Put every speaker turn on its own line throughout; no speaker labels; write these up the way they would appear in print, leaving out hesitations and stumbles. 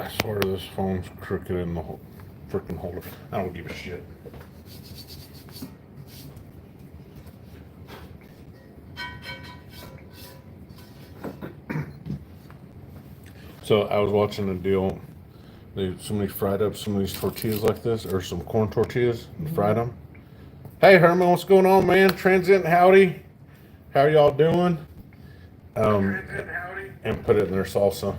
I swear this phone's crooked in the freaking holder. I don't give a shit. So I was watching a deal. Somebody fried up some of these tortillas like this, or some corn tortillas, and fried them. Hey Herman, what's going on, man? Transient howdy. How y'all doing? And put it in their salsa.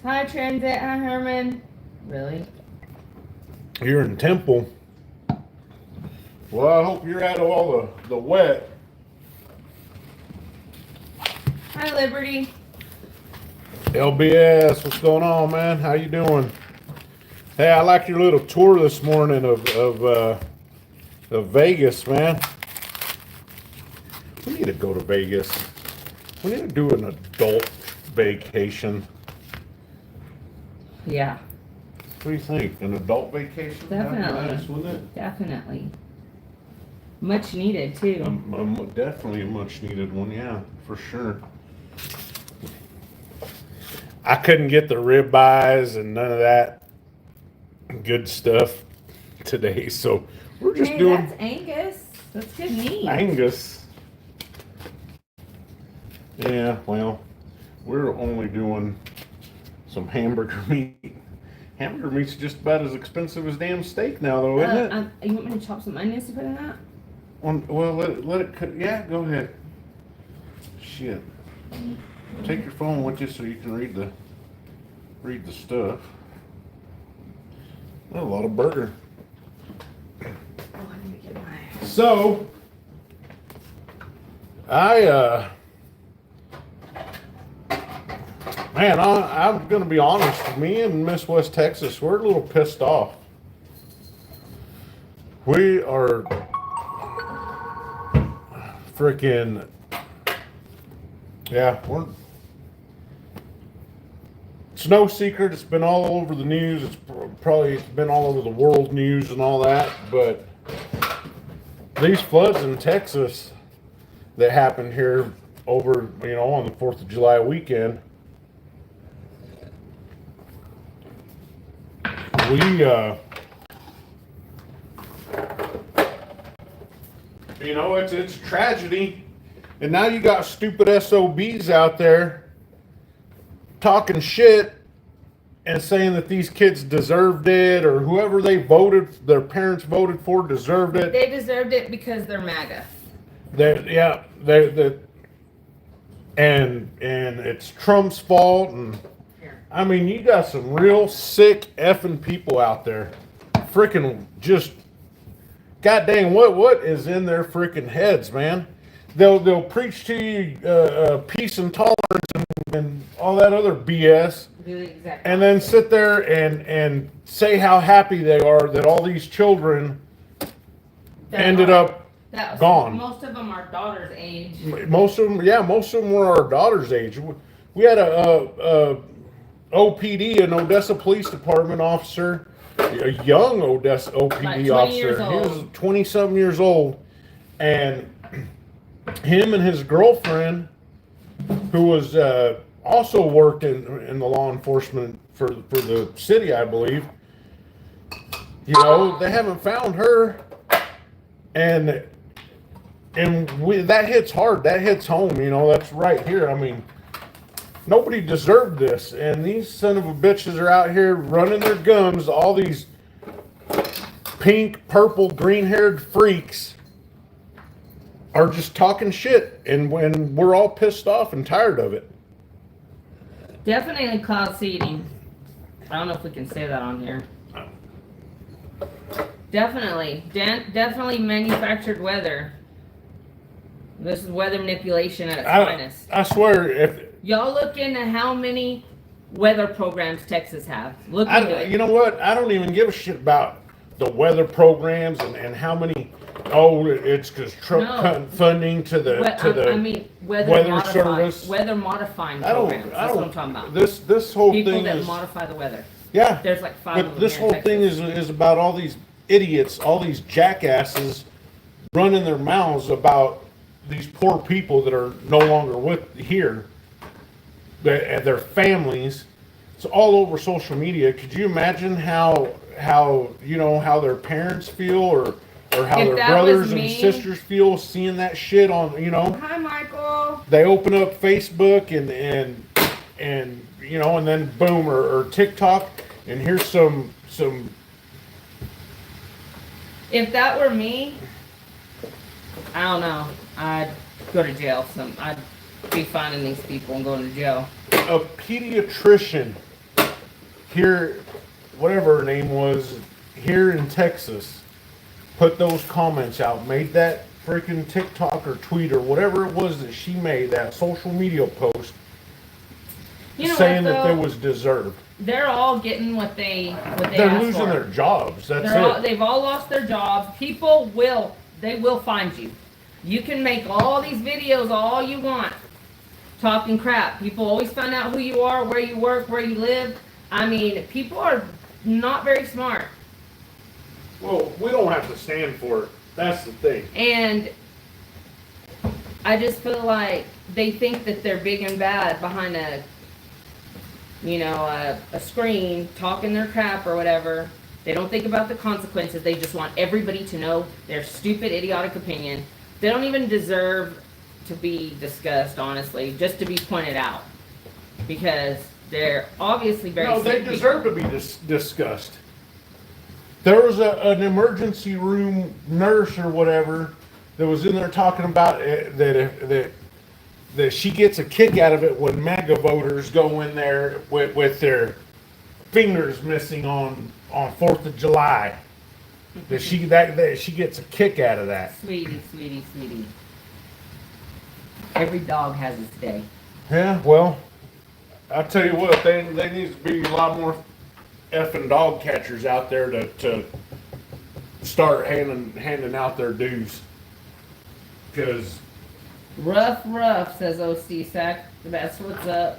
Hi, Transit. Hi, Herman. Really?
You're in Temple. Well, I hope you're out of all the wet.
Hi, Liberty.
LBS, what's going on, man? How you doing? Hey, I like your little tour this morning of Vegas, man. We need to go to Vegas. We need to do an adult vacation.
Yeah.
What do you think? An adult vacation?
Definitely.
That'd be nice, wouldn't it?
Definitely. Much needed, too.
Definitely a much needed one, yeah, for sure. I couldn't get the ribeyes and none of that good stuff today, so we're just
Hey,
doing
that's Angus. That's good meat.
Angus. Yeah, well, we're only doing some hamburger meat. Hamburger meat's just about as expensive as damn steak now, though, isn't it?
You want me to chop some onions to put in that?
Well, let it cut. Yeah, go ahead. Shit. Take your phone with you so you can read the stuff. A lot of burger.
Oh, I need to get my...
So, man, I'm gonna be honest. Me and Miss West Texas, we're a little pissed off. We are freaking, yeah, it's no secret. It's been all over the news. It's probably been all over the world news and all that. But these floods in Texas that happened here over, on the 4th of July weekend, it's a tragedy. And now you got stupid SOBs out there talking shit and saying that these kids deserved it, or whoever their parents voted for deserved it.
They deserved it because they're MAGA.
And it's Trump's fault. And I mean, you got some real sick effing people out there. Freaking just, goddamn, what is in their freaking heads, man? They'll preach to you peace and tolerance and all that other BS, and then sit there and say how happy they are that all these children ended up gone.
Most of them are daughter's age.
Most of them were our daughter's age. We had a OPD, an Odessa Police Department officer, a young Odessa OPD officer. He was 20-something years old, and him and his girlfriend, who was also worked in the law enforcement for the city, I believe. They haven't found her, and that hits hard. That hits home. That's right here. I mean, nobody deserved this, and these son of a bitches are out here running their gums. All these pink, purple, green-haired freaks are just talking shit, and when we're all pissed off and tired of it.
Definitely cloud seeding. I don't know if we can say that on here. Definitely manufactured weather. This is weather manipulation at its finest.
I swear, if
y'all look into how many weather programs Texas have. Look into it.
You know what? I don't even give a shit about the weather programs and how many. Oh, it's because Trump cutting funding to the weather service.
Weather modifying programs. That's what I'm talking about.
This whole
people
thing
that
is
modify the weather.
Yeah,
there's like 5 of them.
But this whole thing is about all these idiots, all these jackasses running their mouths about these poor people that are no longer here, their families, It's all over social media. Could you imagine how how their parents feel or how
If
their
that
brothers
was
and
me-
sisters feel seeing that shit on
Hi, Michael.
they open up Facebook and and then boom or TikTok and here's some
If that were me, I don't know. I'd go to jail. I'd be finding these people and going to jail.
a pediatrician here, whatever her name was, here in Texas, put those comments out, made that freaking TikTok or tweet or whatever it was that she made, that social media post,
You know
saying
what,
that
though?
there was deserved.
They're all getting what they
They're
asked
losing
for.
their jobs. That's it.
They've all lost their jobs. People will find you. You can make all these videos all you want, talking crap. People always find out who you are, where you work, where you live. I mean, people are not very smart.
Well, we don't have to stand for it. That's the thing.
And I just feel like they think that they're big and bad behind a screen talking their crap or whatever. They don't think about the consequences. They just want everybody to know their stupid, idiotic opinion. They don't even deserve to be discussed, honestly, just to be pointed out. Because they're obviously very
No, they
sick
deserve to be discussed. There was an emergency room nurse or whatever that was in there talking about that she gets a kick out of it when MAGA voters go in there with their fingers missing on 4th of July. That she gets a kick out of that.
Sweetie, sweetie, sweetie. Every dog has its day.
Yeah, well, I'll tell you what, they need to be a lot more effing dog catchers out there to start handing out their dues. Because
Rough, says OC Sack. That's what's up.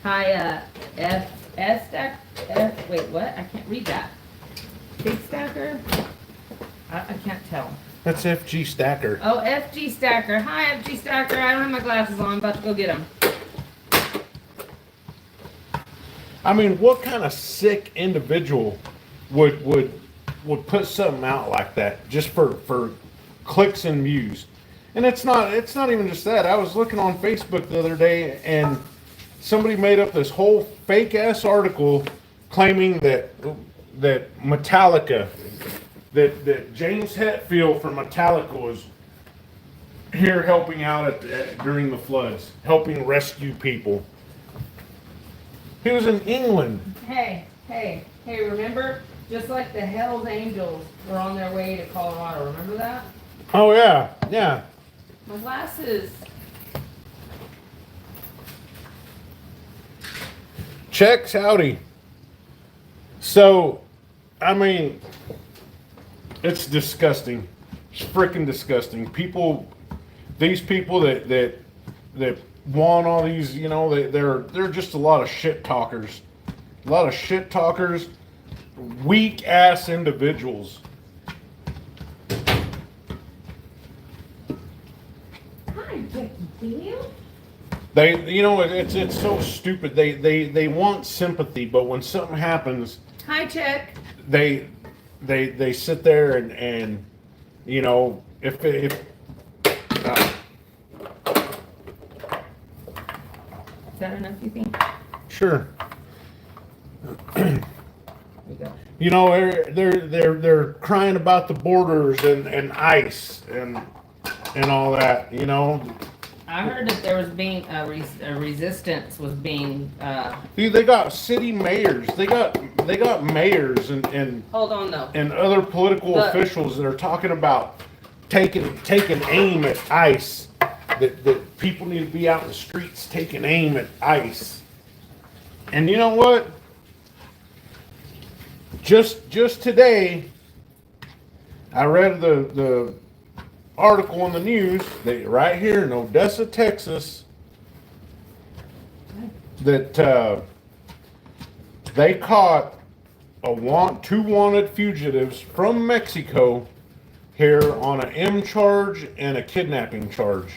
Hi, wait, what? I can't read that. Big Stacker? I can't tell.
that's FG Stacker.
Oh, FG Stacker. Hi, FG Stacker. I don't have my glasses on. I'm about to go get them.
I mean, what kind of sick individual would put something out like that just for clicks and views? And it's not even just that. I was looking on Facebook the other day and somebody made up this whole fake ass article claiming that Metallica, that James Hetfield from Metallica was here helping out during the floods, helping rescue people. He was in England.
Hey, remember? Just like the Hells Angels were on their way to Colorado. Remember that?
Oh yeah.
My glasses.
Checks howdy. So, I mean, it's disgusting. It's freaking disgusting. These people that want all these, they're just a lot of shit talkers. A lot of shit talkers, weak ass individuals.
Hi, Jackie.
It's so stupid. They want sympathy, but when something happens,
Hi, Check.
they sit there and if
Is that enough, you think?
sure.
There you go.
They're crying about the borders and ICE and all that.
I heard that there was being a resistance was being.
They got city mayors. They got mayors and
Hold on though.
and other political officials that are talking about taking aim at ICE. That people need to be out in the streets taking aim at ICE. And you know what? Just today, I read the article on the news that right here in Odessa, Texas, that they caught two wanted fugitives from Mexico here on an M charge and a kidnapping charge.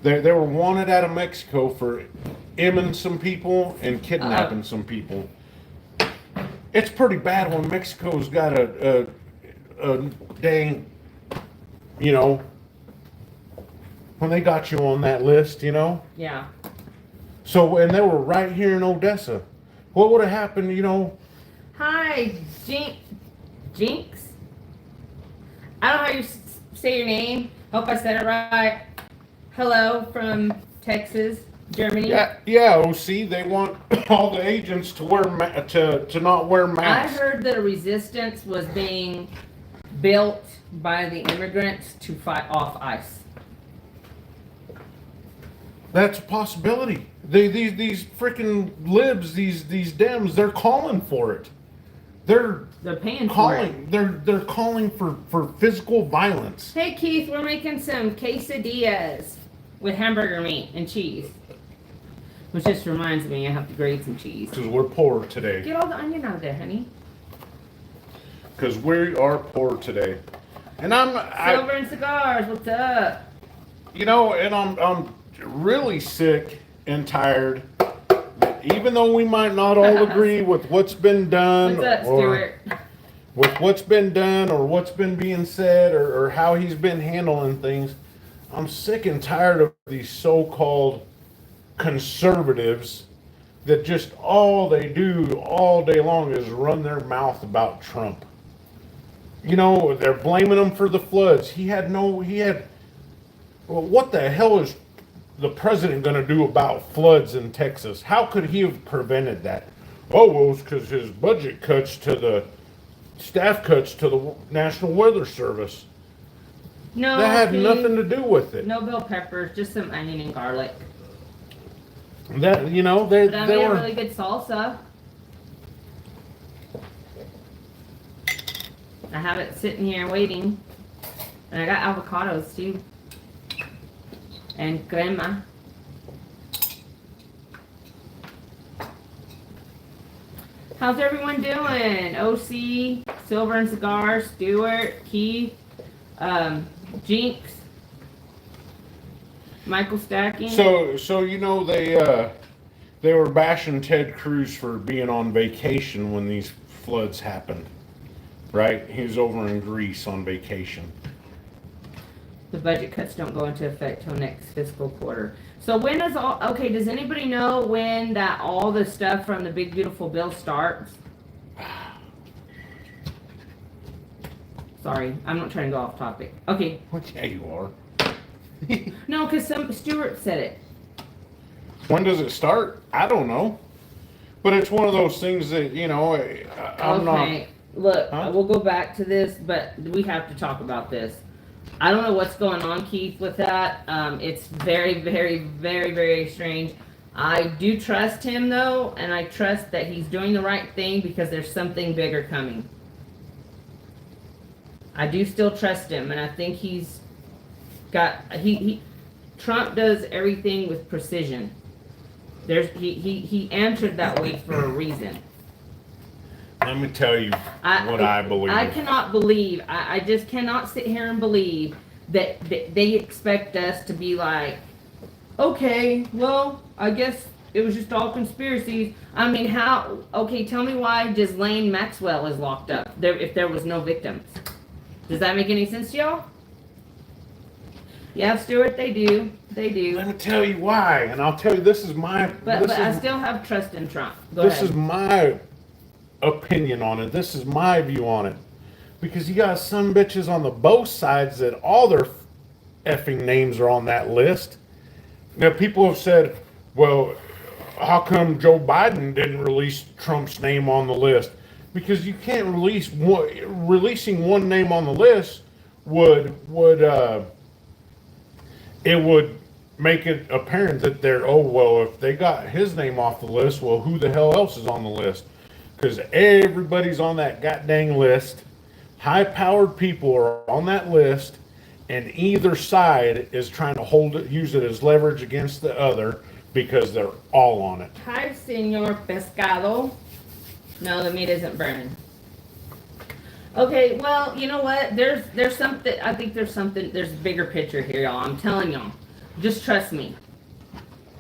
They were wanted out of Mexico for imming some people and kidnapping some people. It's pretty bad when Mexico's got a dang, you know, when they got you on that list, you know?
Yeah.
So, and they were right here in Odessa. What would have happened, you know?
Hi, Jinx? I don't know how you say your name. Hope I said it right. Hello from Texas, Germany.
Yeah, OC, they want all the agents to wear to not wear masks.
I heard that a resistance was being built by the immigrants to fight off ICE.
That's a possibility. These freaking libs, these Dems, they're calling for it. They're
paying
calling.
for it.
They're calling for physical violence.
Hey Keith, we're making some quesadillas with hamburger meat and cheese. Which just reminds me, I have to grate some cheese.
Because we're poor today.
Get all the onion out of there, honey.
Because we are poor today, and
Silver and cigars. What's up?
You know, and I'm really sick and tired. Even though we might not all agree with what's been done,
What's up,
or
Stuart?
with what's been done, or what's been being said, or how he's been handling things, I'm sick and tired of these so-called conservatives that just all they do all day long is run their mouth about Trump. You know, they're blaming him for the floods. Well, what the hell is the president going to do about floods in Texas? How could he have prevented that? Oh, well, it's because his budget cuts to the staff cuts to the National Weather Service.
No,
That had nothing to do with it.
No bell peppers, just some onion and garlic.
That, you know, they
But I made
were
a really good salsa. I have it sitting here waiting. And I got avocados too. And crema. How's everyone doing? OC, Silver and Cigar, Stuart, Keith, Jinx, Michael Stacking.
So you know they were bashing Ted Cruz for being on vacation when these floods happened. Right? He was over in Greece on vacation.
The budget cuts don't go into effect till next fiscal quarter. So when does does anybody know when that all the stuff from the big beautiful bill starts? Sorry, I'm not trying to go off topic. Okay.
Well, yeah, you are.
No, because Stuart said it.
When does it start? I don't know. But it's one of those things that, you know, I'm not.
Look, we'll go back to this, but we have to talk about this. I don't know what's going on, Keith, with that. It's very, very, very, very strange. I do trust him, though, and I trust that he's doing the right thing because there's something bigger coming. I do still trust him, and I think he's got... Trump does everything with precision. He answered that way for a reason.
Let me tell you what I believe.
I cannot believe, I just cannot sit here and believe that they expect us to be like, okay, well, I guess it was just all conspiracies. I mean, tell me why Ghislaine Maxwell is locked up if there was no victims. Does that make any sense to y'all? Yeah, Stuart, they do. They do.
Let me tell you why, and I'll tell you this is my...
But I still have trust in Trump. Go
ahead.
This
is my opinion on it. This is my view on it. Because you got some bitches on the both sides that all their effing names are on that list. Now, people have said, well, how come Joe Biden didn't release Trump's name on the list? Because you can't releasing one name on the list would make it apparent that if they got his name off the list, well, who the hell else is on the list? Because everybody's on that goddamn list. High-powered people are on that list, and either side is trying to use it as leverage against the other because they're all on it.
Hi, Senor Pescado. No, the meat isn't burning. Okay, well, you know what? There's something. I think there's a bigger picture here, y'all. I'm telling y'all. Just trust me.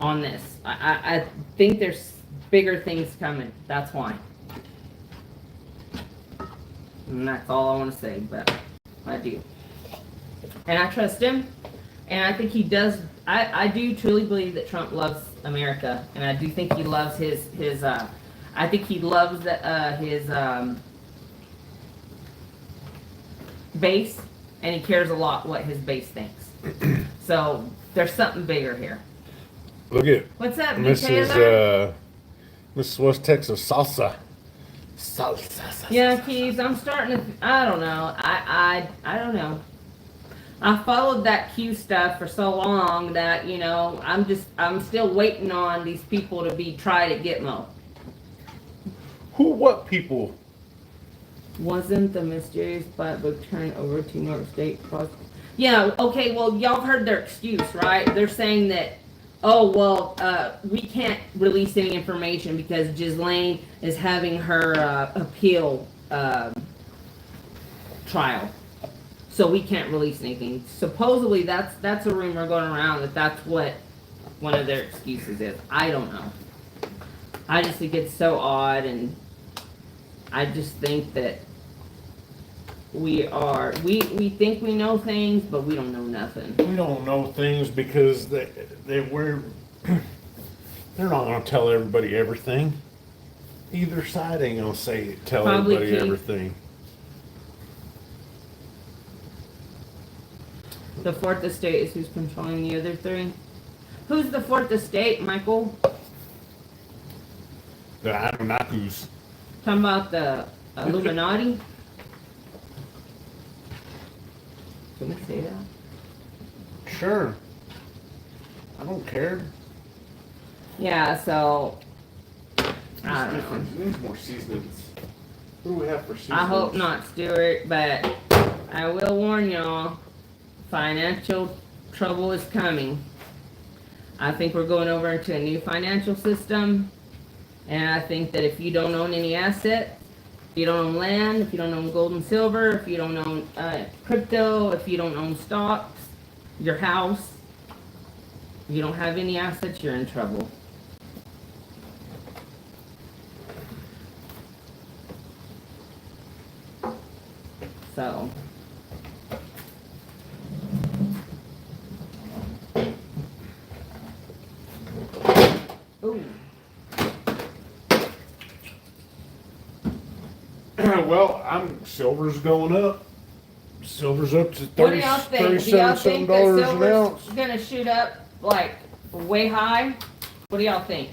on this. I think there's bigger things coming. That's why. And that's all I want to say, but I do. And I trust him. And I think he does. I do truly believe that Trump loves America. And I do think he loves his I think he loves his base. And he cares a lot what his base thinks. So there's something bigger here.
Look at
What's up,
Mrs. Mrs. West Texas salsa.
Yeah, Keys, I'm starting to. I don't know. I don't know. I followed that Q stuff for so long that I'm still waiting on these people to be tried at Gitmo.
What people?
Wasn't the mysterious black book turned over to New York State? Yeah. Okay. Well, y'all heard their excuse, right? They're saying that, oh well, we can't release any information because Ghislaine is having her appeal trial, so we can't release anything. Supposedly, that's a rumor going around that's what one of their excuses is. I don't know. I just think it's so odd, and I just think that we think we know things, but we don't know nothing.
We don't know things because they're not going to tell everybody everything. Either side ain't going to tell
Probably
everybody
Keith.
everything.
The fourth estate is who's controlling the other three. Who's the fourth estate, Michael?
The Anunnakis.
Talking about the Illuminati? Can we say that?
Sure. I don't care.
Yeah, so I don't know.
Need more seasonings. What do we have for seasonings?
I hope not, Stuart, but I will warn y'all, financial trouble is coming. I think we're going over into a new financial system, and I think that if you don't own any assets, if you don't own land, if you don't own gold and silver, if you don't own crypto, if you don't own stocks, your house, if you don't have any assets, you're in trouble. So, ooh.
Well, silver's going up. Silver's up to
What do y'all think? Do y'all think that
$37 an
silver's
ounce.
gonna shoot up like way high? What do y'all think?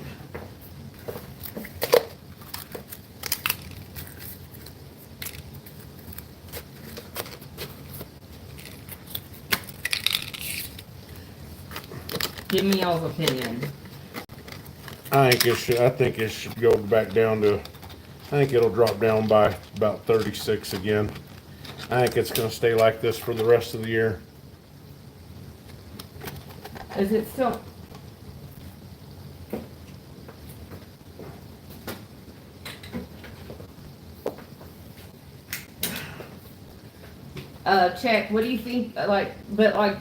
Give me y'all's opinion.
I think it should go back down to. I think it'll drop down by about 36 again. I think it's going to stay like this for the rest of the year.
Is it still? Check. What do you think?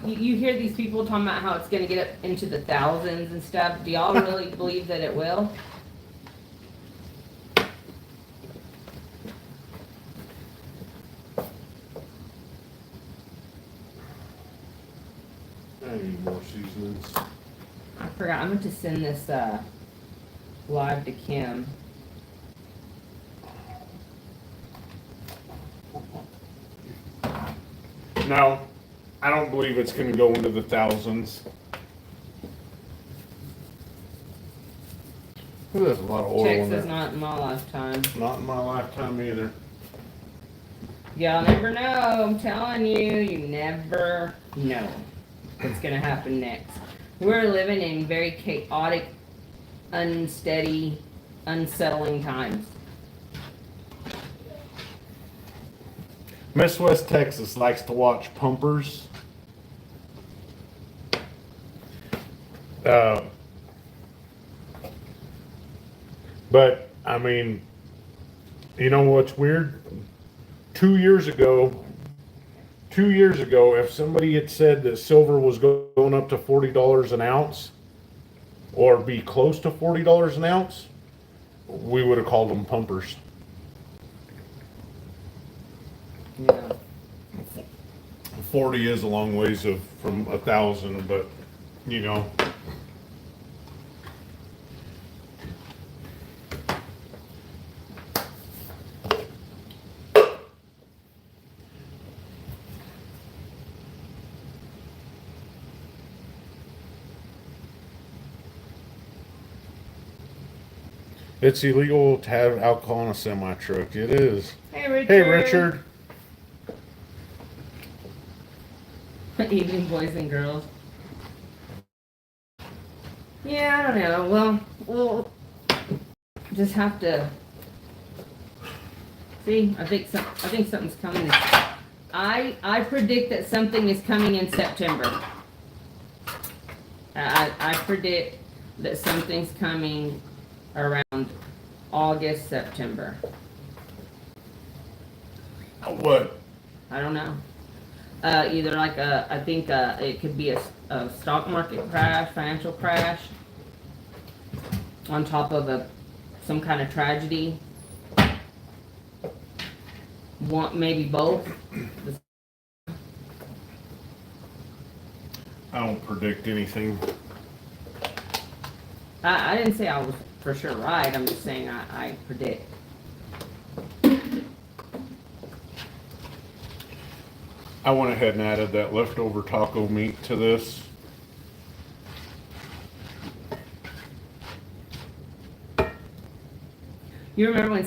You hear these people talking about how it's going to get up into the thousands and stuff. Do y'all really believe that it will?
I need more seasonings.
I forgot. I meant to send this live to Kim.
No, I don't believe it's going to go into the thousands. Ooh, there's a lot of oil
Check
in
says
there.
not in my lifetime.
Not in my lifetime either.
Y'all never know. I'm telling you, you never know what's gonna happen next. We're living in very chaotic, unsteady, unsettling times.
Miss West Texas likes to watch pumpers. But, I mean, you know what's weird? 2 years ago, if somebody had said that silver was going up to $40 an ounce, or be close to $40 an ounce, we would have called them pumpers.
Yeah.
40 is a long ways from 1,000, but you know. It's illegal to have alcohol in a semi truck. It is.
Hey, Richard.
Hey, Richard.
Evening, boys and girls. Yeah, I don't know. Well, we'll just have to see. I think something's coming. I predict that something is coming in September. I predict that something's coming around August, September.
What?
I don't know. Either like I think it could be a stock market crash, financial crash, on top of some kind of tragedy. Maybe both.
I don't predict anything.
I didn't say I was for sure right. I'm just saying I predict.
I went ahead and added that leftover taco meat to this.
You remember when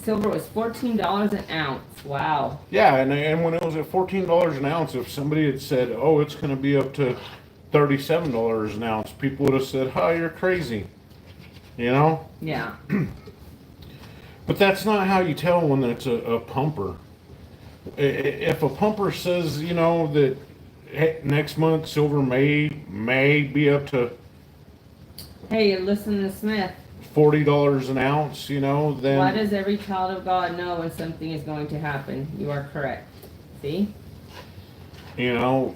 silver was $14 an ounce? Wow.
Yeah, and when it was at $14 an ounce, if somebody had said, "Oh, it's going to be up to $37 an ounce," people would have said, "Oh, you're crazy," you know.
Yeah.
But that's not how you tell when it's a pumper. If a pumper says, you know, that hey, next month silver may be up to
Hey, listen to Smith.
$40 an ounce, you know, then
Why does every child of God know when something is going to happen? You are correct. See?
you know,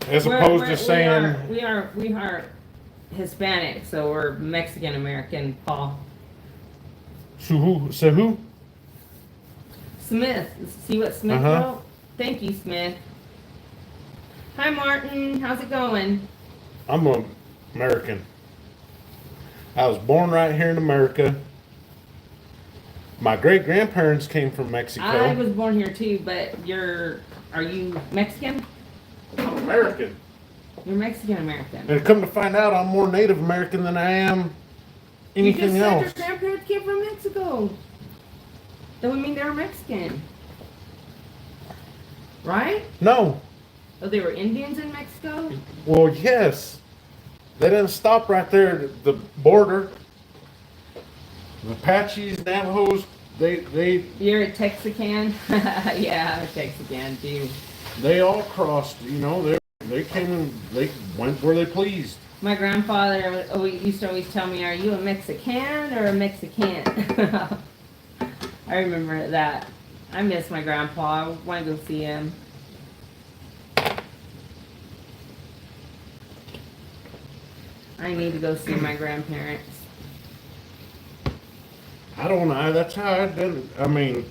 as opposed to saying
we are Hispanic, so we're Mexican American, Paul.
who?
Smith. See what Smith wrote? Thank you, Smith. Hi, Martin. How's it going?
I'm an American. I was born right here in America. My great grandparents came from Mexico.
I was born here too, but are you Mexican?
I'm American.
You're Mexican American.
And come to find out, I'm more Native American than I am anything
you
else.
just said your grandparents came from Mexico. That would mean they're Mexican. Right?
No.
Oh, they were Indians in Mexico?
Well, yes. They didn't stop right there at the border. The Apaches, Navajos, they
You're a Texican? Yeah, I'm a Texican too.
they all crossed, you know, they came and they went where they pleased.
My grandfather used to always tell me, "Are you a Mexican or a Mexican?" I remember that. I miss my grandpa. I want to go see him. I need to go see my grandparents.
I don't know. That's how I did it. I mean,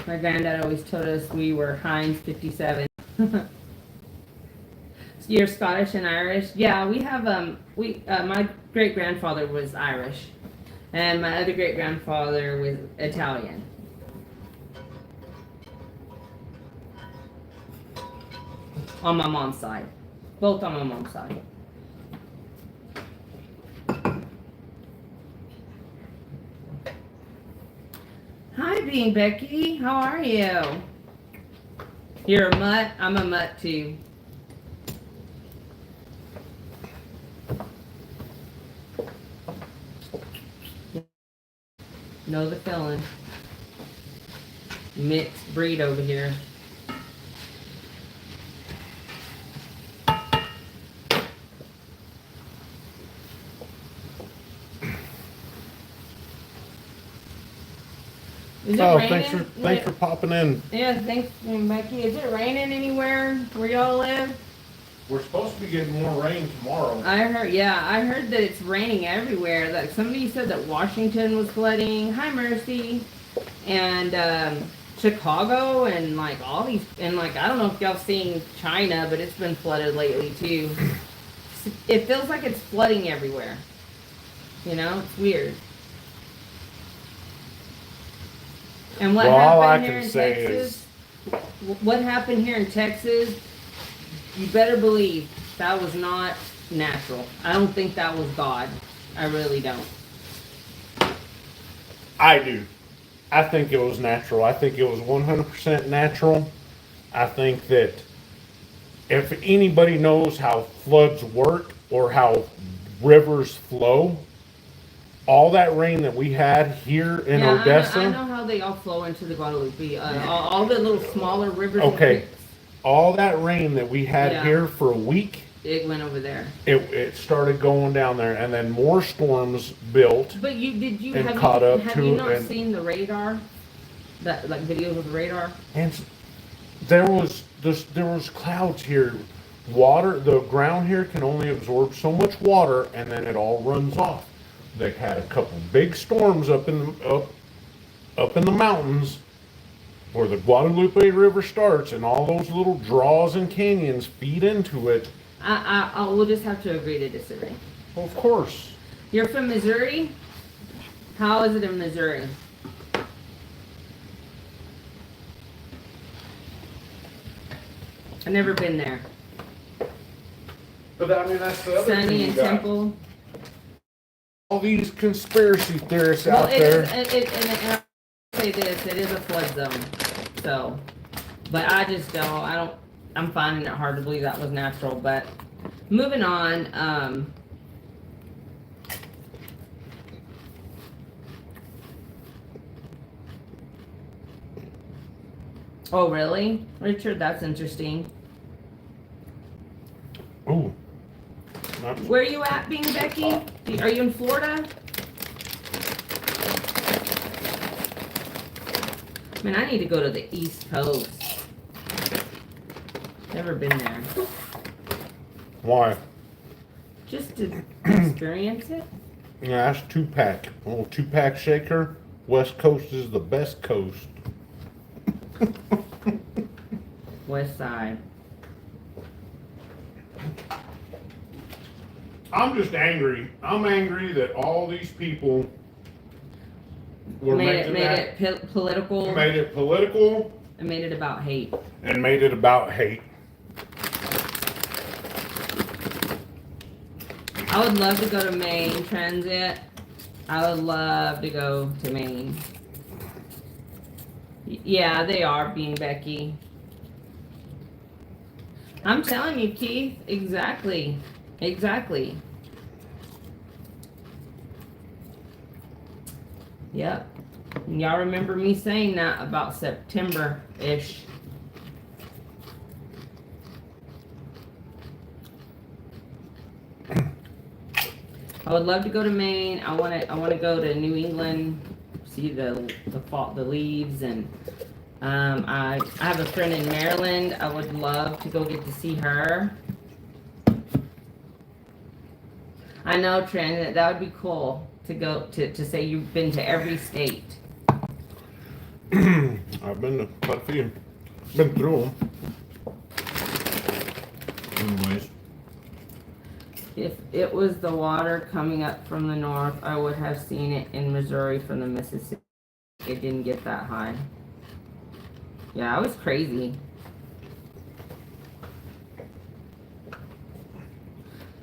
My granddad always told us we were Heinz 57. You're Scottish and Irish? Yeah, we have my great grandfather was Irish, and my other great grandfather was Italian. On my mom's side, both on my mom's side. Hi, Being Becky. How are you? You're a mutt. I'm a mutt too. Know the feeling. Mixed breed over here. Is it raining?
thanks for popping in.
Yeah, thanks, Becky. Is it raining anywhere where y'all live?
We're supposed to be getting more rain tomorrow.
I heard that it's raining everywhere. Like somebody said that Washington was flooding. Hi, Mercy. And Chicago and like all these, and like I don't know if y'all seen China, but it's been flooded lately too. It feels like it's flooding everywhere. You know, it's weird. And what happened here in Texas? What happened here in Texas? You better believe that was not natural. I don't think that was God. I really don't.
I do. I think it was natural. I think it was 100% natural. I think that if anybody knows how floods work or how rivers flow, all that rain that we had here in Odessa.
I know how they all flow into the Guadalupe. All the little smaller rivers.
Okay. All that rain that we had here for a week.
It went over there.
It started going down there, and then more storms built.
But have you not seen the radar? That like videos of the radar?
And there was clouds here. Water, the ground here can only absorb so much water, and then it all runs off. They had a couple big storms up in the mountains where the Guadalupe River starts, and all those little draws and canyons feed into it.
We'll just have to agree to disagree.
Well, of course.
You're from Missouri? How is it in Missouri? I've never been there.
But I mean, that's the other
Sunny
thing
and Temple.
All these conspiracy theorists out there.
And I'll say this, it is a flood zone. So, but I just don't, I'm finding it hard to believe that was natural. But moving on, oh really? Richard, that's interesting.
Ooh.
Where are you at, Bean Becky? Are you in Florida? Man, I need to go to the East Coast. Never been there.
Why?
Just to experience it.
Yeah, that's 2-pack. A little 2-pack shaker. West Coast is the best coast.
West Side.
I'm just angry. I'm angry that all these people were
made it political.
Made it political.
And made it about hate.
And made it about hate.
I would love to go to Maine Transit. I would love to go to Maine. Yeah, they are, Bean Becky. I'm telling you, Keith. Exactly. Exactly. Yep. Y'all remember me saying that about September-ish. I would love to go to Maine. I want to go to New England, see the fall, the leaves, and I have a friend in Maryland. I would love to go get to see her. I know, Trent, that would be cool to go to say you've been to every state.
I've been to quite a few. Been through them. Anyways.
If it was the water coming up from the north, I would have seen it in Missouri from the Mississippi. It didn't get that high. Yeah, it was crazy.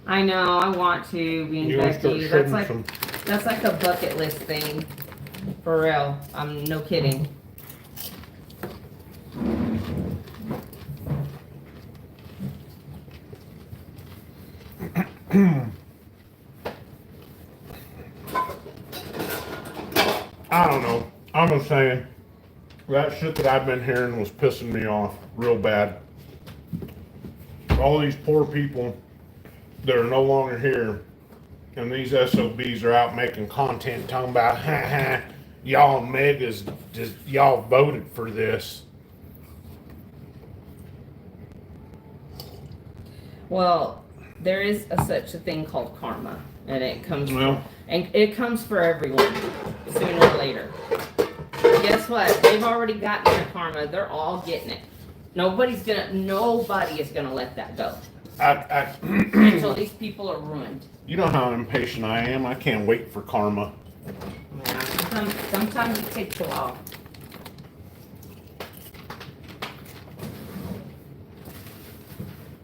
I know, I want to be in Becky. That's like a bucket list thing. For real. I'm no kidding.
I don't know. I'm just saying that shit that I've been hearing was pissing me off real bad. All these poor people that are no longer here, and these SOBs are out making content talking about, y'all megas, just y'all voted for this.
Well, there is such a thing called karma, and it comes
Well,
and it comes for everyone sooner or later. Guess what? They've already gotten their karma. They're all getting it. Nobody is gonna let that go until these people are ruined.
you know how impatient I am. I can't wait for karma.
Yeah, sometimes it takes a while.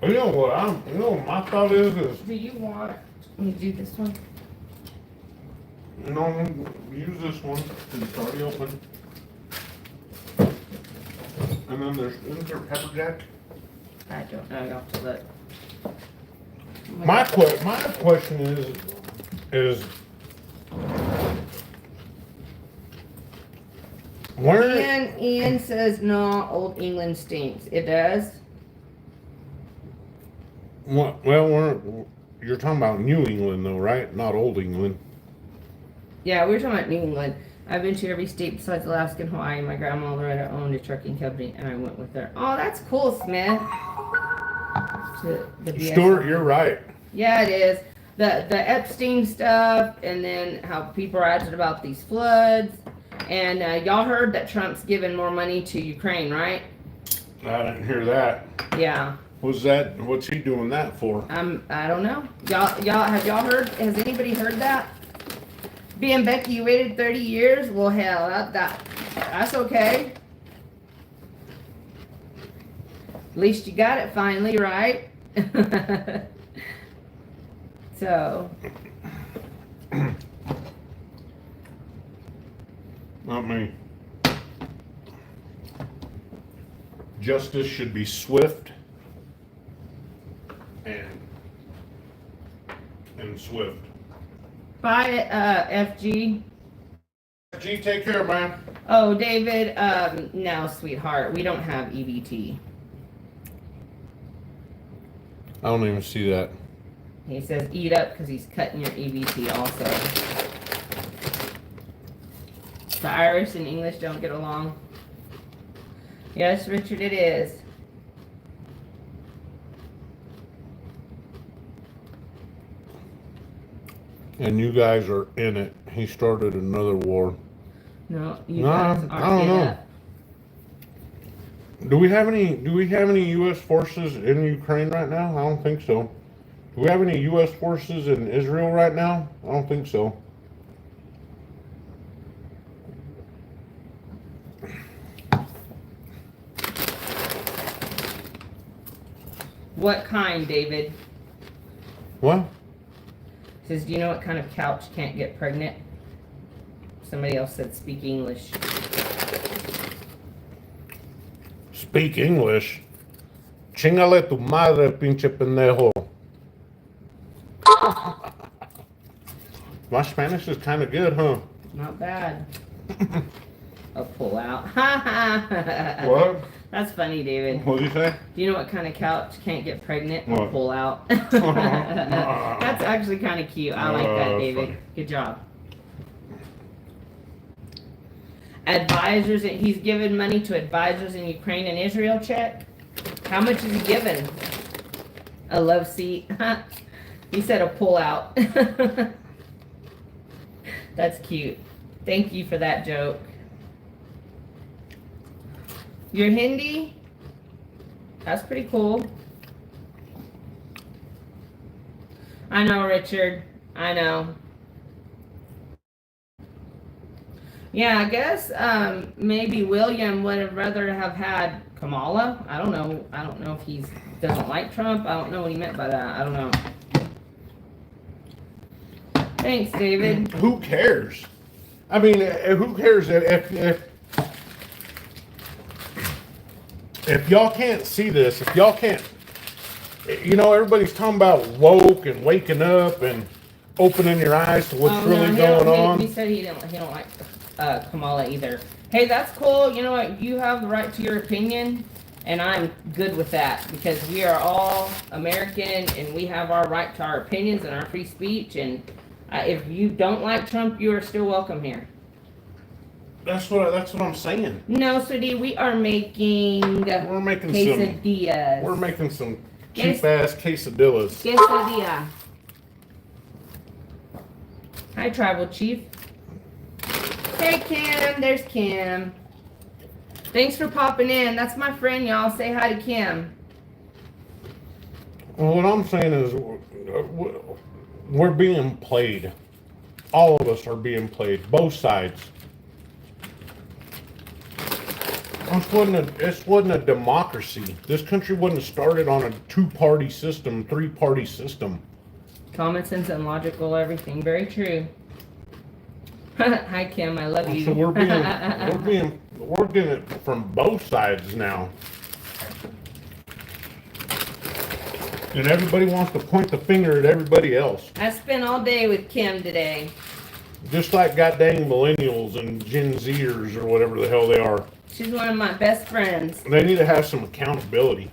You know what my thought is,
Do you want me to do this one?
use this one, it's already open. And then isn't there pepper jack?
I don't know. You'll have to look.
My question is where?
Ian says no. Old England stinks. It does.
Well, you're talking about New England though, right? Not Old England.
Yeah, we're talking about New England. I've been to every state besides Alaska and Hawaii. My grandma Loretta owned a trucking company, and I went with her. Oh, that's cool, Smith.
Stuart, you're right.
Yeah, it is. The Epstein stuff, and then how people are acting about these floods. And y'all heard that Trump's giving more money to Ukraine, right?
I didn't hear that.
Yeah.
What's that? What's he doing that for?
I don't know. Have y'all heard? Has anybody heard that? Being Becky, you waited 30 years? Well, hell, that's okay. At least you got it finally, right? So.
Not me. Justice should be swift and swift.
Bye, FG.
G, take care, man.
Oh, David, no, sweetheart, we don't have EBT.
I don't even see that.
He says eat up because he's cutting your EBT also. The Irish and English don't get along. Yes, Richard, it is.
And you guys are in it. He started another war.
No, you guys aren't
I don't know.
up.
Do we have any U.S. forces in Ukraine right now? I don't think so. Do we have any U.S. forces in Israel right now? I don't think so.
What kind, David?
What?
Says, do you know what kind of couch can't get pregnant? Somebody else said speak English.
Speak English? Chingale tu madre, pinche pendejo. My Spanish is kind of good, huh?
Not bad. A pull out.
What?
That's funny, David.
What did you say?
Do you know what kind of couch can't get pregnant? A
What?
pull out. That's actually kind of cute. I like that, David.
Funny.
Good job. Advisors, he's given money to advisors in Ukraine and Israel, check. How much is he given? A love seat. He said a pull out. That's cute. Thank you for that joke. Your Hindi? That's pretty cool. I know, Richard. I know. Yeah, I guess maybe William would have rather have had Kamala. I don't know. I don't know if he doesn't like Trump. I don't know what he meant by that. I don't know. Thanks, David.
Who cares? I mean, who cares if y'all can't see this, if y'all can't, everybody's talking about woke and waking up and opening your eyes to what's really going on.
He said he don't like Kamala either. Hey, that's cool. You know what? You have the right to your opinion, and I'm good with that because we are all American and we have our right to our opinions and our free speech. And if you don't like Trump, you are still welcome here.
That's what I'm saying.
No, sweetie, we are making
We're making
quesadillas.
We're making some cheap ass quesadillas.
Quesadilla. Hi, Tribal Chief. Hey, Kim. There's Kim. Thanks for popping in. That's my friend, y'all. Say hi to Kim.
Well, what I'm saying is, we're being played. All of us are being played. Both sides. This wasn't a democracy. This country wasn't started on a two-party system, three-party system.
Common sense and logical, everything. Very true. Hi, Kim. I love you.
So we're getting it from both sides now. And everybody wants to point the finger at everybody else.
I spent all day with Kim today.
Just like goddamn millennials and Gen Zers or whatever the hell they are.
She's one of my best friends.
They need to have some accountability.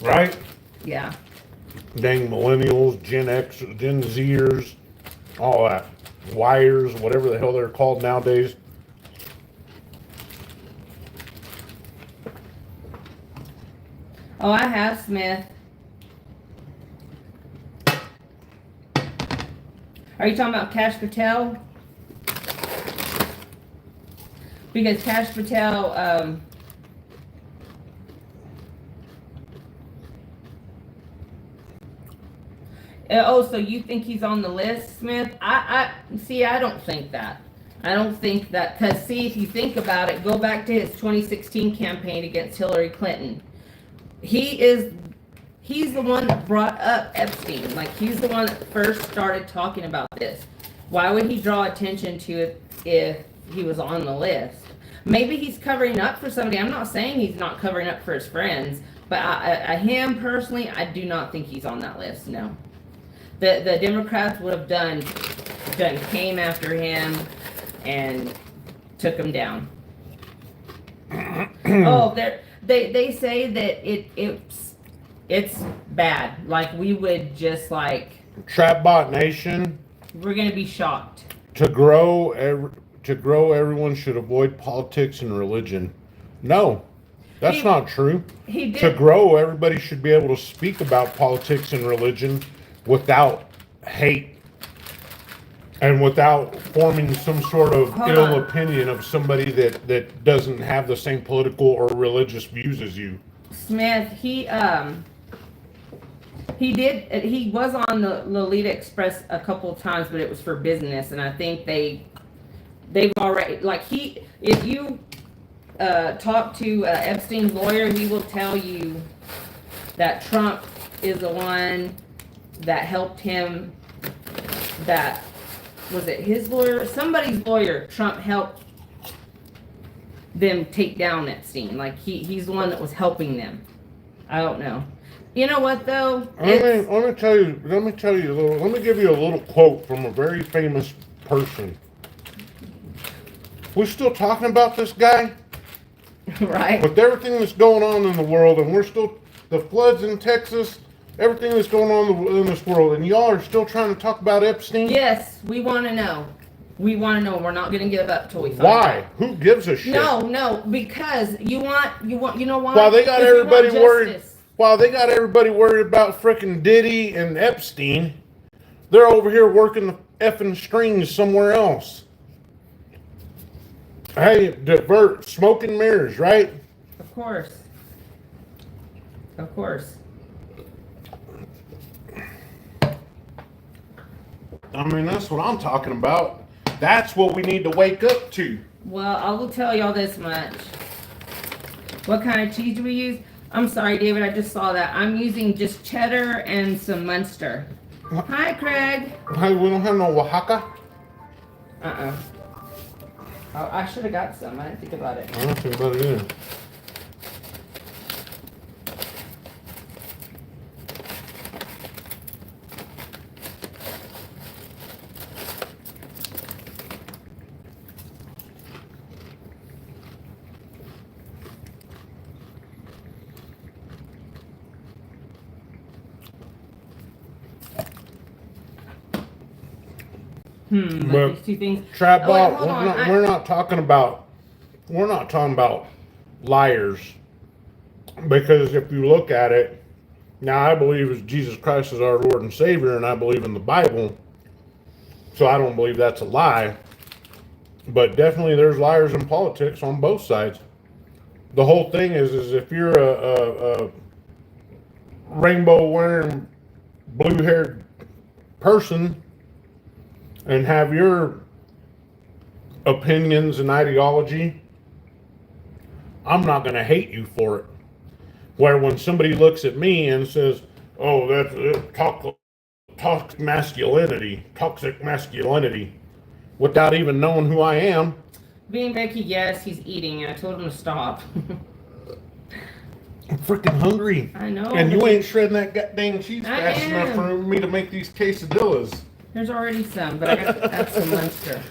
Right?
Yeah.
Dang millennials, Gen X, Gen Zers, all that. Wires, whatever the hell they're called nowadays.
Oh, I have, Smith. Are you talking about Cash Patel? Because Cash Patel, oh, so you think he's on the list, Smith? I don't think that. I don't think that, because see, if you think about it, go back to his 2016 campaign against Hillary Clinton. He's the one that brought up Epstein. Like, he's the one that first started talking about this. Why would he draw attention to it if he was on the list? Maybe he's covering up for somebody. I'm not saying he's not covering up for his friends, but him personally, I do not think he's on that list. No, the Democrats would have done came after him and took him down. Oh, they say that it's bad. Like, we would just like
Trapbot Nation.
We're gonna be shocked.
To grow, everyone should avoid politics and religion. No, that's not true.
He did.
To grow, everybody should be able to speak about politics and religion without hate and without forming some sort of ill opinion of somebody that doesn't have the same political or religious views as you.
Smith, he was on the Lolita Express a couple of times, but it was for business, and I think they've already, like, if you talk to Epstein's lawyer, he will tell you that Trump is the one that helped him. That was it, his lawyer, somebody's lawyer. Trump helped them take down Epstein. Like, he's the one that was helping them. I don't know. You know what though?
Let me give you a little quote from a very famous person. We're still talking about this guy,
right?
With everything that's going on in the world, and the floods in Texas, everything that's going on in this world, and y'all are still trying to talk about Epstein?
Yes, we want to know. We want to know. We're not going to give up till we find
Why?
out.
Who gives a shit?
No, because you know why?
While they got everybody worried. While they got everybody worried about frickin' Diddy and Epstein, they're over here working the effing strings somewhere else. Hey, divert, smoke and mirrors, right?
Of course. Of course.
I mean, that's what I'm talking about. That's what we need to wake up to.
Well, I will tell y'all this much. What kind of cheese do we use? I'm sorry, David, I just saw that. I'm using just cheddar and some Munster. Hi, Craig.
Hey, we don't have no Oaxaca?
Oh, I should have got some. I didn't think about it.
I don't think about it either.
But these two things.
Trapbot, we're not talking about liars. Because if you look at it, now I believe as Jesus Christ is our Lord and Savior, and I believe in the Bible, so I don't believe that's a lie. But definitely there's liars in politics on both sides. The whole thing is if you're a rainbow wearing, blue haired person and have your opinions and ideology, I'm not going to hate you for it. Where when somebody looks at me and says, oh, that's toxic masculinity, without even knowing who I am.
Being Becky, yes, he's eating. I told him to stop.
I'm freaking hungry.
I know.
And you ain't shredding that goddamn cheese
I
fast
am.
enough for me to make these quesadillas.
There's already some, but I got to add some Munster.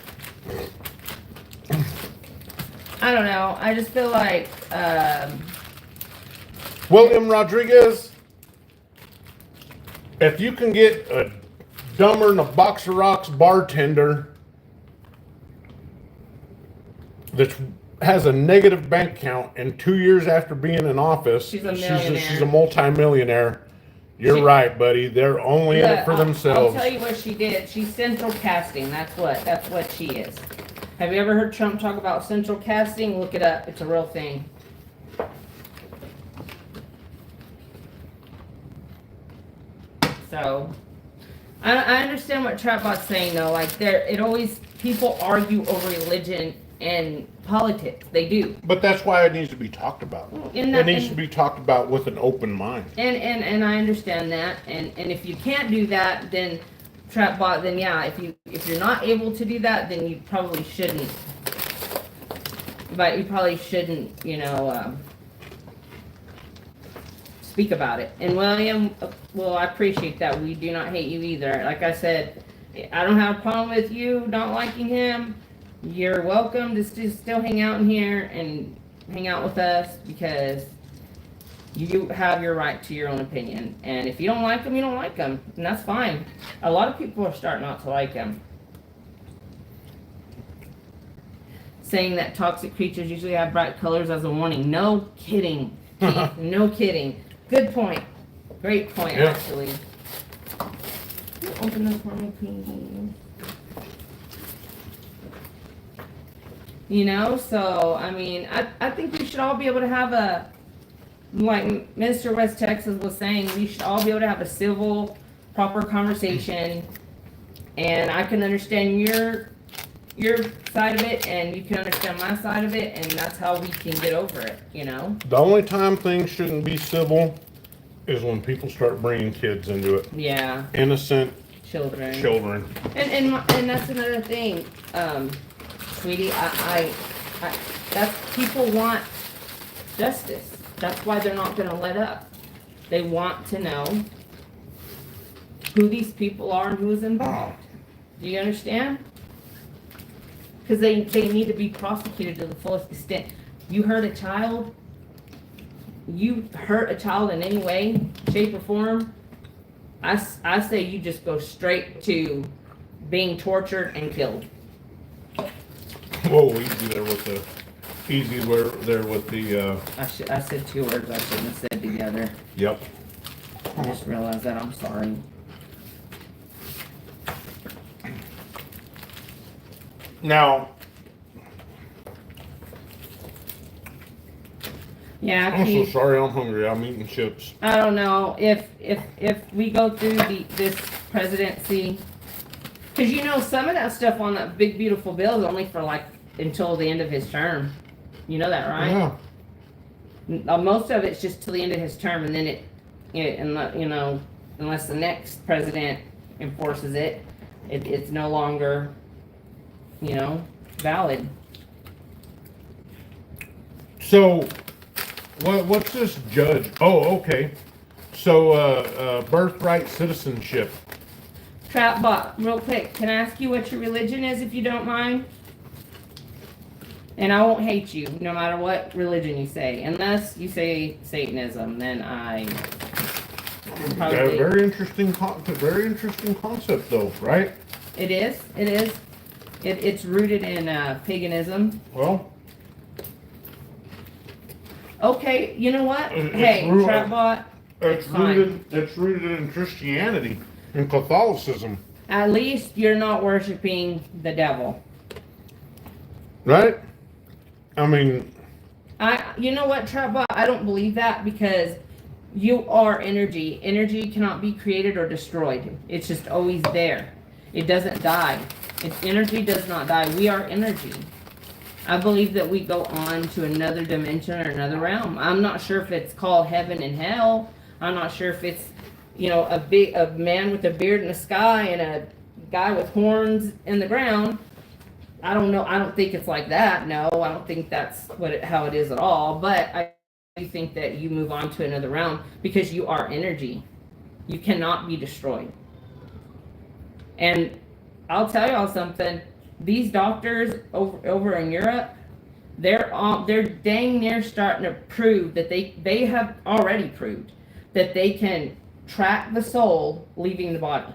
I don't know. I just feel like
William Rodriguez, if you can get a dumber than a box of rocks bartender that has a negative bank account and 2 years after being in office,
she's a
multi-millionaire. You're right, buddy. They're only in it for themselves.
I'll tell you what she did. She's central casting. That's what she is. Have you ever heard Trump talk about central casting? Look it up. It's a real thing. So, I understand what Trapbot's saying though. Like people argue over religion and politics. They do.
But that's why it needs to be talked about. It needs to be talked about with an open mind.
And I understand that. And if you can't do that, then Trapbot, then yeah, if you're not able to do that, then you probably shouldn't. But you probably shouldn't, speak about it. And William, well, I appreciate that. We do not hate you either. Like I said, I don't have a problem with you not liking him. You're welcome to still hang out in here and hang out with us because you have your right to your own opinion. And if you don't like him, you don't like him. And that's fine. A lot of people are starting not to like him. Saying that toxic creatures usually have bright colors as a warning. No kidding. Keith, no kidding. Good point. Great point, actually. Open this for me, please. So, I mean, I think we should all be able to have like Minister West Texas was saying, we should all be able to have a civil, proper conversation. And I can understand your side of it, and you can understand my side of it, and that's how we can get over it,
The only time things shouldn't be civil is when people start bringing kids into it.
Yeah.
Innocent
children. And that's another thing, sweetie. I that's people want justice. That's why they're not going to let up. They want to know who these people are and who is involved. Do you understand? Because they need to be prosecuted to the fullest extent. You hurt a child in any way, shape, or form, I say you just go straight to being tortured and killed.
Whoa, easy there with the
I said two words I shouldn't have said together.
Yep.
I just realized that. I'm sorry.
Now,
yeah,
I'm so sorry. I'm hungry. I'm eating chips.
I don't know if we go through this presidency, because some of that stuff on that big beautiful bill is only for like until the end of his term. You know that, right? Yeah. Most of it's just till the end of his term, and then unless the next president enforces it, it's no longer, valid.
So, what's this judge? Oh, okay. So, birthright citizenship.
Trapbot, real quick, can I ask you what your religion is, if you don't mind? And I won't hate you, no matter what religion you say. Unless you say Satanism, then I probably...
Very interesting concept, though, right?
It is. It's rooted in paganism.
Well...
Okay, you know what?
It's
Hey,
real-
Trapbot,
It's
fine.
rooted in Christianity and Catholicism,
At least you're not worshiping the devil.
right? I mean,
You know what, Trapbot? I don't believe that because you are energy. Energy cannot be created or destroyed. It's just always there. It doesn't die. Energy does not die. We are energy. I believe that we go on to another dimension or another realm. I'm not sure if it's called heaven and hell. I'm not sure if it's, a man with a beard in the sky and a guy with horns in the ground. I don't know. I don't think it's like that. No, I don't think that's how it is at all. But I do think that you move on to another realm because you are energy. You cannot be destroyed. And I'll tell y'all something. These doctors over in Europe, they're dang near starting to prove that they have already proved that they can track the soul leaving the body.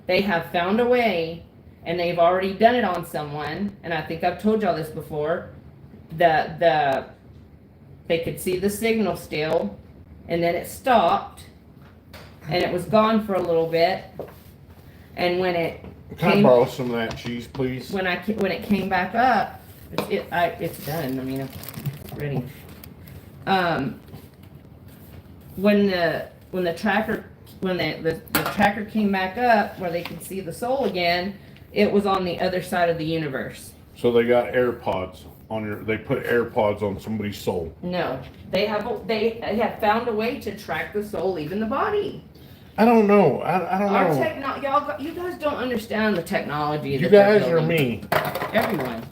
They have found a way, and they've already done it on someone. And I think I've told y'all this before. They could see the signal still, and then it stopped, and it was gone for a little bit. And when it
can I borrow some of that cheese, please?
when it came back up, it's done. I mean, it's ready. When the tracker came back up where they could see the soul again, it was on the other side of the universe.
So they got AirPods they put AirPods on somebody's soul.
No, they have found a way to track the soul leaving the body.
I don't know. I don't know.
You guys don't understand the technology.
You guys or me?
Everyone.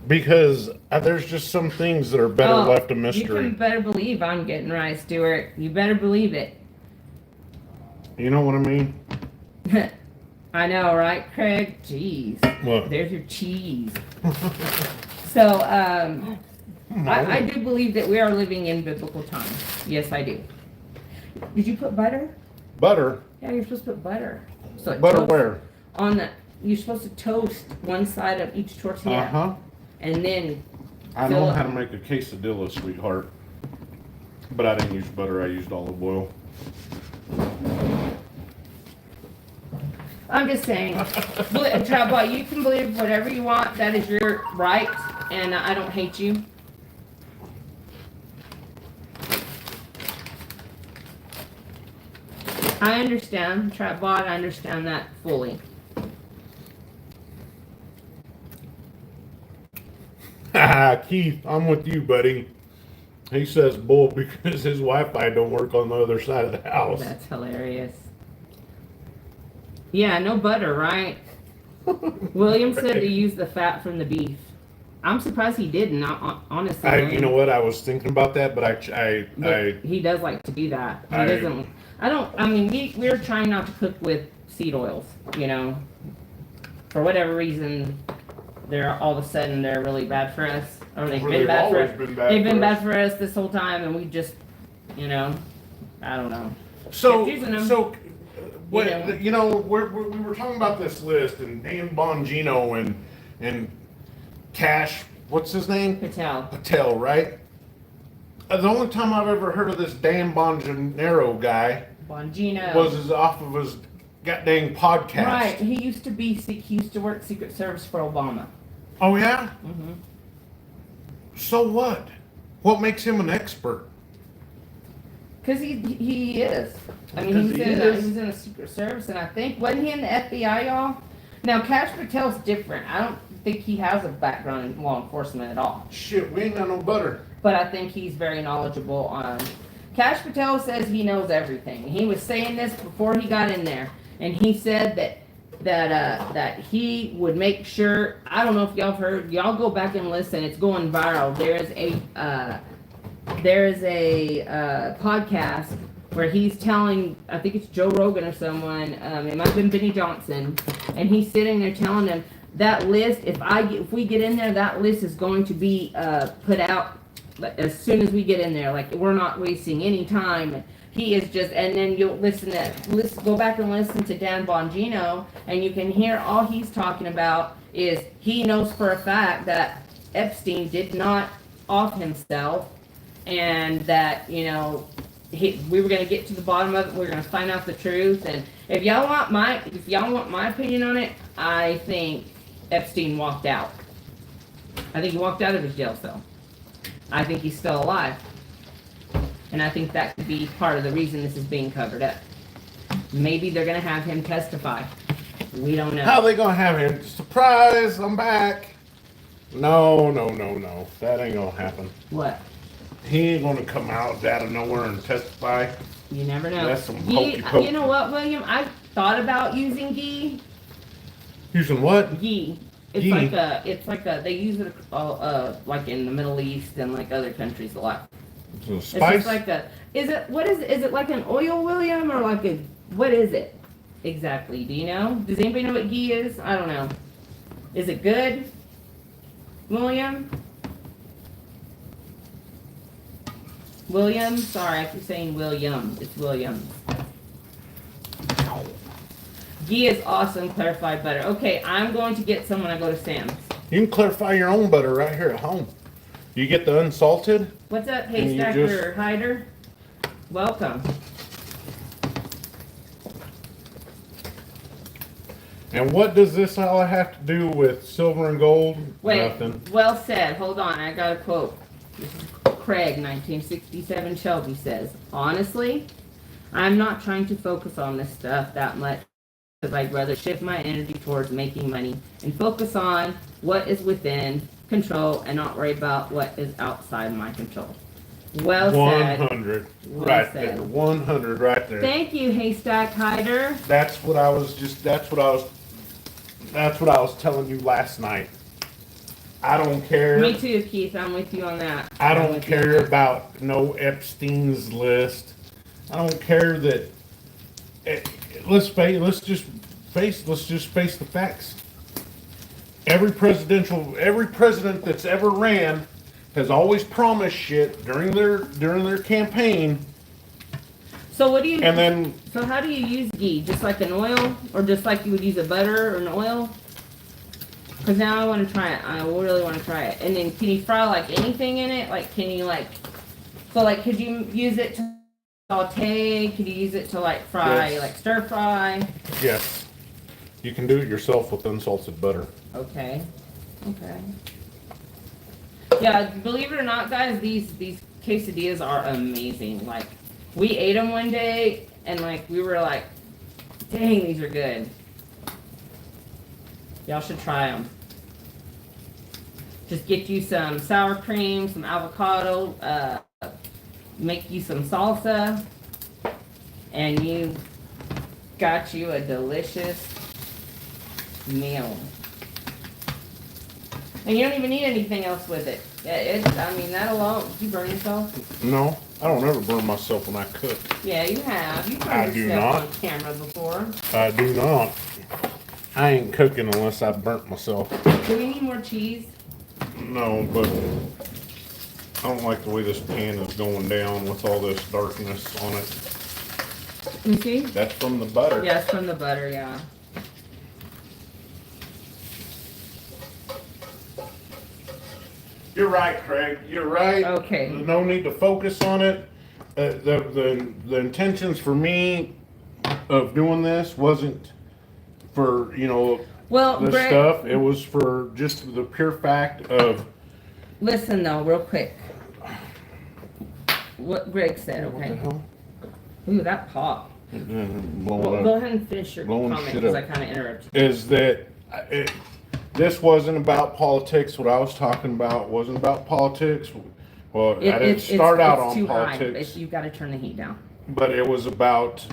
Because there's just some things that are better left a mystery.
You better believe I'm getting right, Stuart. You better believe it.
You know what I mean?
I know, right, Craig? Jeez.
What?
There's your cheese. So, I do believe that we are living in biblical times. Yes, I do. Did you put butter?
Butter?
Yeah, you're supposed to put butter. So
Butter where?
You're supposed to toast one side of each tortilla.
Uh-huh.
And then
I know how to make a quesadilla, sweetheart. But I didn't use butter, I used olive oil.
I'm just saying, Trapbot, you can believe whatever you want. That is your right, and I don't hate you. I understand, Trapbot. I understand that fully.
Keith, I'm with you, buddy. He says bull because his Wi-Fi don't work on the other side of the house.
That's hilarious. Yeah, no butter, right? William said to use the fat from the beef. I'm surprised he didn't. Honestly,
You know what? I was thinking about that, but
he does like to do that. He doesn't. I don't. I mean, we're trying not to cook with seed oils. For whatever reason, all of a sudden they're really bad for us, or they've been bad for us. They've been bad for us this whole time, and we just, I don't know.
We were talking about this list and Dan Bongino and Cash, what's his name? Patel, right? The only time I've ever heard of this Dan Bongino guy was off of his goddamn podcast.
Right, he used to work Secret Service for Obama.
Oh yeah?
Mm-hmm.
So what? What makes him an expert?
Because he is. I mean, he was in the Secret Service, and I think, wasn't he in the FBI, y'all? Now, Cash Patel's different. I don't think he has a background in law enforcement at all.
Shit, we ain't got no butter.
But I think he's very knowledgeable on... Cash Patel says he knows everything. He was saying this before he got in there, and he said that he would make sure... I don't know if y'all have heard. Y'all go back and listen. It's going viral. There is a podcast where he's telling, I think it's Joe Rogan or someone, it might have been Benny Johnson, and he's sitting there telling them that list, if we get in there, that list is going to be put out as soon as we get in there. Like, we're not wasting any time. He is just, and then you'll go back and listen to Dan Bongino, and you can hear all he's talking about is he knows for a fact that Epstein did not off himself, and that, you know, we were going to get to the bottom of it. We are going to find out the truth. And if y'all want my opinion on it, I think Epstein walked out. I think he walked out of his jail cell. I think he's still alive. And I think that could be part of the reason this is being covered up. Maybe they're going to have him testify. We don't know.
How are they going to have him? Surprise, I'm back. No. That ain't going to happen.
What?
He ain't going to come out of nowhere and testify.
You never know.
That's some hokey pokey.
You know what, William? I thought about using ghee.
Using what?
Ghee. It's like a, they use it like in the Middle East and like other countries a lot.
Some spice?
It's just like is it like an oil, William, or like what is it exactly? Do you know? Does anybody know what ghee is? I don't know. Is it good, William? William? Sorry, I keep saying William. It's Williams. Ghee is awesome clarified butter. Okay, I'm going to get some when I go to Sam's.
You can clarify your own butter right here at home. You get the unsalted.
What's up, Haystacker Hider? Welcome.
And what does this all have to do with silver and gold?
Wait,
Nothing.
well said. Hold on, I got a quote. This is Craig, 1967 Shelby says, honestly, I'm not trying to focus on this stuff that much because I'd rather shift my energy towards making money and focus on what is within control and not worry about what is outside my control. Well said.
100
well
right
said.
there. 100 right there.
Thank you, Haystack Hider.
That's what I was telling you last night. I don't care.
Me too, Keith. I'm with you on that.
I don't care about no Epstein's list. I don't care that. Let's just face the facts. Every president that's ever ran has always promised shit during their campaign.
So what do you?
And then.
So how do you use ghee? Just like an oil, or just like you would use a butter or an oil? Because now I want to try it. I really want to try it. And then can you fry like anything in it? Like can you could you use it to saute? Could you use it to like fry,
yes.
like stir fry?
Yes. You can do it yourself with unsalted butter.
Okay. Yeah, believe it or not, guys, these quesadillas are amazing. Like, we ate them one day, and like we were like, dang, these are good. Y'all should try them. Just get you some sour cream, some avocado, make you some salsa, and you got you a delicious meal. And you don't even need anything else with it. That alone, you burn yourself?
No, I don't ever burn myself when I cook.
Yeah, you have. You've
I
burned
do
yourself
not.
on camera before.
I do not. I ain't cooking unless I burnt myself.
Do we need more cheese?
No, but I don't like the way this pan is going down with all this darkness on it.
You see?
That's from the butter.
Yeah, it's from the butter, yeah.
You're right, Craig. You're right.
Okay.
There's no need to focus on it. The intentions for me of doing this wasn't for,
Well,
this
Greg,
stuff. It was for just the pure fact of.
listen though, real quick. What Greg said,
What the
okay?
hell?
Ooh, that pop.
Blowing
Well,
up.
go ahead and finish your
Blowing
comment
shit
because I
up.
kind of interrupted you.
Is that this wasn't about politics. What I was talking about wasn't about politics. Well, I didn't start out on
too
politics.
You've got to turn the heat down.
But it was about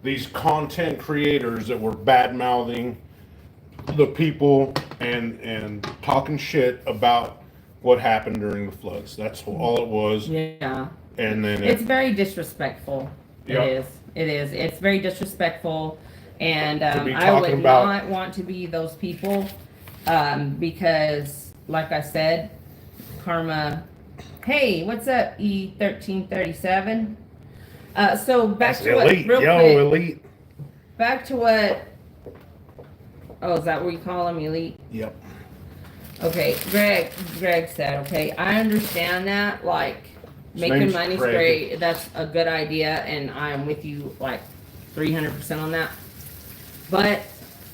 these content creators that were bad mouthing the people and talking shit about what happened during the floods. That's all it was.
Yeah.
And then
It's very disrespectful.
Yeah.
It is. It's very disrespectful. And
To be
I would
talking about-
not want to be those people because, like I said, karma. Hey, what's up, E1337? So back
that's
to what,
elite.
real
Yo,
quick,
elite.
back to what, oh, is that what you call them, elite?
Yep.
Okay, Greg said, okay, I understand that, like, making
name's
money's
Greg.
great, that's a good idea, and I'm with you, like, 300% on that. But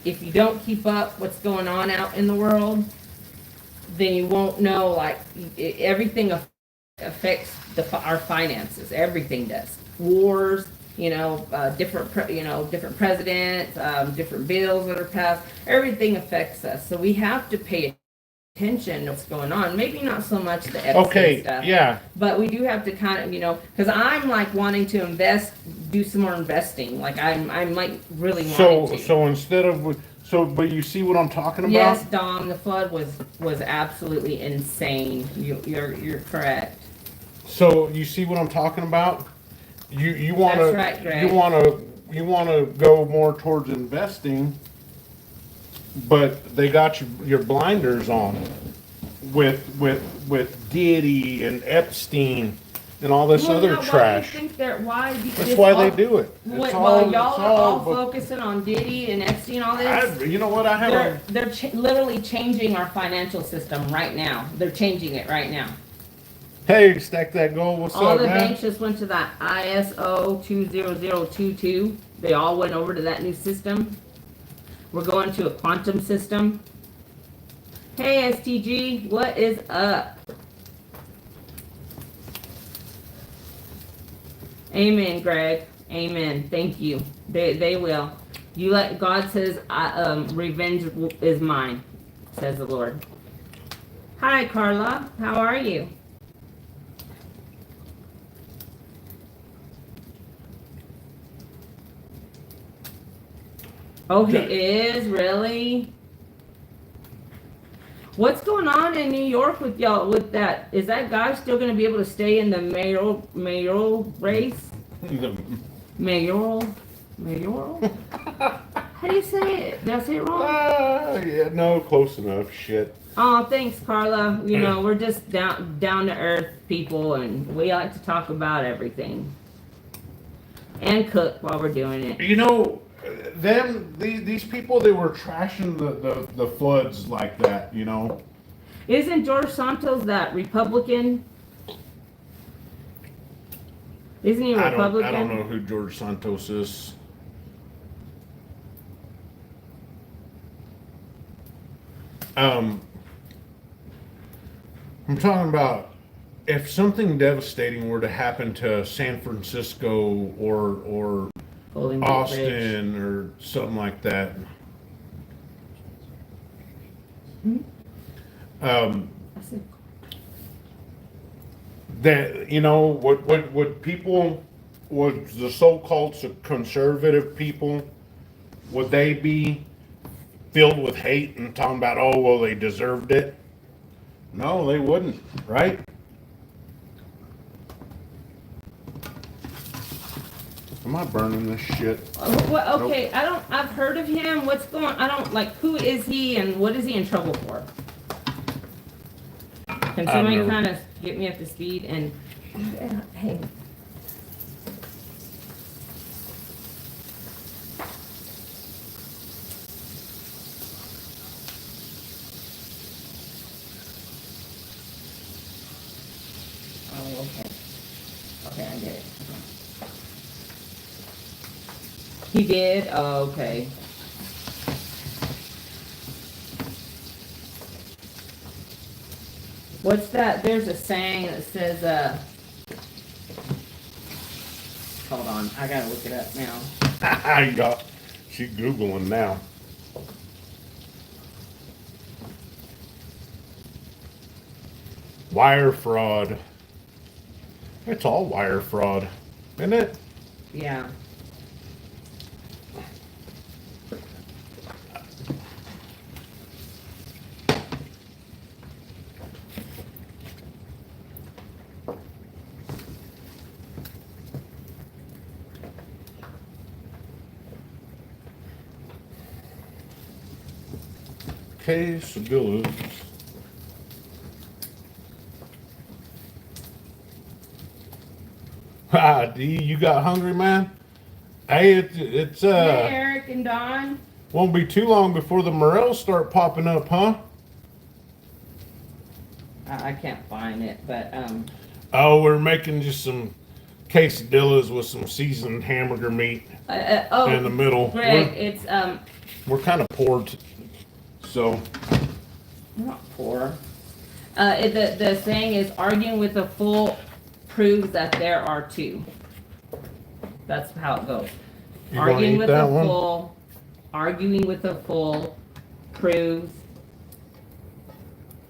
if you don't keep up what's going on out in the world, then you won't know, like, everything affects our finances, everything does. Wars, different presidents, different bills that are passed, everything affects us. So we have to pay attention to what's going on. Maybe not so much the Epstein stuff.
Yeah.
But we do have to kind of, because I'm like wanting to do some more investing. Like I'm like really wanting to.
So instead of but you see what I'm talking about?
Yes, Dom, the flood was absolutely insane. You're correct.
So you see what I'm talking about? You want to
That's right, Greg.
you want to go more towards investing, but they got your blinders on with Diddy and Epstein and all this other trash. That's why they do it.
While y'all are all focusing on Diddy and Epstein, all this.
You know what?
They're literally changing our financial system right now. They're changing it right now.
Hey, Stack That Gold. What's
all
up,
the
man?
banks just went to that ISO 20022. They all went over to that new system. We're going to a quantum system. Hey, STG, what is up? Amen, Greg. Amen. Thank you. They will. God says, revenge is mine, says the Lord. Hi, Carla. How are you? Oh, he is? Really? What's going on in New York with y'all with that? Is that guy still going to be able to stay in the mayoral race? Mayoral? How do you say it? Did I say it wrong?
Yeah, no, close enough. Shit.
Oh, thanks, Carla. We're just down to earth people, and we like to talk about everything and cook while we're doing it.
These people, they were trashing the floods like that,
Isn't George Santos that Republican? Isn't he a Republican?
I don't know who George Santos is. I'm talking about if something devastating were to happen to San Francisco or Austin or something like that. That would people, would the so-called conservative people, would they be filled with hate and talking about, oh well, they deserved it? No, they wouldn't, right? Am I burning this shit?
Well, okay, nope. I've heard of him. What's going on? Who is he and what is he in trouble for? Can somebody kind of get me up to speed and, hey. Oh, okay. Okay, I get it. He did? Oh, okay. What's that? There's a saying that says, hold on, I gotta look it up now.
She's Googling now. Wire fraud. It's all wire fraud, isn't it?
Yeah.
Case of bills. Ah, D, you got hungry, man? Hey, it's
Hey, Eric and Don.
Won't be too long before the morels start popping up, huh?
I can't find it, but
Oh, we're making just some quesadillas with some seasoned hamburger meat in the middle.
Greg, it's
We're kind of poor, so.
not poor. The saying is, arguing with a fool proves that there are two. That's how it goes.
You gonna
Arguing
eat
with
that
a
one?
fool, arguing with a fool proves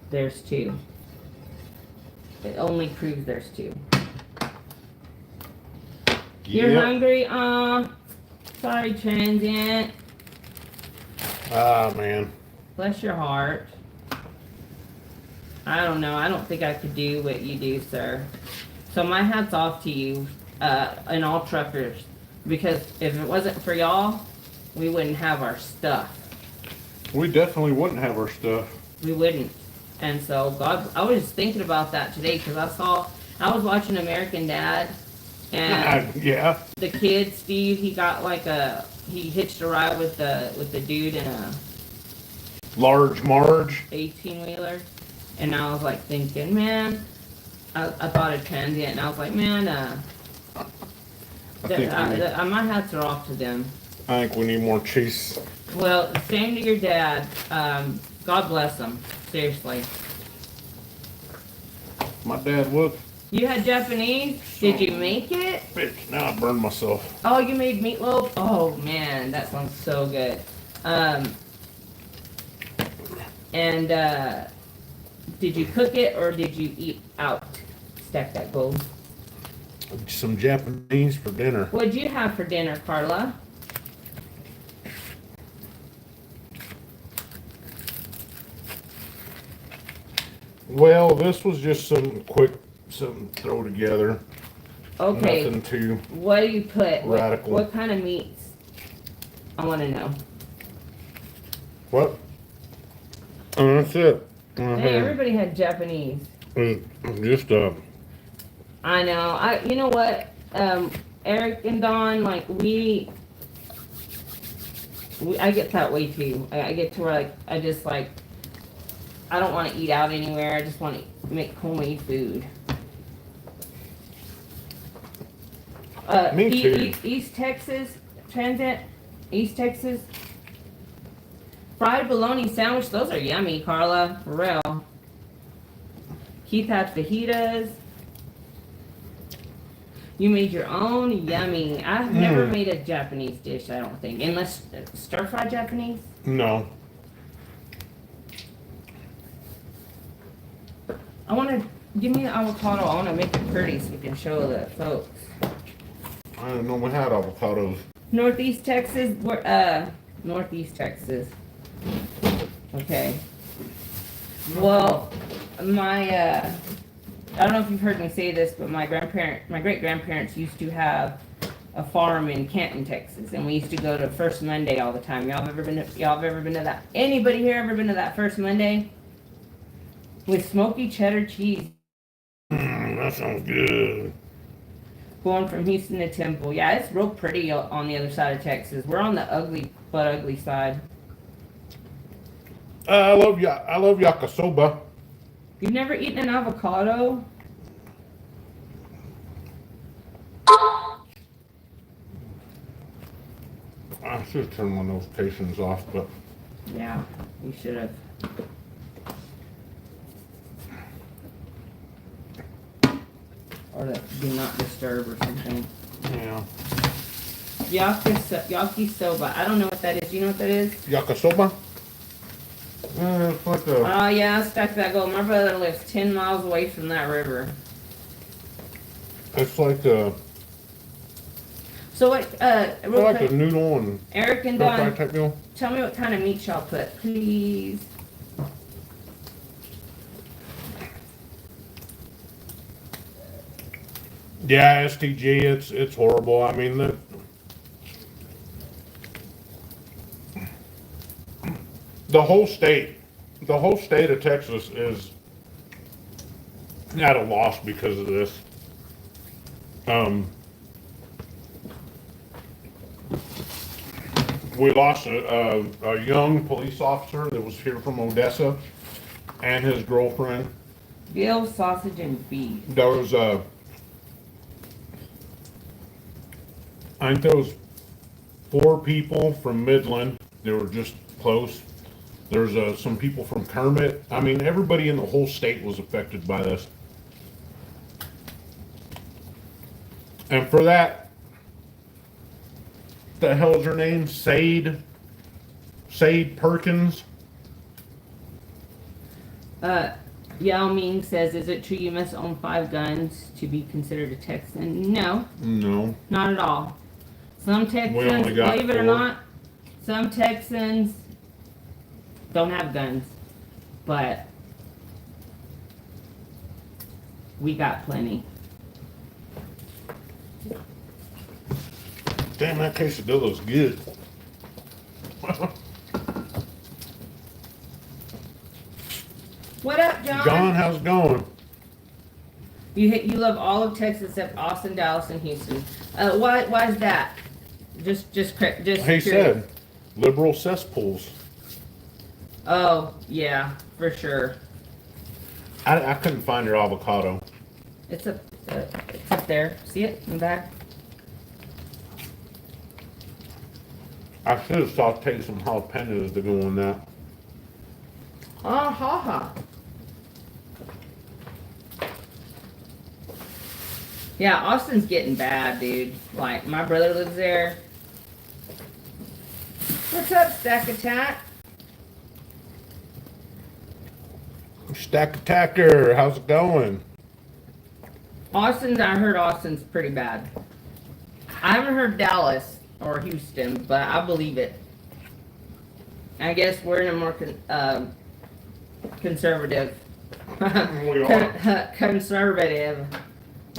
there's two. It only proves there's two. You're
Yep.
hungry? Sorry, transient.
Ah, man.
Bless your heart. I don't know. I don't think I could do what you do, sir. So my hat's off to you, and all truckers, because if it wasn't for y'all, we wouldn't have our stuff.
We definitely wouldn't have our stuff.
We wouldn't. And so God, I was just thinking about that today because I was watching American Dad, and
Yeah.
the kid Steve, he got he hitched a ride with the dude in a
Large Marge.
18-wheeler, and I was like thinking, man, I thought of transient, and I was like, man, my hats are off to them.
I think we need more cheese.
Well, same to your dad. God bless him. Seriously.
My dad would.
You had Japanese? Did you make it?
Bitch, now I burned myself.
Oh, you made meatloaf? Oh man, that sounds so good. And did you cook it or did you eat out? Stack that gold.
Some Japanese for dinner.
What'd you have for dinner, Carla?
Well, this was just something throw together.
Okay.
Nothing too
What do you put?
radical.
What kind of meats? I want to know.
What? Oh, that's it.
Hey, everybody had Japanese.
Just
I know. You know what? Eric and Don, like I get that way too. I get to where I don't want to eat out anywhere. I just want to make homemade food.
Me too.
East Texas, Transit, East Texas. Fried bologna sandwich, those are yummy, Carla, for real. Keith had fajitas. You made your own, yummy. I've never made a Japanese dish, I don't think. Unless stir-fried Japanese?
no.
I want to, give me the avocado. I want to make it pretty so we can show the folks.
I didn't know we had avocados.
Northeast Texas, Northeast Texas. Okay. Well, I don't know if you've heard me say this, but my great grandparents used to have a farm in Canton, Texas, and we used to go to First Monday all the time. Y'all have ever been to that? Anybody here ever been to that First Monday? With smoky cheddar cheese.
That sounds good.
Going from Houston to Temple. Yeah, it's real pretty on the other side of Texas. We're on the ugly side.
I love yakisoba.
You've never eaten an avocado?
I should have turned my notifications off, but
Yeah, you should have. Or that do not disturb or something.
yeah.
Yakisoba. I don't know what that is. Do you know what that is?
Yakisoba? It's like a.
Oh yeah, stack that gold. My brother lives 10 miles away from that river.
It's like a.
So what? Real
Like
quick,
a noodle and
Eric and
stir-fry
Don,
type deal.
tell me what kind of meat y'all put, please.
Yeah, STG. It's horrible. I mean the whole state of Texas is at a loss because of this. We lost a young police officer that was here from Odessa, and his girlfriend
Veal, sausage, and beef.
There was I think there was 4 people from Midland. They were just close. There's some people from Kermit. I mean, everybody in the whole state was affected by this. And for that, the hell is her name? Sade Perkins.
Yao Ming says, is it true you must own 5 guns to be considered a Texan? No.
No.
Not at all. Some Texans, believe it or not, some Texans don't have guns. But we got plenty.
Damn, that quesadilla's good.
What up, John?
John, how's it going?
You love all of Texas except Austin, Dallas, and Houston. Why is that? Just
He
curious.
said liberal cesspools.
Oh yeah, for sure.
I couldn't find your avocado.
It's up there. See it in the back?
I should have sauteed some jalapenos to go on that.
Oh, ha ha. Yeah, Austin's getting bad, dude. Like, my brother lives there. What's up, Stack Attack?
Stack Attacker, how's it going?
I heard Austin's pretty bad. I haven't heard Dallas or Houston, but I believe it. I guess we're in a more conservative,
We are.
conservative,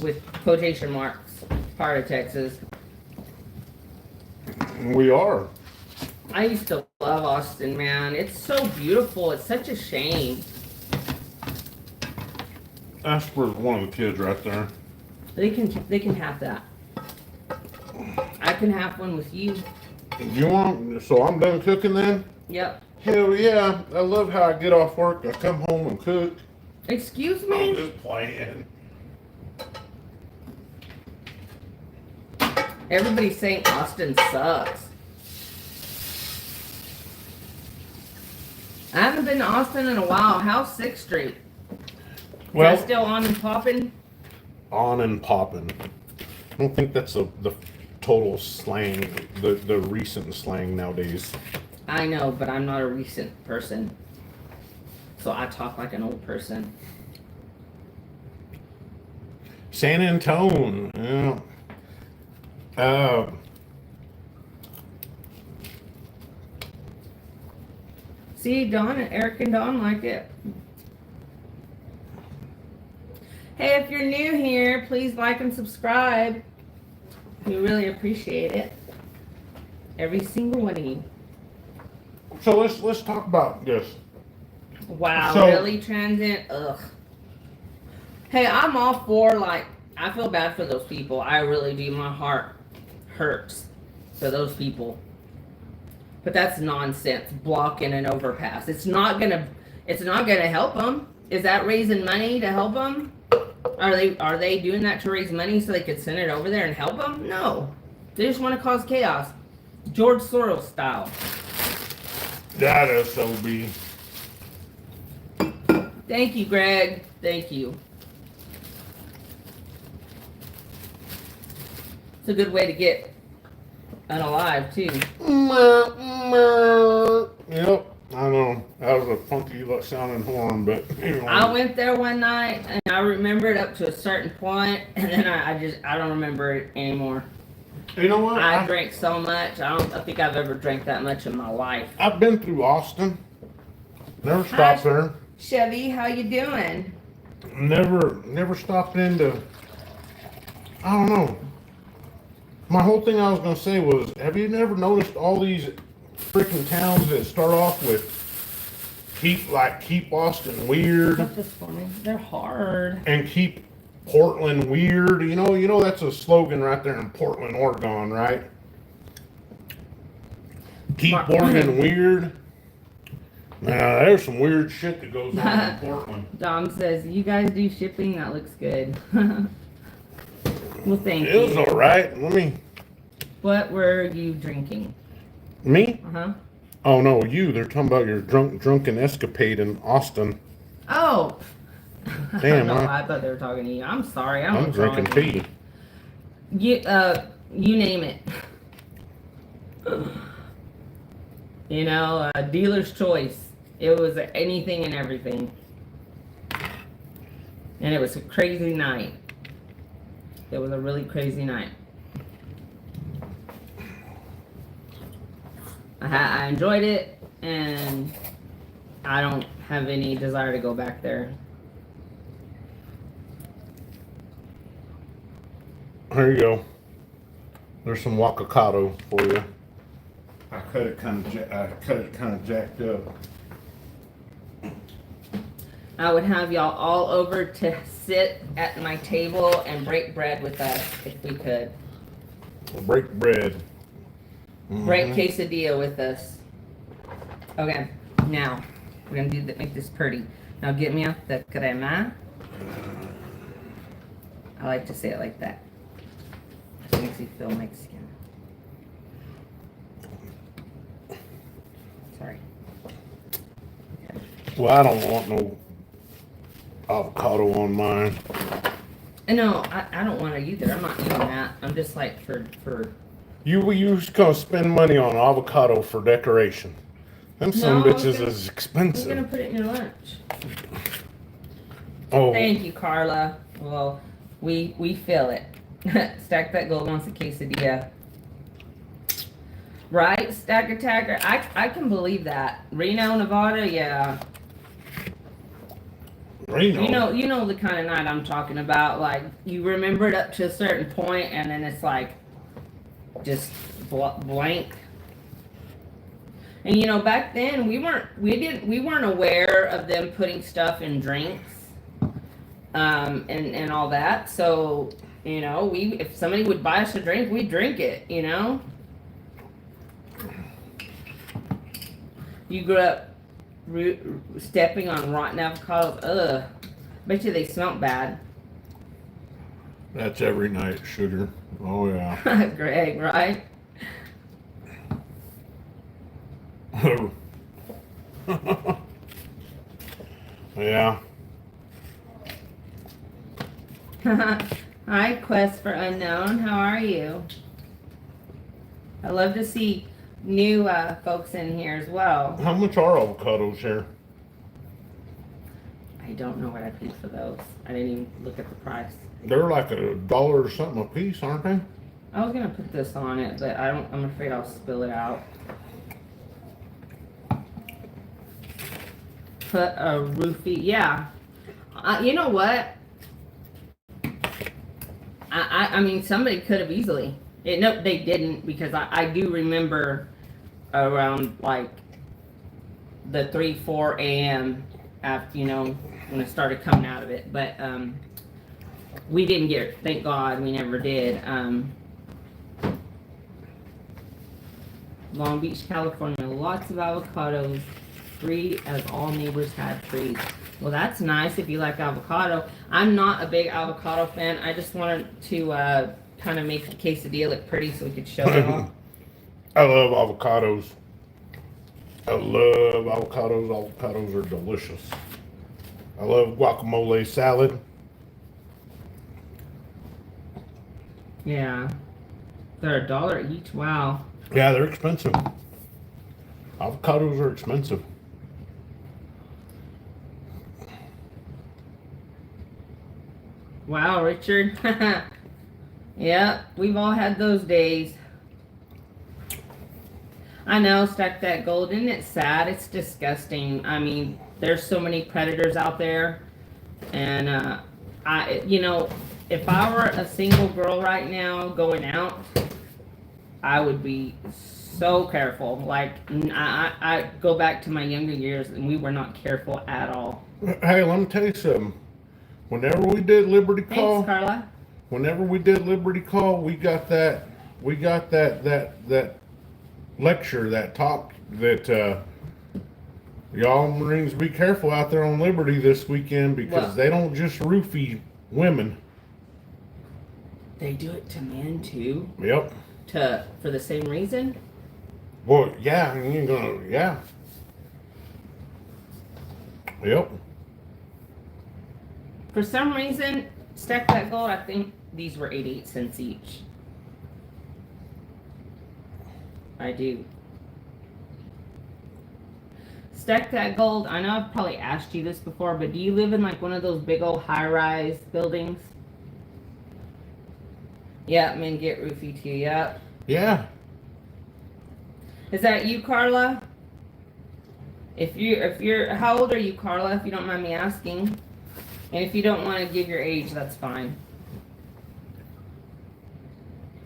with quotation marks, part of Texas.
We are.
I used to love Austin, man. It's so beautiful. It's such a shame.
That's for one of the kids right there.
They can have that. I can have one with you.
You want? So I'm done cooking then?
Yep.
Hell yeah! I love how I get off work. I come home and cook.
Excuse
I'm
me?
just playing.
Everybody's saying Austin sucks. I haven't been to Austin in a while. How's 6th Street?
Well,
Is that still on and popping?
on and popping. I don't think that's the total slang, the recent slang nowadays.
I know, but I'm not a recent person. So I talk like an old person.
San Antone, yeah.
See, Dawn and Eric and Dawn like it. Hey, if you're new here, please like and subscribe. We really appreciate it. Every single one of you.
So let's talk about this.
Wow,
So-
really, Transient? Ugh. Hey, I'm all for, like, I feel bad for those people. I really do. My heart hurts for those people. But that's nonsense. Blocking an overpass. It's not gonna help them. Is that raising money to help them? Are they doing that to raise money so they could send it over there and help them? No. They just want to cause chaos. George Soros style.
That SOB.
Thank you, Greg. Thank you. It's a good way to get unalive, too.
Yep, I know. That was a funky sounding horn, but anyway.
I went there one night and I remember it up to a certain point, and then I don't remember it anymore.
You know what?
I drank so much. I think I've ever drank that much in my life.
I've been through Austin. Never stopped there.
Chevy, how you doing?
Never stopped into. I don't know. My whole thing I was gonna say was, have you never noticed all these freaking towns that start off with keep Austin weird
Put this for me. They're hard.
and keep Portland weird? You know that's a slogan right there in Portland, Oregon, right? Keep Oregon weird. Now, there's some weird shit that goes on in Portland.
Dom says, you guys do shipping? That looks good. Well, thank
It was
you.
all right. Let me.
What were you drinking?
Me?
Uh-huh.
Oh no, you. They're talking about your drunken escapade in Austin.
Oh.
Damn,
No, I thought they were talking to you. I'm sorry.
I'm drinking tea.
You name it. You know, dealer's choice. It was anything and everything. And it was a crazy night. It was a really crazy night. I enjoyed it, and I don't have any desire to go back there.
Here you go. There's some wakakado for you. I cut it kind of jacked up.
I would have y'all all over to sit at my table and break bread with us if we could.
We'll break bread.
Break quesadilla with us. Okay, now we're gonna make this pretty. Now get me out the crema. I like to say it like that. It makes you feel Mexican. Sorry. Okay.
Well, I don't want no avocado on mine.
No, I don't want to either. I'm not doing that. I'm just like for.
You just gonna spend money on avocado for decoration. Them some bitches is
I'm
expensive.
gonna put it in your lunch.
Oh,
Thank you, Carla. Well, we feel it. Stack that gold wants a quesadilla. Right, Stack Attacker? I can believe that. Reno, Nevada, yeah.
Reno.
You know the kind of night I'm talking about. Like, you remember it up to a certain point, and then it's like just blank. And you know, back then we weren't aware of them putting stuff in drinks, and all that. So you know, if somebody would buy us a drink, we'd drink it. You know. You grew up stepping on rotten avocados. Ugh. Bet you they smelt bad.
That's every night, sugar. Oh yeah.
Greg, right?
Yeah.
Hi, Quest for Unknown. How are you? I love to see new folks in here as well.
How much are avocados here?
I don't know what I paid for those. I didn't even look at the price.
They're like $1 or something a piece, aren't they?
I was gonna put this on it, but I'm afraid I'll spill it out. Put a roofie, yeah. You know what? I mean, somebody could have easily. No, they didn't, because I do remember around like the 3-4 a.m. after, you know, when it started coming out of it. But we didn't get it. Thank God we never did. Long Beach, California, lots of avocados. Free as all neighbors had trees. Well, that's nice if you like avocado. I'm not a big avocado fan. I just wanted to kind of make the quesadilla look pretty so we could show it off.
I love avocados. I love avocados. Avocados are delicious. I love guacamole salad.
Yeah. They're $1 each. Wow.
Yeah, they're expensive. Avocados are expensive.
Wow, Richard. Yeah, we've all had those days. I know, Stack That Gold. Isn't it sad? It's disgusting. I mean, there's so many predators out there. And, you know, if I were a single girl right now going out, I would be so careful. Like, I go back to my younger years, and we were not careful at all.
Hey, let me tell you something. Whenever we did Liberty Call,
Thanks, Carla.
whenever we did Liberty Call, we got that lecture, that talk that Y'all Marines, be careful out there on Liberty this weekend because they don't just roofie women.
They do it to men too.
Yep.
For the same reason.
Well, yeah, you ain't gonna, yeah. Yep.
For some reason, Stack That Gold, I think these were 88 cents each. I do. Stack That Gold, I know I've probably asked you this before, but do you live in like one of those big old high-rise buildings? Yeah, men get roofie too, yep.
Yeah.
Is that you, Carla? If you're, how old are you, Carla, if you don't mind me asking? And if you don't want to give your age, that's fine.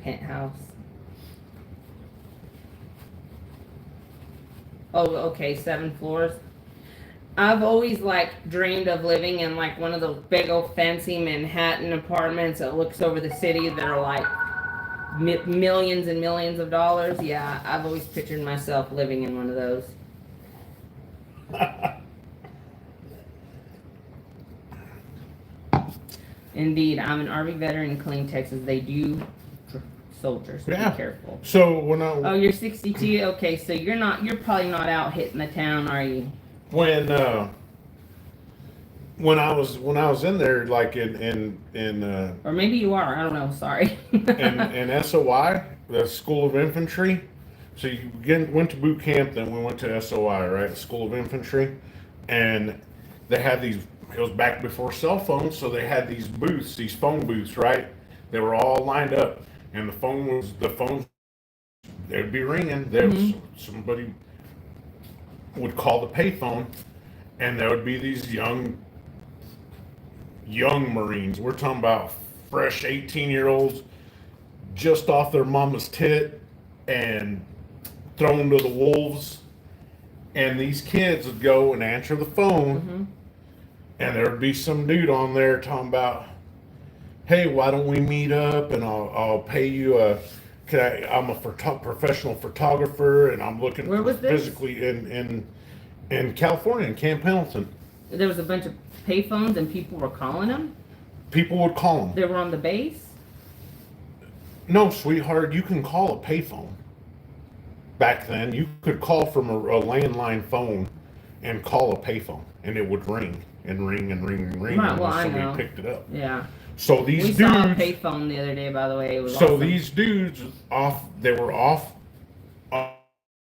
Penthouse. Oh, okay, 7 floors. I've always like dreamed of living in like one of those big old fancy Manhattan apartments that looks over the city that are like millions and millions of dollars. Yeah, I've always pictured myself living in one of those. Indeed, I'm an Army veteran in Killeen, Texas. They do soldiers. So be careful.
So when I
oh, you're 62. Okay, so you're probably not out hitting the town, are you?
When I was in there, like in
or maybe you are. I don't know. Sorry.
in SOI, the School of Infantry. So you went to boot camp, then we went to SOI, right? School of Infantry, and they had these. It was back before cell phones, so they had these booths, these phone booths, right? They were all lined up, and the phones, they'd be ringing. There was somebody would call the payphone, and there would be these young Marines. We're talking about fresh 18-year-olds, just off their mama's tit, and thrown to the wolves. And these kids would go and answer the phone. And there would be some dude on there talking about, hey, why don't we meet up and I'll pay you I'm a professional photographer and I'm looking
Where was this?
physically in California, in Camp Pendleton.
There was a bunch of payphones and people were calling them?
People would call them.
They were on the base?
No, sweetheart, you can call a payphone. Back then, you could call from a landline phone and call a payphone and it would ring. And ring and ring and ring,
right,
and
well,
somebody picked it up.
Yeah.
So these
we
dudes.
saw a payphone the other day, by the way. It was
so
awesome.
These dudes they were off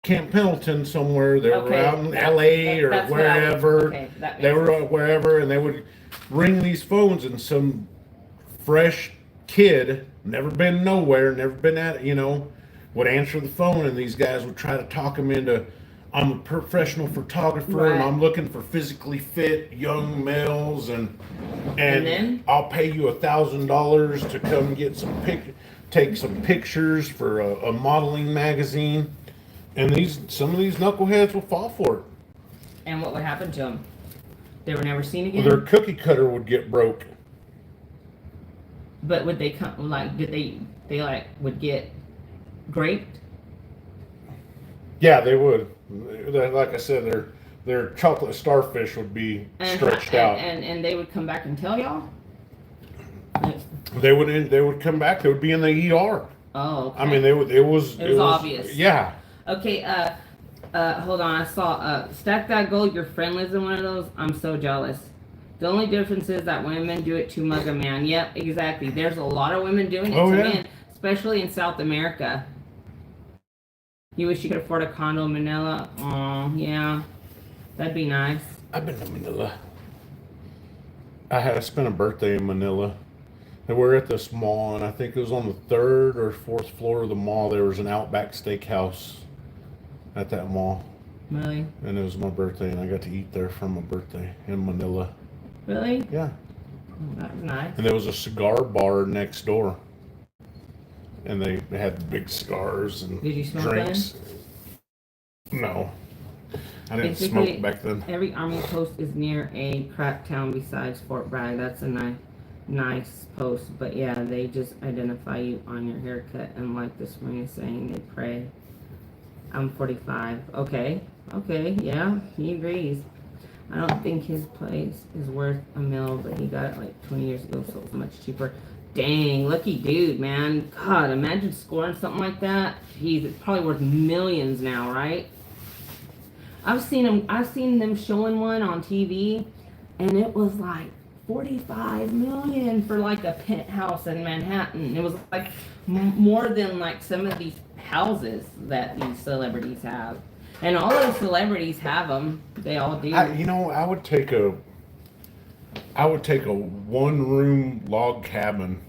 Camp Pendleton somewhere. They were out in LA or wherever. They were wherever, and they would ring these phones, and some fresh kid, never been nowhere, never been at would answer the phone, and these guys would try to talk him into. I'm a professional photographer and I'm looking for physically fit young males and
then?
I'll pay you $1,000 to come get take some pictures for a modeling magazine. And some of these knuckleheads will fall for it.
And what would happen to them? They were never seen again?
Well, their cookie cutter would get broke.
But would they come, like, did they would get graped?
Yeah, they would. Like I said, their chocolate starfish would be stretched out,
and they would come back and tell y'all.
They would come back. They would be in the ER.
Oh, okay.
I mean, it was
obvious.
Yeah.
Okay. Hold on. I saw Stack That Gold. Your friend lives in one of those. I'm so jealous. The only difference is that women do it to mug a man. Yep, exactly. There's a lot of women doing it to men, especially in South America. You wish you could afford a condo in Manila? Oh, yeah. That'd be nice.
I've been to Manila. I spent a birthday in Manila. And we're at this mall, and I think it was on the 3rd or 4th floor of the mall. There was an Outback Steakhouse at that mall.
Really?
And it was my birthday, and I got to eat there for my birthday in Manila.
Really?
Yeah.
Oh, that was nice.
And there was a cigar bar next door. And they had big cigars and
Did you smoke
drinks. Then? No. I didn't smoke back then.
Every Army post is near a crack town besides Fort Bragg. That's a nice post. But yeah, they just identify you on your haircut. And like this one is saying, they pray. I'm 45. Okay. Okay, yeah, he agrees. I don't think his place is worth $1 million, but he got it like 20 years ago, so it's much cheaper. Dang, lucky dude, man. God, imagine scoring something like that. Jeez, it's probably worth millions now, right? I've seen them showing one on TV, and it was like 45 million for like a penthouse in Manhattan. It was like more than like some of these houses that these celebrities have. And all those celebrities have them. They all do.
I would take a 1-room log cabin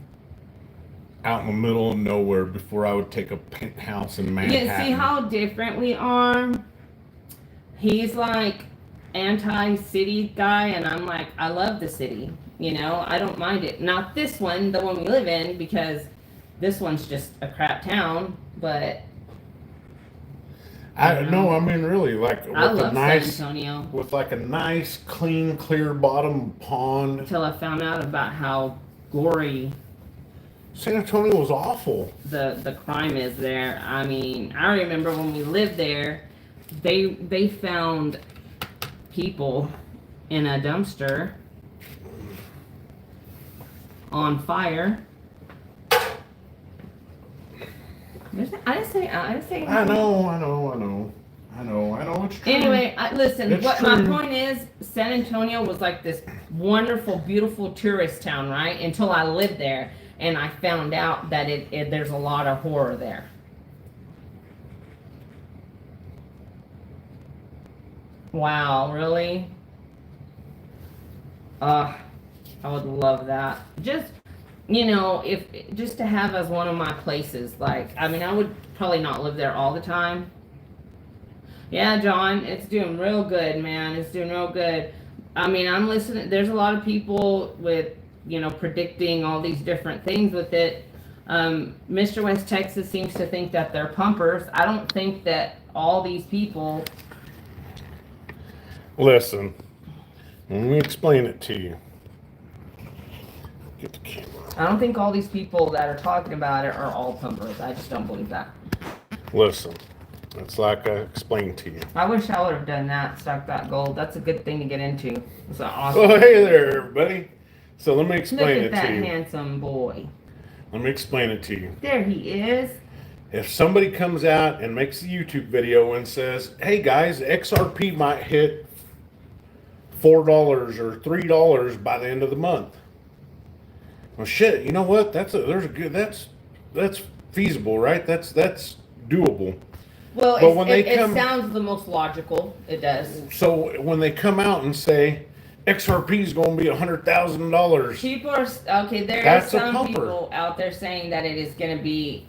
out in the middle of nowhere before I would take a penthouse in Manhattan.
You see how different we are? He's like anti-city guy, and I'm like, I love the city. I don't mind it. Not this one, the one we live in, because this one's just a crap town. But
I mean, really, like
I love San Antonio.
With like a nice, clean, clear bottom pond.
Until I found out about how gory
San Antonio was awful.
The crime is there. I mean, I remember when we lived there, they found people in a dumpster on fire. I didn't say.
I know. It's true.
Anyway, listen.
It's
What
true.
my point is, San Antonio was like this wonderful, beautiful tourist town, right? Until I lived there, and I found out that there's a lot of horror there. Wow, really? I would love that. Just just to have as one of my places. Like, I mean, I would probably not live there all the time. Yeah, John, it's doing real good, man. It's doing real good. I mean, I'm listening. There's a lot of people with, predicting all these different things with it. Mr. West Texas seems to think that they're pumpers. I don't think that all these people.
Listen, let me explain it to you. Get the camera.
I don't think all these people that are talking about it are all pumpers. I just don't believe that.
Listen, it's like I explained to you.
I wish I would have done that, stuck that gold. That's a good thing to get into. It's an awesome.
Well, hey there, everybody. So let me explain it
Look at
to
that
you.
handsome boy.
Let me explain it to you.
There he is.
If somebody comes out and makes a YouTube video and says, "Hey guys, XRP might hit $4 or $3 by the end of the month," well, shit. You know what? That's feasible, right? That's doable.
Well,
But when
it sounds the most logical. It does.
So when they come out and say XRP is going to be $100,000,
People are okay. There are
That's a
some
pumper.
people out there saying that it is going to be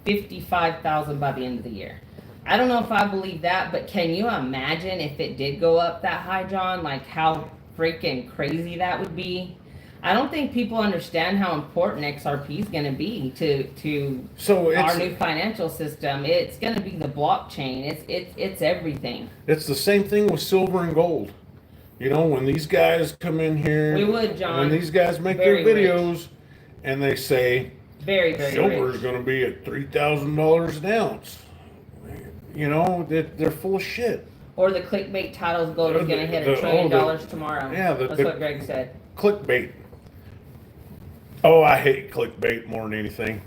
55,000 by the end of the year. I don't know if I believe that, but can you imagine if it did go up that high, John? Like how freaking crazy that would be. I don't think people understand how important XRP is going to be to our new financial system. It's going to be the blockchain. It's everything.
It's the same thing with silver and gold. When these guys come in here,
We would, John.
when these guys make
Very
their videos and they say
Very, very
silver
rich.
is going to be at $3,000 an ounce, they're full of shit.
Or the clickbait titles gold is going to hit $1 trillion tomorrow.
Yeah,
That's what Greg said.
Clickbait. Oh, I hate clickbait more than anything.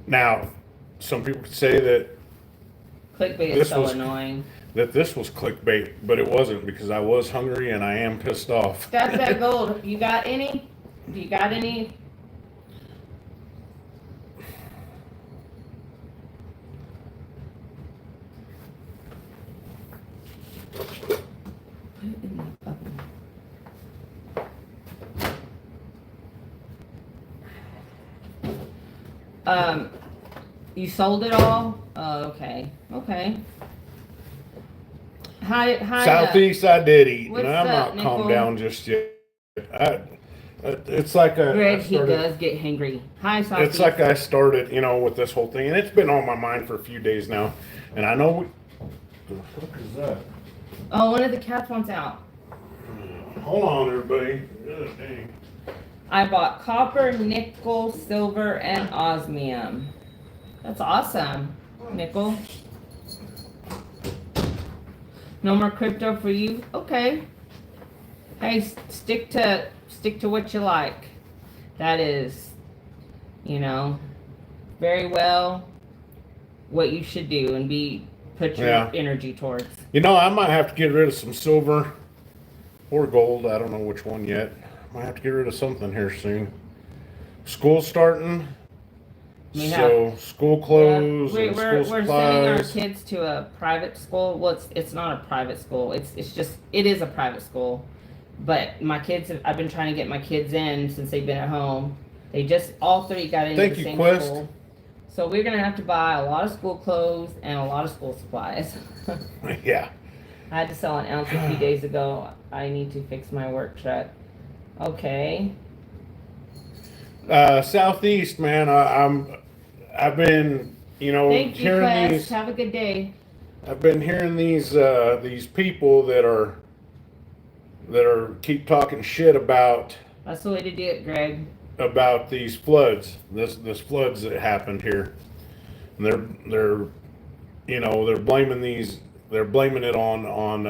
Now, some people could say that
Clickbait is
This
so
was-
annoying.
this was clickbait, but it wasn't, because I was hungry and I am pissed off.
That's that gold. You got any? Do you got any? You sold it all? Oh, okay. Okay. Hi.
Southeast, I did eat,
what's
and I'm
up,
not calmed
Nicole?
down just yet. It's like a.
Greg,
I
he
started-
does get hangry. Hi, Sophie.
It's like I started, with this whole thing, and it's been on my mind for a few days now. And I know the fuck is that?
Oh, one of the cats wants out.
Hold on, everybody. God dang.
I bought copper, nickel, silver, and osmium. That's awesome, nickel. No more crypto for you? Okay. Hey, stick to what you like. That is, you know, very well what you should do and put your
Yeah.
energy towards.
You know, I might have to get rid of some silver or gold. I don't know which one yet. Might have to get rid of something here soon. School's starting. So school clothes and school
we're sending our
supplies.
kids to a private school. Well, it's not a private school. It is a private school. But my kids, I've been trying to get my kids in since they've been at home. They just all three got into the same school. So we're gonna have to buy a lot of school clothes and a lot of school supplies.
Yeah.
I had to sell an ounce a few days ago. I need to fix my work truck. Okay.
Southeast, man. I've been,
Thank you,
hearing
Quest. Have a good day.
I've been hearing these people that are keep talking shit about
That's the way to do it, Greg.
these floods. This floods that happened here. And they're blaming it on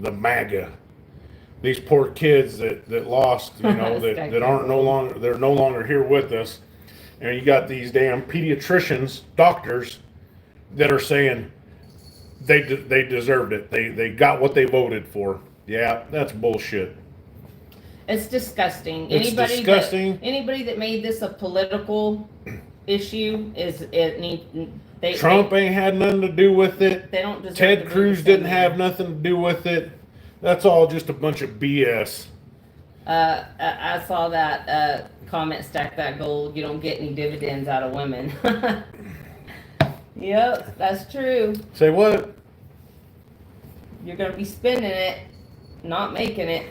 the MAGA. These poor kids that lost, that aren't they're no longer here with us. And you got these damn pediatricians, doctors, that are saying they deserved it. They got what they voted for. Yeah, that's bullshit.
It's disgusting.
Disgusting.
Anybody that made this a political issue
Trump ain't had nothing to do with it.
They don't deserve
Ted Cruz didn't have nothing to do with it. That's all just a bunch of BS.
I saw that comment, stack that gold. You don't get any dividends out of women. Yep, that's true.
Say what?
You're going to be spending it, not making it.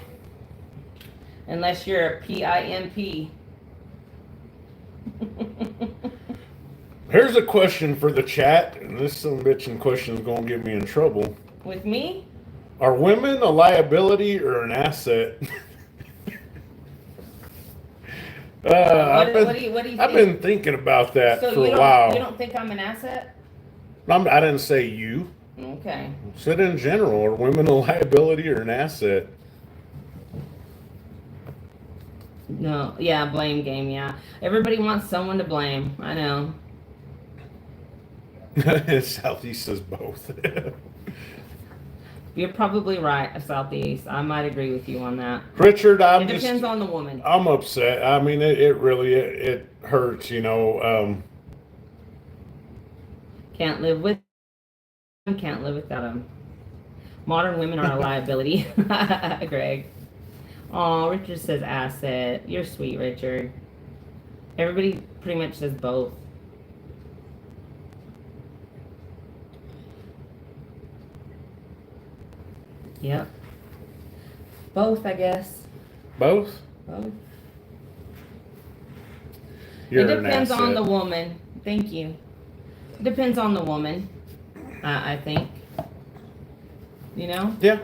Unless you're a PIMP.
Here's a question for the chat, and this some bitchin' question is going to get me in trouble.
With me?
Are women a liability or an asset?
What do you think?
I've been thinking about that
So
for a while.
You don't think I'm an asset?
I didn't say you.
Okay.
I said in general, are women a liability or an asset?
No, yeah, blame game, yeah. Everybody wants someone to blame. I know.
Southeast says both.
You're probably right, Southeast. I might agree with you on that.
Richard,
it depends on the woman.
I'm upset. I mean, it really hurts,
Can't live with them, can't live without them. Modern women are a liability. Greg. Oh, Richard says asset. You're sweet, Richard. Everybody pretty much says both. Yep. Both, I guess.
Both?
Both.
You're
it depends on the woman. Thank you. It depends on the woman, I think.
Yeah.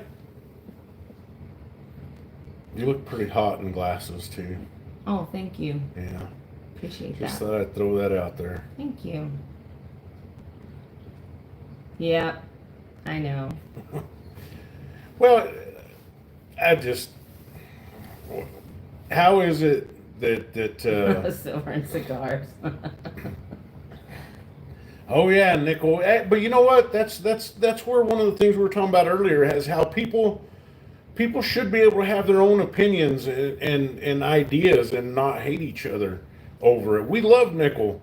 You look pretty hot in glasses, too.
Oh, thank you.
Yeah.
Appreciate
Just
that.
thought I'd throw that out there.
Thank you. Yeah, I know.
Well, how is it that
Silver and cigars.
Oh yeah, nickel. But you know what? That's where one of the things we were talking about earlier is how people should be able to have their own opinions and ideas and not hate each other over it. We love Nickel.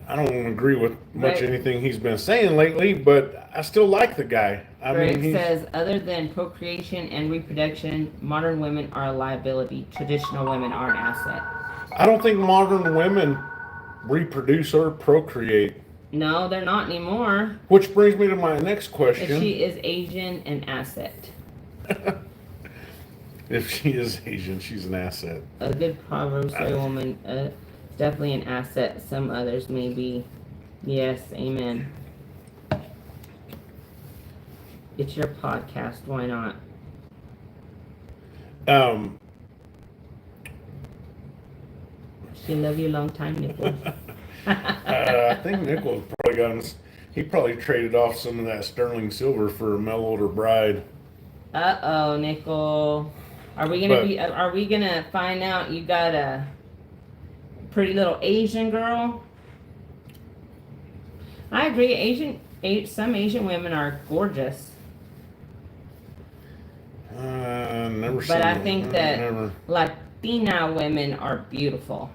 I don't agree with much anything he's been saying lately, but I still like the guy.
Greg says, other than procreation and reproduction, modern women are a liability. Traditional women are an asset.
I don't think modern women reproduce or procreate.
No, they're not anymore.
Which brings me to my next question.
If she is Asian, an asset.
If she is Asian, she's an asset.
A good Proverbs say woman is definitely an asset. Some others may be. Yes, amen. It's your podcast. Why not? She love you long time, Nicole.
I think Nichols probably He probably traded off some of that sterling silver for a mail-order bride.
Uh-oh, Nickel. Are we gonna find out you got a pretty little Asian girl? I agree. Some Asian women are gorgeous.
Never seen
But I
them.
think that
Never.
Latina women are beautiful.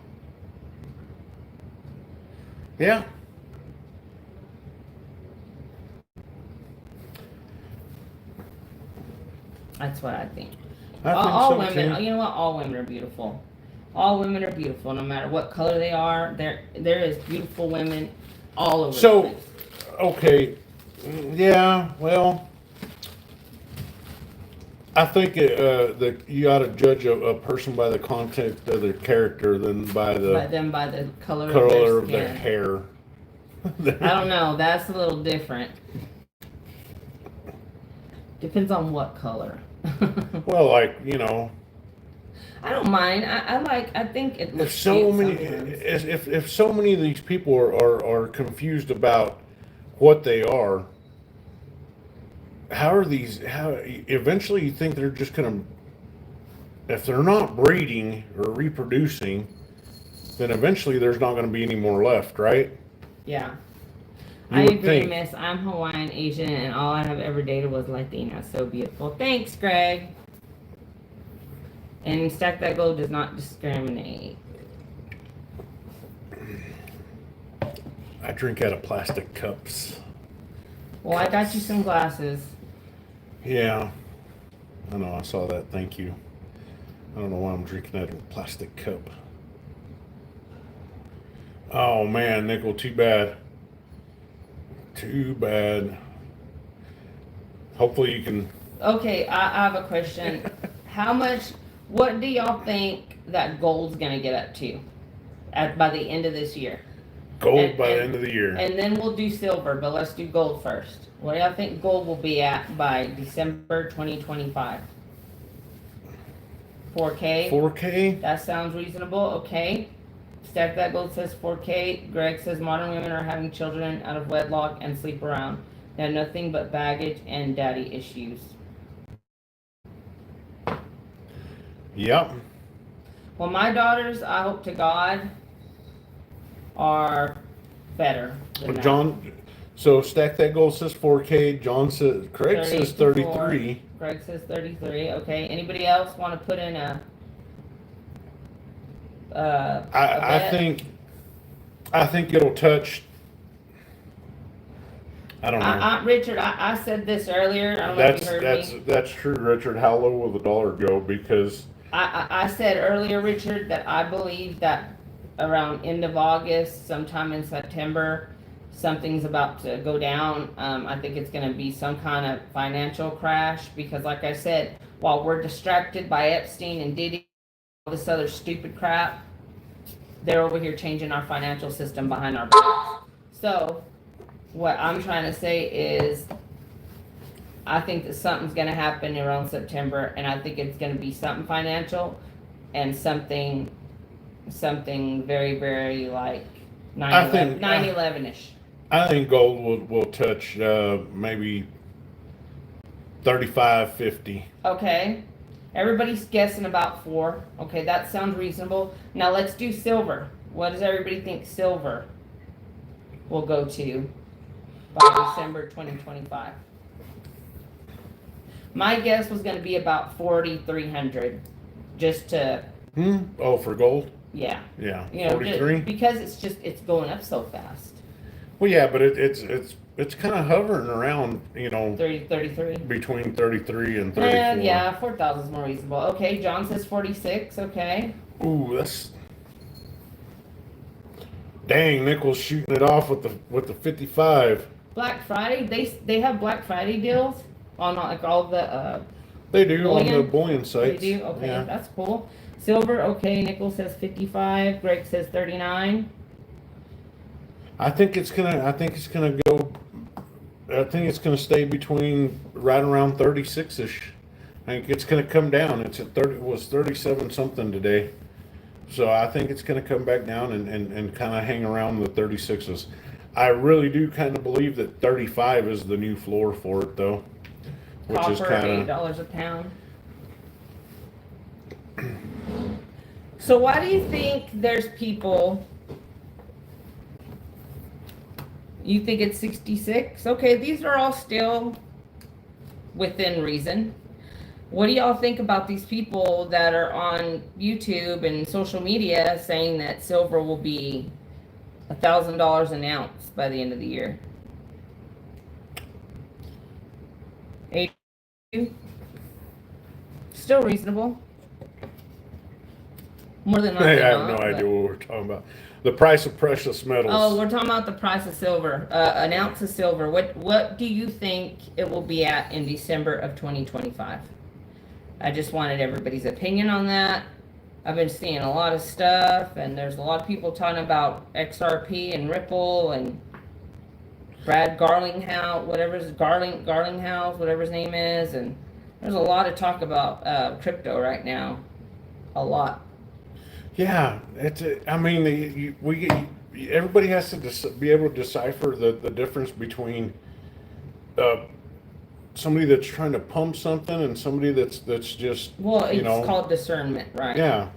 Yeah.
That's what I think.
I think
All
so
women,
too.
you know what? All women are beautiful. All women are beautiful, no matter what color they are. There is beautiful women all over.
So,
the place.
okay, yeah, well, I think that you ought to judge a person by the content of their character than by
But
the
then by the color
color
of
of
their
their
skin.
hair.
I don't know. That's a little different. Depends on what color.
Well, like, you know,
I don't mind. I think it
if
looks
so
cute
many,
sometimes.
if so many of these people are confused about what they are, how eventually you think they're just gonna, if they're not breeding or reproducing, then eventually there's not gonna be any more left, right?
Yeah.
You
I
would
agree,
think.
miss. I'm Hawaiian, Asian, and all I have ever dated was Latina. So beautiful. Thanks, Greg. And Stack That Gold does not discriminate.
I drink out of plastic cups.
Well, I got you some glasses.
Yeah, I know. I saw that. Thank you. I don't know why I'm drinking out of a plastic cup. Oh man, Nickel, too bad. Too bad. Hopefully you can.
Okay, I have a question. What do y'all think that gold's gonna get up to by the end of this year?
Gold by the end of the year.
And then we'll do silver, but let's do gold first. What do y'all think gold will be at by December 2025? 4K?
4K?
That sounds reasonable, okay. Stack That Gold says 4K. Greg says modern women are having children out of wedlock and sleep around. They have nothing but baggage and daddy issues.
Yep.
Well, my daughters, I hope to God, are better than that.
John, so Stack That Gold says 4K. Craig says 33.
Greg says 33. Okay. Anybody else want to put in a
I think it'll touch. I don't know.
Richard, I said this earlier. I don't know if you heard me.
That's true, Richard. How low will the dollar go? Because
I said earlier, Richard, that I believe that around end of August, sometime in September, something's about to go down. I think it's going to be some kind of financial crash because, like I said, while we're distracted by Epstein and Diddy, all this other stupid crap, they're over here changing our financial system behind our backs. So, what I'm trying to say is, I think that something's going to happen around September, and I think it's going to be something financial and something very, very like 9/11-ish.
I think gold will touch maybe 35, 50.
Okay. Everybody's guessing about 4. Okay, that sounds reasonable. Now let's do silver. What does everybody think silver will go to by December 2025? My guess was going to be about 4,300, just to.
Oh, for gold?
Yeah.
Yeah.
You know,
43.
because it's going up so fast.
Well, yeah, but it's kind of hovering around,
33.
between 33 and 34.
Yeah, 4,000 is more reasonable. Okay, John says 46. Okay.
Ooh, that's. Dang, Nichols shooting it off with the 55.
Black Friday, they have Black Friday deals on like all the
They do on the
bullion?
bullion sites.
They do? Okay,
Yeah.
that's cool. Silver, okay, Nichols says 55, Greg says 39.
I think it's gonna stay between right around 36ish. I think it's gonna come down. It's at 30. It was 37 something today. So I think it's gonna come back down and kind of hang around the 36s. I really do kind of believe that 35 is the new floor for it, though. Which is
Copper,
kind of
$8 a pound. So why do you think there's people? You think it's 66? Okay, these are all still within reason. What do y'all think about these people that are on YouTube and social media saying that silver will be $1,000 an ounce by the end of the year? 82? Still reasonable. More than
I
likely
have
not,
no
but-
idea what we're talking about. The price of precious metals.
Oh, we're talking about the price of silver. An ounce of silver. What do you think it will be at in December of 2025? I just wanted everybody's opinion on that. I've been seeing a lot of stuff, and there's a lot of people talking about XRP and Ripple and Brad Garlinghouse, Garlinghouse, whatever his name is, and there's a lot of talk about crypto right now. A lot.
Yeah, I mean, everybody has to be able to decipher the difference between somebody that's trying to pump something and somebody that's just
It's called discernment, right?
Yeah.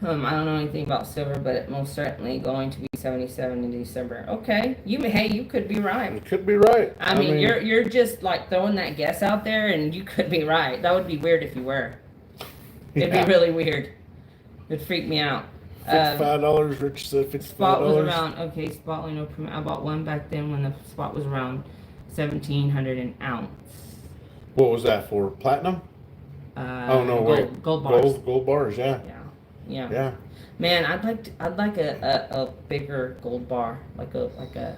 I don't know anything about silver, but it most certainly going to be 77 in December. Okay, you could be right.
You could be right.
I mean, you're just like throwing that guess out there, and you could be right. That would be weird if you were. It'd be really weird. It'd freak me out.
$55. Rich said $55.
Spot was around. Okay, spot. I bought one back then when the spot was around 1,700 an ounce.
What was that for? Platinum? Oh no, wait.
Gold bars.
Gold bars. Yeah.
Yeah. Man, I'd like a bigger gold bar, like a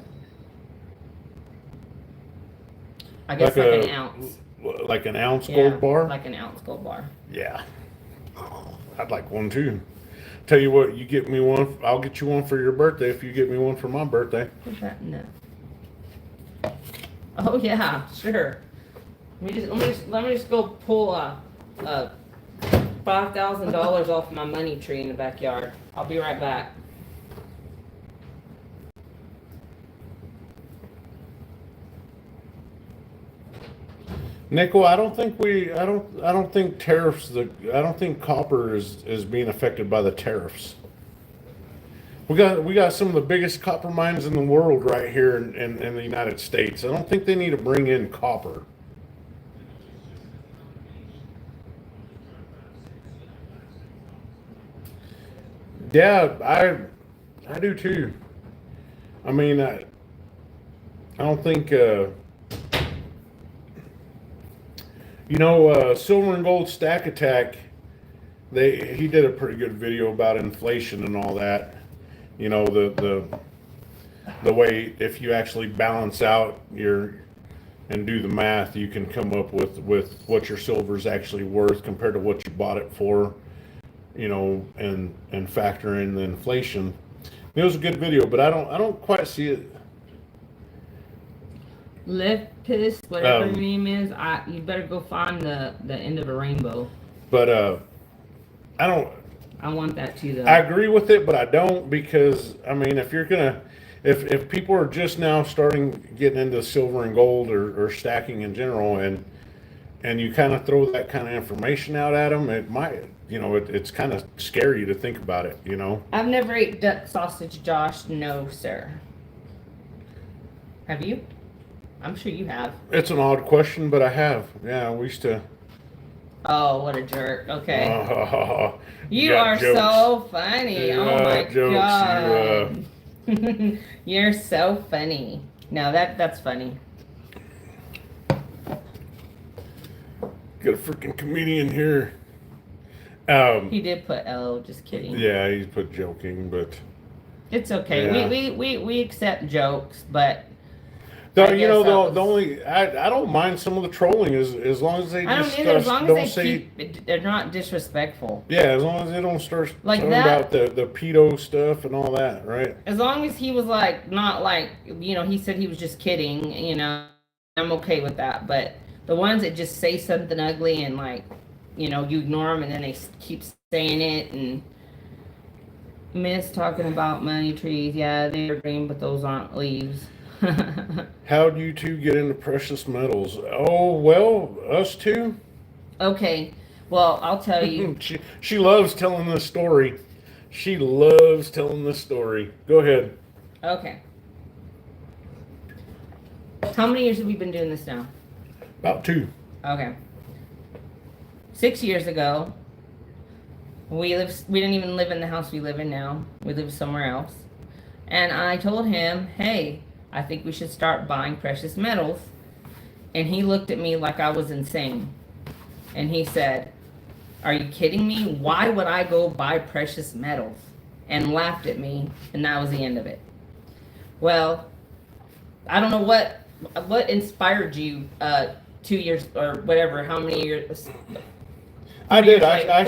I guess like an ounce.
Like an ounce
Yeah,
gold bar?
like an ounce gold bar.
Yeah. I'd like one too. Tell you what, you get me one, I'll get you one for your birthday if you get me one for my birthday.
Put that in there. Oh yeah, sure. Let me just go pull $5,000 off my money tree in the backyard. I'll be right back.
Nickel, I don't think tariffs. I don't think copper is being affected by the tariffs. We got some of the biggest copper mines in the world right here in the United States. I don't think they need to bring in copper. Yeah, I do too. I mean, I don't think. Silver and Gold Stack Attack, he did a pretty good video about inflation and all that. You know, the way if you actually balance out and do the math, you can come up with what your silver's actually worth compared to what you bought it for, and factor in the inflation. It was a good video, but I don't quite see it.
Lepis, whatever your name is, you better go find the end of a rainbow.
But I
want that too, though.
I agree with it, but I don't, because I mean, if people are just now getting into silver and gold or stacking in general, and you kind of throw that kind of information out at them, it might, it's kind of scary to think about it,
I've never ate duck sausage, Josh. No, sir. Have you? I'm sure you have.
It's an odd question, but I have. Yeah, we used to.
Oh, what a jerk. Okay. You
got
are
jokes.
So funny. Oh my
jokes.
God. You're so funny. No, that's funny.
Got a freaking comedian here.
He did put L, just kidding.
Yeah, he put joking, but
it's okay.
Yeah.
We accept jokes, but
though the only I don't mind some of the trolling as long as they just
as long
don't
as
say
they're not disrespectful.
Yeah, as long as they don't start
like
talking
that,
about the pedo stuff and all that, right?
As long as he was not he said he was just kidding, I'm okay with that. But the ones that just say something ugly and you ignore them and then they keep saying it, and Miss talking about money trees. Yeah, they're green, but those aren't leaves.
How do you two get into precious metals? Oh, well, us two.
Okay, well, I'll tell you.
She loves telling this story. She loves telling this story. Go ahead.
Okay. How many years have we been doing this now?
About 2.
Okay. 6 years ago, we didn't even live in the house we live in now. We live somewhere else. And I told him, hey, I think we should start buying precious metals. And he looked at me like I was insane. And he said, are you kidding me? Why would I go buy precious metals? And laughed at me, and that was the end of it. Well, I don't know what inspired you 2 years or whatever, how many years?
I did. I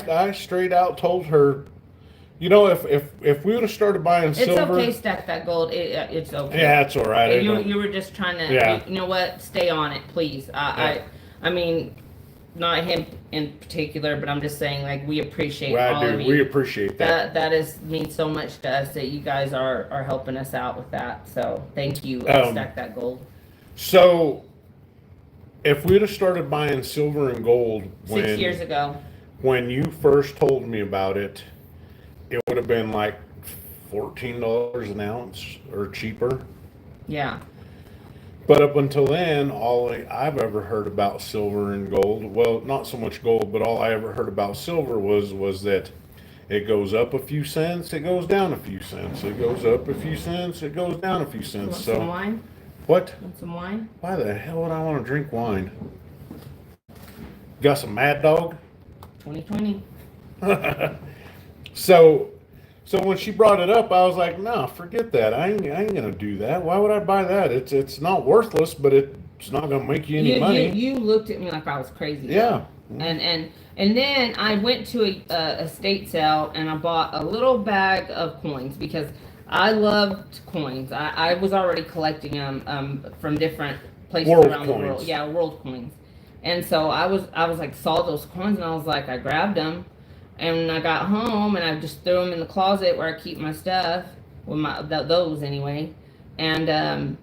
I
straight out told her, you know, if we would have started buying
It's
silver.
okay, stack that gold. It's okay.
Yeah, it's all right.
You were just trying to,
Yeah.
you know what? Stay on it, please. I mean, not him in particular, but I'm just saying, like, we appreciate
Well,
all
I
of
do.
you.
We appreciate that.
That means so much to us that you guys are helping us out with that. So thank you. Stack that gold.
So, if we'd have started buying silver and gold
6 years ago.
when you first told me about it, it would have been like $14 an ounce or cheaper.
Yeah.
But up until then, all I've ever heard about silver and gold, well, not so much gold, but all I ever heard about silver was that it goes up a few cents, it goes down a few cents, it goes up a few cents, it goes down a few cents.
Want
So
some wine?
what?
Want some wine?
Why the hell would I want to drink wine? Got some Mad Dog?
2020.
So when she brought it up, I was like, no, forget that. I ain't gonna do that. Why would I buy that? It's not worthless, but it's not gonna make you any money.
You looked at me like I was crazy.
Yeah.
And then I went to a estate sale and I bought a little bag of coins because I loved coins. I was already collecting them from different places
World
around the world.
coins.
Yeah, world coins. And so I was like, saw those coins and I was like, I grabbed them. And when I got home and I just threw them in the closet where I keep my stuff, with those anyway. And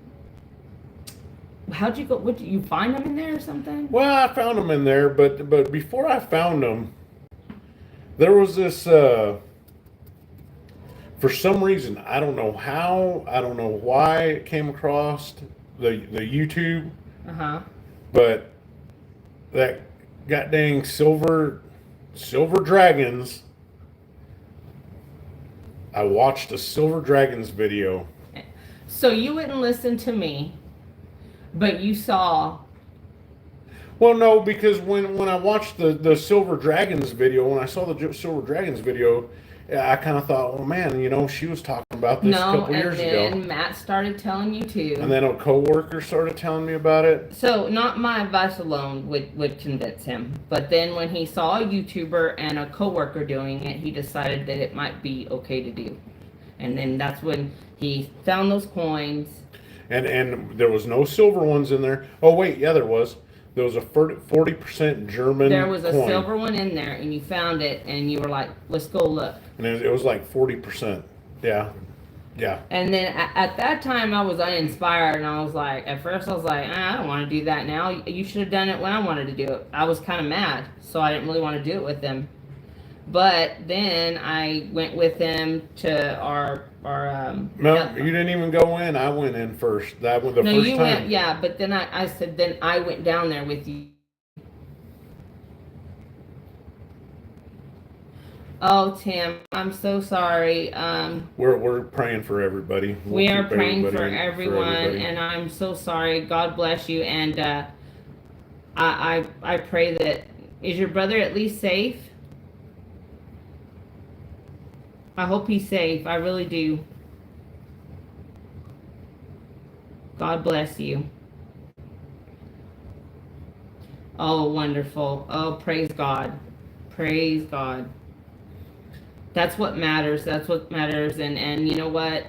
how'd you go? Did you find them in there or something?
Well, I found them in there, but before I found them, there was this. For some reason, I don't know how, I don't know why it came across the YouTube, but that goddamn silver dragons. I watched a silver dragons video.
So you wouldn't listen to me, but you saw.
Well, no, because when I watched the silver dragons video, when I saw the silver dragons video, I kind of thought, oh man, you know, she was talking about this a couple years ago.
And then Matt started telling you too.
And then a coworker started telling me about it.
So not my advice alone would convince him, but then when he saw a YouTuber and a coworker doing it, he decided that it might be okay to do. And then that's when he found those coins.
And there was no silver ones in there. Oh wait, yeah, there was. There was a 40% German.
There was a
coin.
silver one in there, and you found it, and you were like, "Let's go look."
And it was like 40%. Yeah, yeah.
And then at that time, I was uninspired, and I was like, at first, I was like, I don't want to do that now. You should have done it when I wanted to do it. I was kind of mad, so I didn't really want to do it with him. But then I went with him to our.
No, you didn't even go in. I went in first. That was the
no,
first
you
time.
went. Yeah, but then I said then I went down there with you. Oh, Tim, I'm so sorry.
We're praying for everybody.
We are praying for everyone, and I'm so sorry. God bless you, and I pray that is your brother at least safe. I hope he's safe. I really do. God bless you. Oh, wonderful. Oh, praise God. Praise God. That's what matters. That's what matters. And you know what?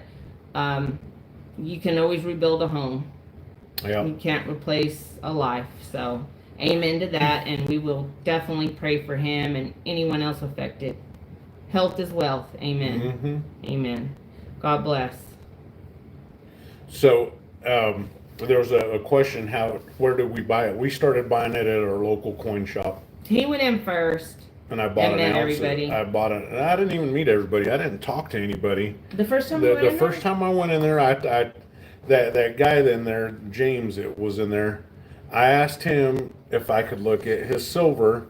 You can always rebuild a home.
Yeah.
You can't replace a life. So, amen to that. And we will definitely pray for him and anyone else affected. Health is wealth. Amen.
Mm-hmm.
Amen. God bless.
So there was a question: where did we buy it? We started buying it at our local coin shop.
He went in first.
And I bought
and
an
met
ounce.
everybody.
I bought it. And I didn't even meet everybody. I didn't talk to anybody.
The first time
The first time I went in there, that guy in there, James, it was in there. I asked him if I could look at his silver,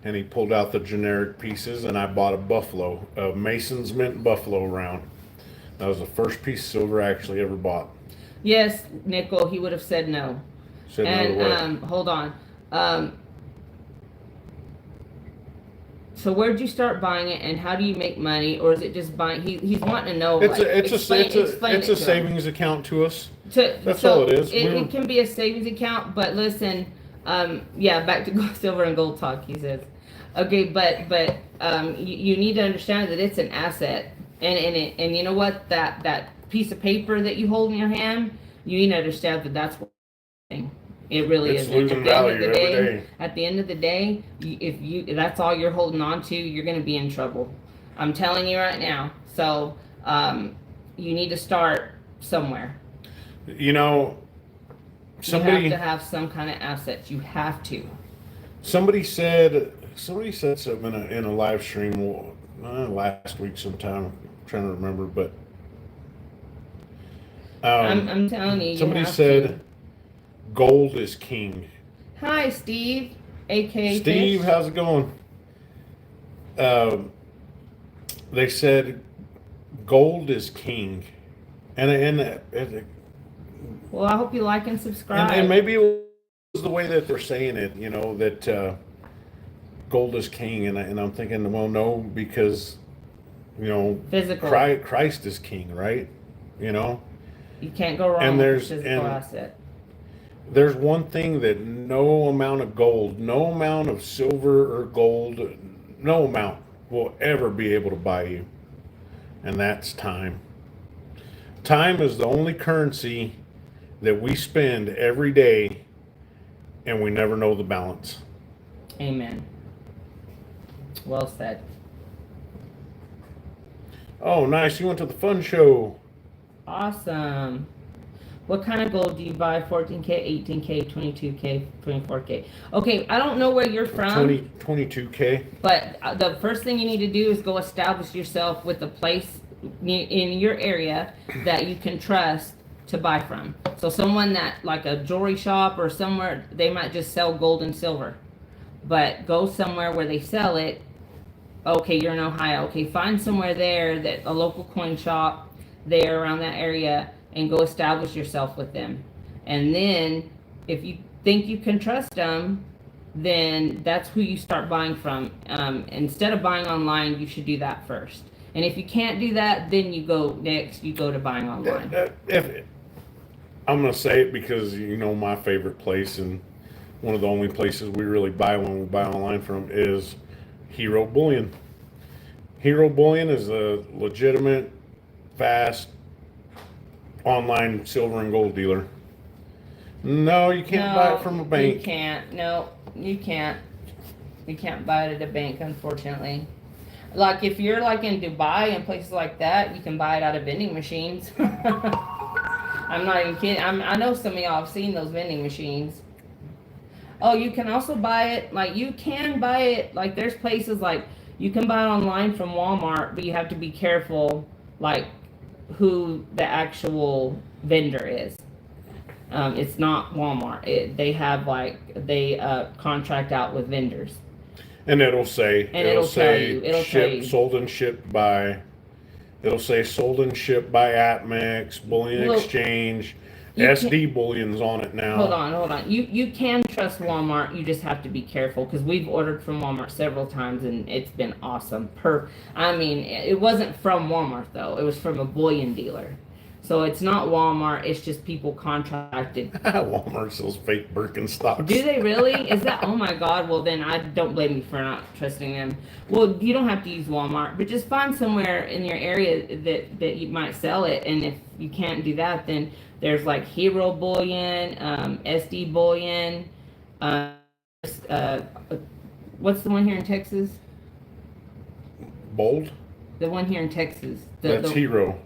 and he pulled out the generic pieces, and I bought a Mason's Mint Buffalo round. That was the first piece of silver I actually ever bought.
Yes, nickel. He would have said no.
Said
and
no to what?
Hold on. So where'd you start buying it, and how do you make money, or is it just buying? He's wanting to know.
It's a savings account to us. That's all it is.
It can be a savings account, but listen, back to gold, silver and gold talk. He says, okay, but you need to understand that it's an asset, and you know what, that piece of paper that you hold in your hand, you need to understand that that's what it really is.
Losing value every day.
At the end of the day, if that's all you're holding on to, you're going to be in trouble. I'm telling you right now. So you need to start somewhere.
You know,
you have to have some kind of assets. You have to.
Somebody said something in a live stream last week sometime. I'm trying to remember, but
I'm telling you.
Somebody said gold is king.
Hi, Steve. A.K.A.
Steve,
Fish.
how's it going? They said gold is king, and
well, I hope you like and subscribe.
And maybe it was the way that they're saying it, you know, that gold is king, and I'm thinking, well, no, because you know,
physical
Christ is king, right? You know,
you can't go wrong with a physical asset.
There's one thing that no amount of gold, no amount of silver or gold, no amount will ever be able to buy you, and that's time. Time is the only currency that we spend every day, and we never know the balance.
Amen. Well said.
Oh, nice. You went to the fun show.
Awesome. What kind of gold do you buy? 14K, 18K, 22K, 24K. Okay, I don't know where you're from.
22K.
But the first thing you need to do is go establish yourself with a place in your area that you can trust to buy from. So someone that, like a jewelry shop or somewhere, they might just sell gold and silver. But go somewhere where they sell it. Okay, you're in Ohio. Okay, find somewhere there, that a local coin shop there around that area, and go establish yourself with them. And then if you think you can trust them, then that's who you start buying from. Instead of buying online, you should do that first. And if you can't do that, then you go to buying online.
I'm going to say it because, you know, my favorite place, and one of the only places we really buy when we buy online from, is Hero Bullion. Hero Bullion is a legitimate, fast, online silver and gold dealer. No, you can't buy it from a bank.
You can't. No, you can't. You can't buy it at a bank, unfortunately. Like if you're like in Dubai and places like that, you can buy it out of vending machines. I'm not even kidding. I know some of y'all have seen those vending machines. Oh, you can also buy it, like you can buy it, like there's places like you can buy it online from Walmart, but you have to be careful, like who the actual vendor is. It's not Walmart. They have they contract out with vendors.
And it'll say,
it'll tell you.
Sold and shipped by, it'll say sold and shipped by Atmex, Bullion Exchange, SD Bullion's on it now.
Hold on. You can trust Walmart. You just have to be careful, because we've ordered from Walmart several times and it's been awesome. It wasn't from Walmart though. It was from a bullion dealer. So it's not Walmart. It's just people contracted.
Walmart sells fake Birkenstocks.
Do they really? Is that? Oh my God. Well, then I don't blame you for not trusting them. Well, you don't have to use Walmart, but just find somewhere in your area that you might sell it. And if you can't do that, then there's like Hero Bullion, SD Bullion. What's the one here in Texas?
Bold?
The one here in Texas.
That's Hero.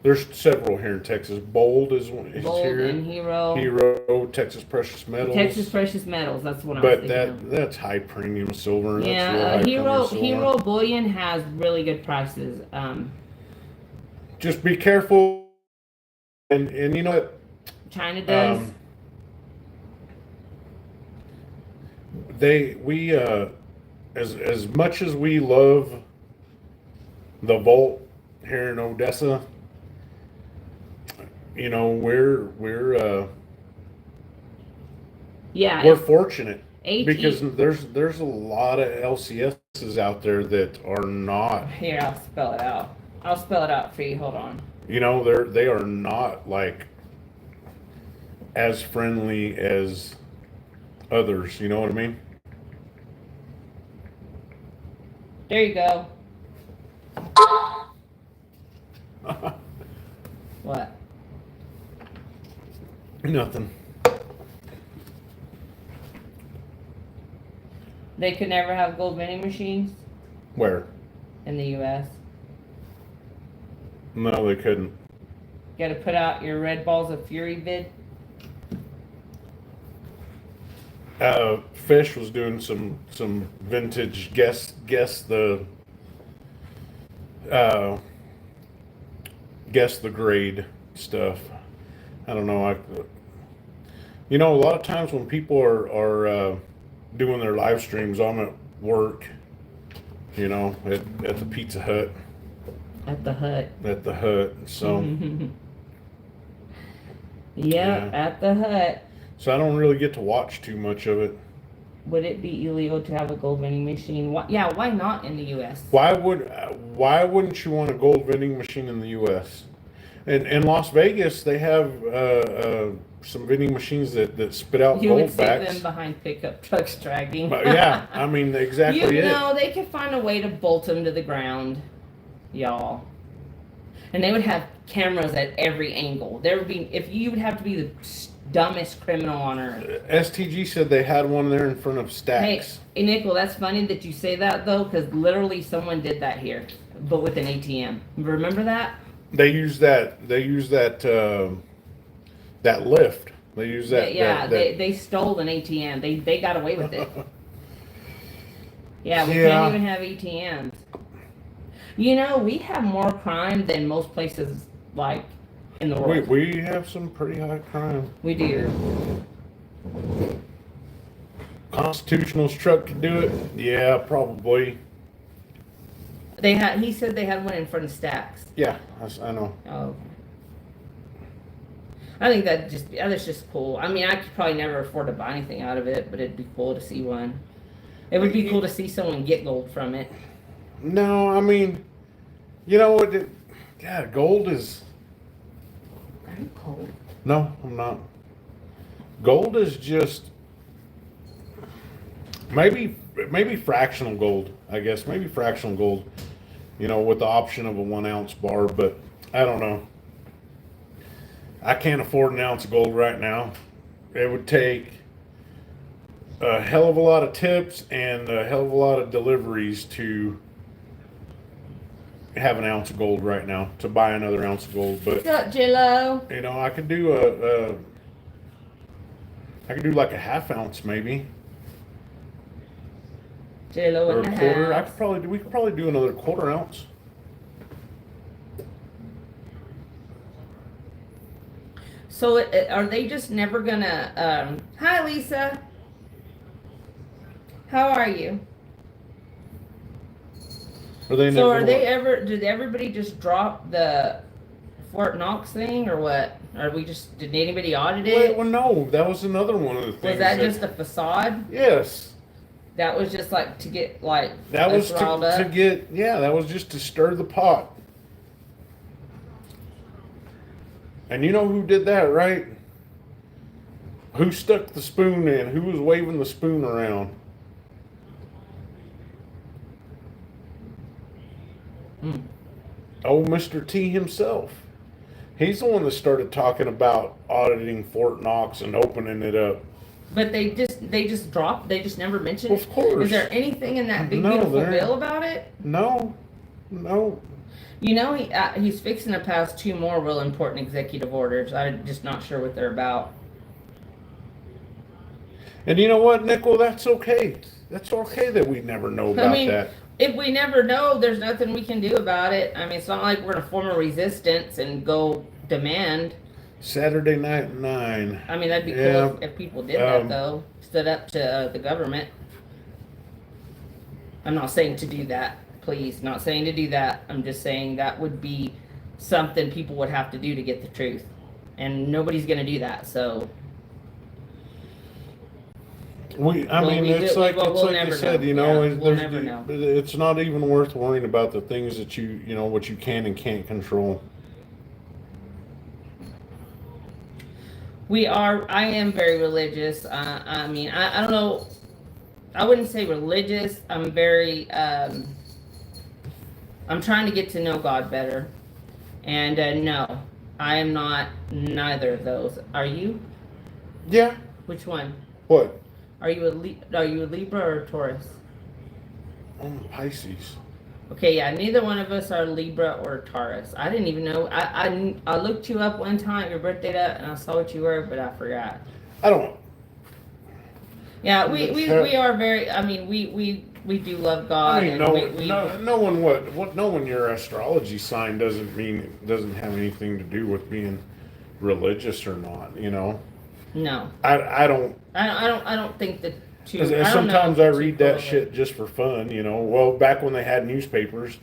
There's several here in Texas. Bold is here.
And Hero.
Hero, Texas Precious Metals.
Texas Precious Metals. That's what I was thinking
But that's high premium silver.
Yeah, Hero Bullion has really good prices.
Just be careful. And you know what?
China does.
As much as we love the Vault here in Odessa, you know, we're fortunate because there's a lot of LCSs out there that are not.
Here, I'll spell it out. I'll spell it out for you. Hold on.
You know, they are not like as friendly as others. You know what I mean?
There you go. What?
Nothing.
They could never have gold vending machines?
Where?
In the U.S.
No, they couldn't.
You gotta put out your Red Balls of Fury bid?
Fish was doing some vintage guess the grade stuff. I don't know. You know, a lot of times when people are doing their live streams, I'm at work. You know, at the Pizza Hut.
At the Hut.
At the Hut. So.
Yeah, at the Hut.
So I don't really get to watch too much of it.
Would it be illegal to have a gold vending machine? Why not in the U.S.?
Why wouldn't you want a gold vending machine in the U.S.? And in Las Vegas, they have some vending machines that spit out
you
gold
would see
backs.
them behind pickup trucks dragging.
Yeah, I mean exactly.
They could find a way to bolt them to the ground, y'all. And they would have cameras at every angle. There would be you would have to be the dumbest criminal on earth.
STG said they had one there in front of Stacks.
Hey, Nickel, that's funny that you say that though, because literally someone did that here, but with an ATM. Remember that?
They use that lift. They use that.
Yeah, they stole an ATM. They got away with it. Yeah, we can't even have ATMs. You know, we have more crime than most places like in the world.
We have some pretty high crime.
We do.
Constitutional's truck could do it. Yeah, probably.
He said they had one in front of Stacks.
Yeah, I know.
Oh, okay. I think that's just cool. I mean, I could probably never afford to buy anything out of it, but it'd be cool to see one. It would be cool to see someone get gold from it.
No, I mean, you know what? God, gold is.
Are you cold?
No, I'm not. Gold is just maybe fractional gold. I guess maybe fractional gold. You know, with the option of a 1 ounce bar, but I don't know. I can't afford an ounce of gold right now. It would take a hell of a lot of tips and a hell of a lot of deliveries to have an ounce of gold right now, to buy another ounce of gold. But
what's up, J-Lo?
You know, I could do like a half ounce maybe.
J-Lo
or
in
a
the
quarter.
house.
We could probably do another 1/4 ounce.
So are they just never gonna? Hi, Lisa. How are you? Did everybody just drop the Fort Knox thing, or what? Did anybody audit it?
Well, no, that was another one of the things.
Was that just a facade?
Yes.
That was just like to get
that was to get that was just to stir the pot. And you know who did that, right? Who stuck the spoon in? Who was waving the spoon around? Oh, Mr. T himself. He's the one that started talking about auditing Fort Knox and opening it up.
But they just dropped. They just never mentioned it.
Of course.
Is there anything in that big beautiful bill about it?
No. No.
You know, he's fixing to pass 2 more real important executive orders. I'm just not sure what they're about.
And you know what, Nickel? That's okay. That's okay that we never know about
I mean,
that.
if we never know, there's nothing we can do about it. I mean, it's not like we're gonna form a resistance and go demand.
Saturday night at 9.
I mean, that'd be
Yeah.
cool if people did that, though. Stood up to the government. I'm not saying to do that. Please, not saying to do that. I'm just saying that would be something people would have to do to get the truth. And nobody's gonna do that, so.
It's like I said,
know.
you know,
Yeah, we'll never know.
it's not even worth worrying about the things that what you can and can't control.
I am very religious. I mean, I don't know. I wouldn't say religious. I'm very, I'm trying to get to know God better. And no, I am not neither of those. Are you?
Yeah.
Which one?
What?
Are you a Libra or a Taurus?
I'm Pisces.
Okay, yeah, neither one of us are Libra or Taurus. I didn't even know. I looked you up one time, your birth date up, and I saw what you were, but I forgot.
I don't.
Yeah, we are very. I mean, we do love God.
I mean, knowing your astrology sign doesn't mean it doesn't have anything to do with being religious or not. You know.
No.
I don't.
I don't think that.
Sometimes I read that shit just for fun, you know. Well, back when they had newspapers,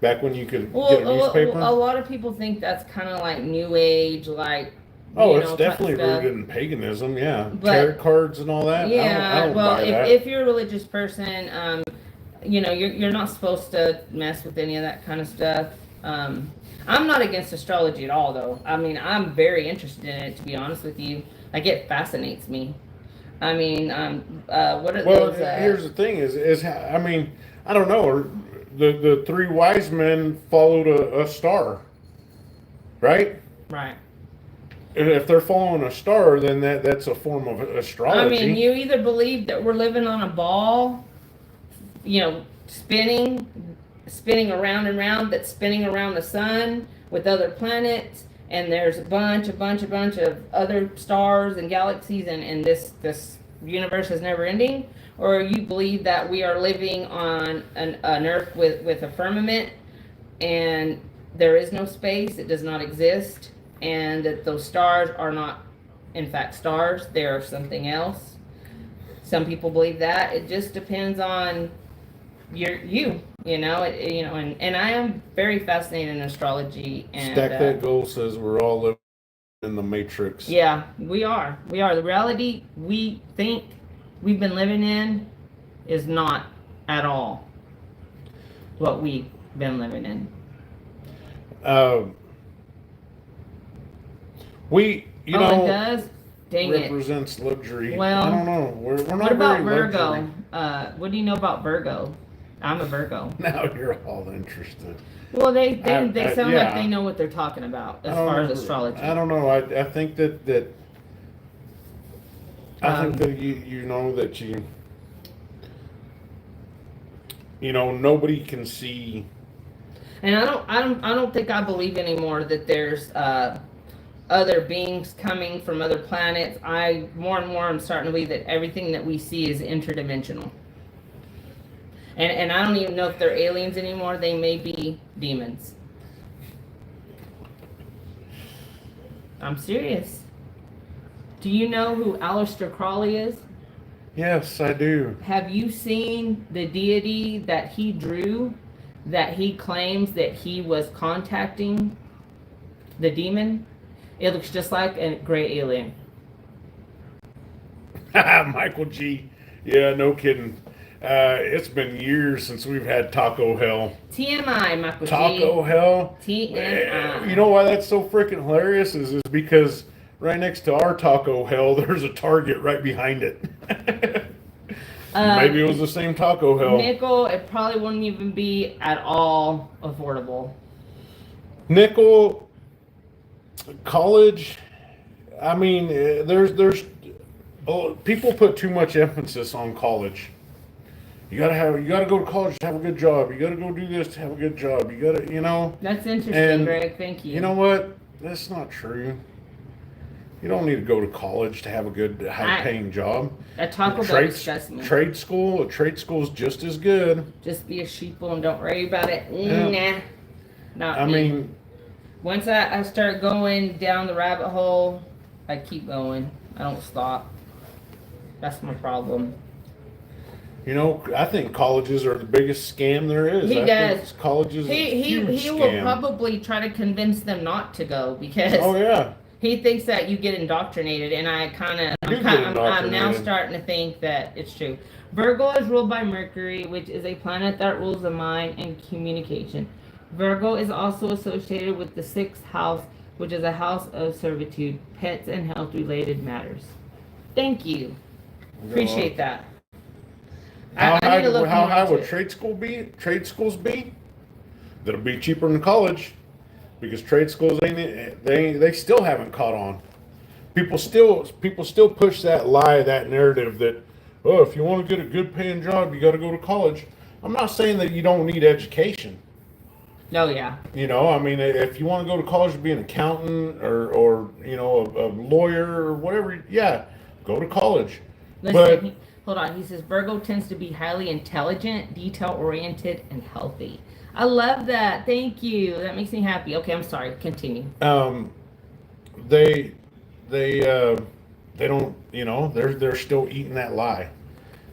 back when you could get a newspaper.
A lot of people think that's kind of like New Age, like.
Oh, it's definitely rooted in paganism, yeah.
But,
tarot cards and all that.
Yeah,
I don't buy that.
If you're a religious person, you know, you're not supposed to mess with any of that kind of stuff. I'm not against astrology at all, though. I mean, I'm very interested in it, to be honest with you. Like, it fascinates me. I mean, what are those?
Here's the thing: I mean, I don't know. The 3 wise men followed a star, right?
Right.
If they're following a star, then that's a form of astrology.
I mean, you either believe that we're living on a ball, you know, spinning around and round, that's spinning around the sun with other planets, and there's a bunch of other stars and galaxies, and this universe is never ending, or you believe that we are living on an Earth with a firmament, and there is no space, it does not exist, and that those stars are not, in fact, stars, they are something else. Some people believe that. It just depends on you know, and I am very fascinated in astrology. And
Stack That Goal says we're all living in the Matrix.
Yeah, we are. The reality we think we've been living in is not at all what we've been living in.
You know,
it does? Dang
represents luxury.
Well,
I don't know. We're not
what about
very
Virgo?
luxury.
What do you know about Virgo? I'm a Virgo.
Now you're all interested.
Well, they sound
yeah.
like they know what they're talking about as far as astrology.
I don't know. I think that I think that you know that you know, nobody can see.
And I don't think I believe anymore that there's other beings coming from other planets. More and more I'm starting to believe that everything that we see is interdimensional. And I don't even know if they're aliens anymore. They may be demons. I'm serious. Do you know who Aleister Crowley is?
Yes, I do.
Have you seen the deity that he drew, that he claims that he was contacting the demon? It looks just like a gray alien.
Michael G. Yeah, no kidding. It's been years since we've had Taco Hell.
TMI, Michael G.
Taco Hell.
TMI.
You know why that's so freaking hilarious is because right next to our Taco Hell, there's a Target right behind it. Maybe it was the same Taco Hell.
Nickel, it probably wouldn't even be at all affordable.
Nickel, college, I mean, there's people put too much emphasis on college. You gotta go to college to have a good job. You gotta go do this to have a good job. You gotta,
That's interesting,
and
Greg. Thank you.
you know what? That's not true. You don't need to go to college to have a good, high-paying job.
A Taco Bell disgusts me.
A trade school's just as good.
Just be a sheeple and don't worry about it.
Yeah.
Nah, not me. Once I start going down the rabbit hole, I keep going. I don't stop. That's my problem.
I think colleges are the biggest scam there is.
He does.
Colleges.
He will probably try to convince them not to go because.
Oh yeah.
He thinks that you get indoctrinated, and I'm now starting to think that it's true. Virgo is ruled by Mercury, which is a planet that rules the mind and communication. Virgo is also associated with the 6th house, which is a house of servitude, pets, and health-related matters. Thank you. Appreciate that.
How high would trade schools be? That'll be cheaper than college. Because trade schools they still haven't caught on. People still push that lie, that narrative that, oh, if you want to get a good paying job, you got to go to college. I'm not saying that you don't need education.
No, yeah.
If you want to go to college to be an accountant or a lawyer or whatever, yeah, go to college.
Listen, hold on. He says Virgo tends to be highly intelligent, detail oriented, and healthy. I love that. Thank you. That makes me happy. Okay, I'm sorry. Continue.
They don't. They're still eating that lie.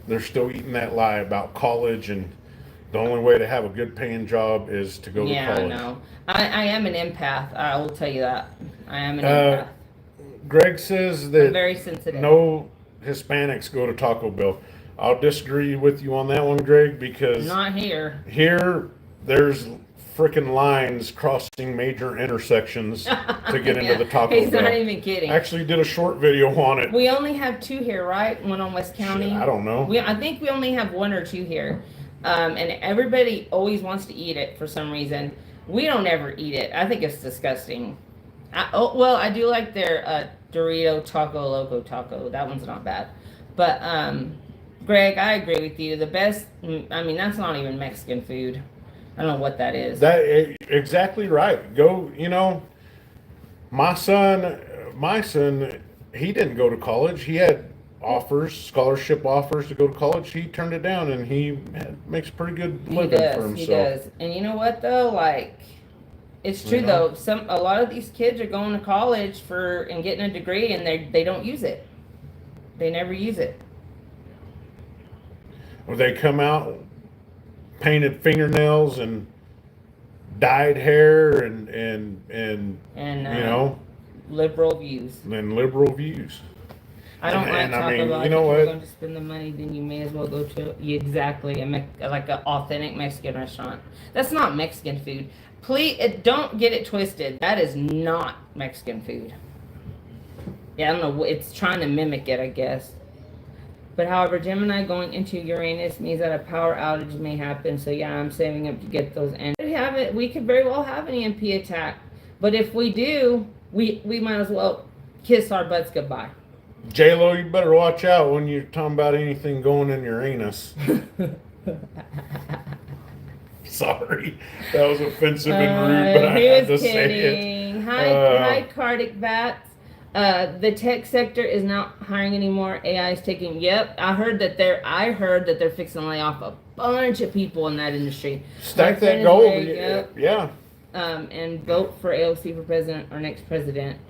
They're still eating that lie about college, and the only way to have a good paying job is to go to college.
Yeah, no. I am an empath. I will tell you that. I am an empath.
Greg says that
I'm very sensitive.
No Hispanics go to Taco Bell. I'll disagree with you on that one, Greg, because
not here.
Here, there's freaking lines crossing major intersections to get into the Taco Bell.
He's not even kidding.
Actually did a short video on it.
We only have 2 here, right? One on West County.
Shit, I don't know.
I think we only have 1 or 2 here. And everybody always wants to eat it for some reason. We don't ever eat it. I think it's disgusting. I do like their Dorito Taco Loco Taco. That one's not bad. But, Greg, I agree with you. The best, that's not even Mexican food. I don't know what that is.
Exactly right. Go, my son, he didn't go to college. He had scholarship offers to go to college. He turned it down, and he makes a pretty good living for himself.
He does. And you know what, though? It's true, though. A lot of these kids are going to college and getting a degree, and they don't use it. They never use it.
Or they come out painted fingernails and dyed hair and
liberal views.
And liberal views.
I don't like Taco Bell.
You know what?
If you're going to spend the money, then you may as well go to like an authentic Mexican restaurant. That's not Mexican food. Please don't get it twisted. That is not Mexican food. Yeah, I don't know. It's trying to mimic it, I guess. But however, Gemini going into Uranus means that a power outage may happen. So yeah, I'm saving up to get those. And we could very well have an EMP attack. But if we do, we might as well kiss our butts goodbye.
J-Lo, you better watch out when you're talking about anything going in your anus. Sorry, that was offensive and rude, but I had to say it.
Hi, Cardic Bats. The tech sector is not hiring anymore. AI is taking. Yep, I heard that they're fixing to lay off a bunch of people in that industry.
Stack that gold. Yeah.
And vote for AOC for president or next president.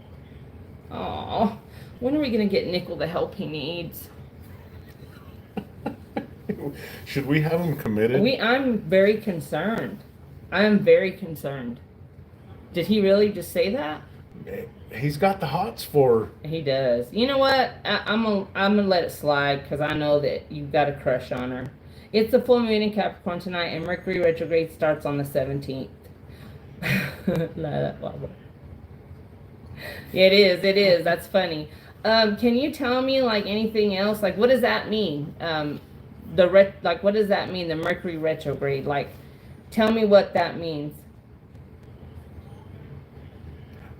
Oh, when are we gonna get Nickel the help he needs?
Should we have him committed?
I'm very concerned. I am very concerned. Did he really just say that?
He's got the hots for her.
He does. You know what? I'm gonna let it slide because I know that you've got a crush on her. It's the full moon in Capricorn tonight, and Mercury retrograde starts on the 17th. It is. That's funny. Can you tell me anything else? What does that mean? What does that mean? The Mercury retrograde. Tell me what that means.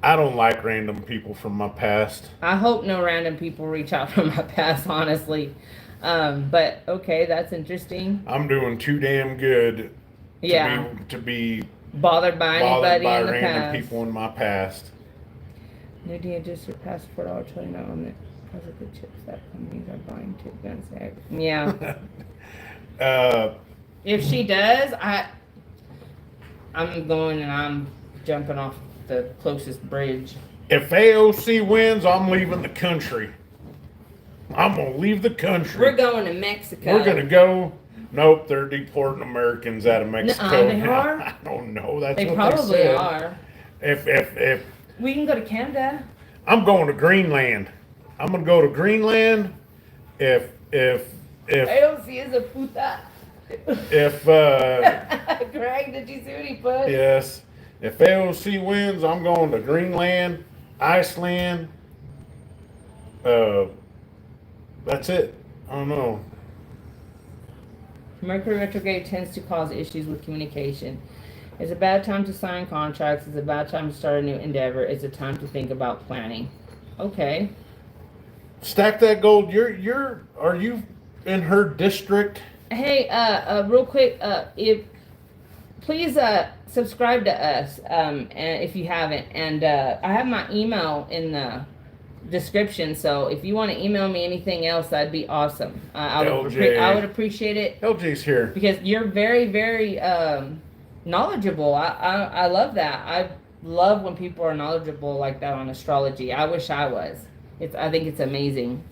I don't like random people from my past.
I hope no random people reach out from my past, honestly. But okay, that's interesting.
I'm doing too damn good
Yeah.
to be
Bothered by
bothered
anybody
by
in the
random
past.
people in my past.
New deal just surpassed $4 trillion on it because of the chips that companies are buying to guns. Yeah. If she does, I'm going and I'm jumping off the closest bridge.
If AOC wins, I'm leaving the country. I'm gonna leave the country.
We're going to Mexico.
We're gonna go. Nope, they're deporting Americans out of Mexico.
They are?
I don't know. That's
They
what
probably
they said.
are.
If
We can go to Canada.
I'm going to Greenland. I'm gonna go to Greenland. If
AOC is a puta. Greg, did you see what he put?
Yes. If AOC wins, I'm going to Greenland, Iceland. That's it. I don't know.
Mercury retrograde tends to cause issues with communication. It's a bad time to sign contracts. It's a bad time to start a new endeavor. It's a time to think about planning. Okay.
Stack that gold. Are you in her district?
Hey, real quick, if please subscribe to us, and if you haven't, and I have my email in the description. So if you want to email me anything else, that'd be awesome. I would appreciate it.
LJ's here
because you're very, very knowledgeable. I love that. I love when people are knowledgeable like that on astrology. I wish I was. I think it's amazing.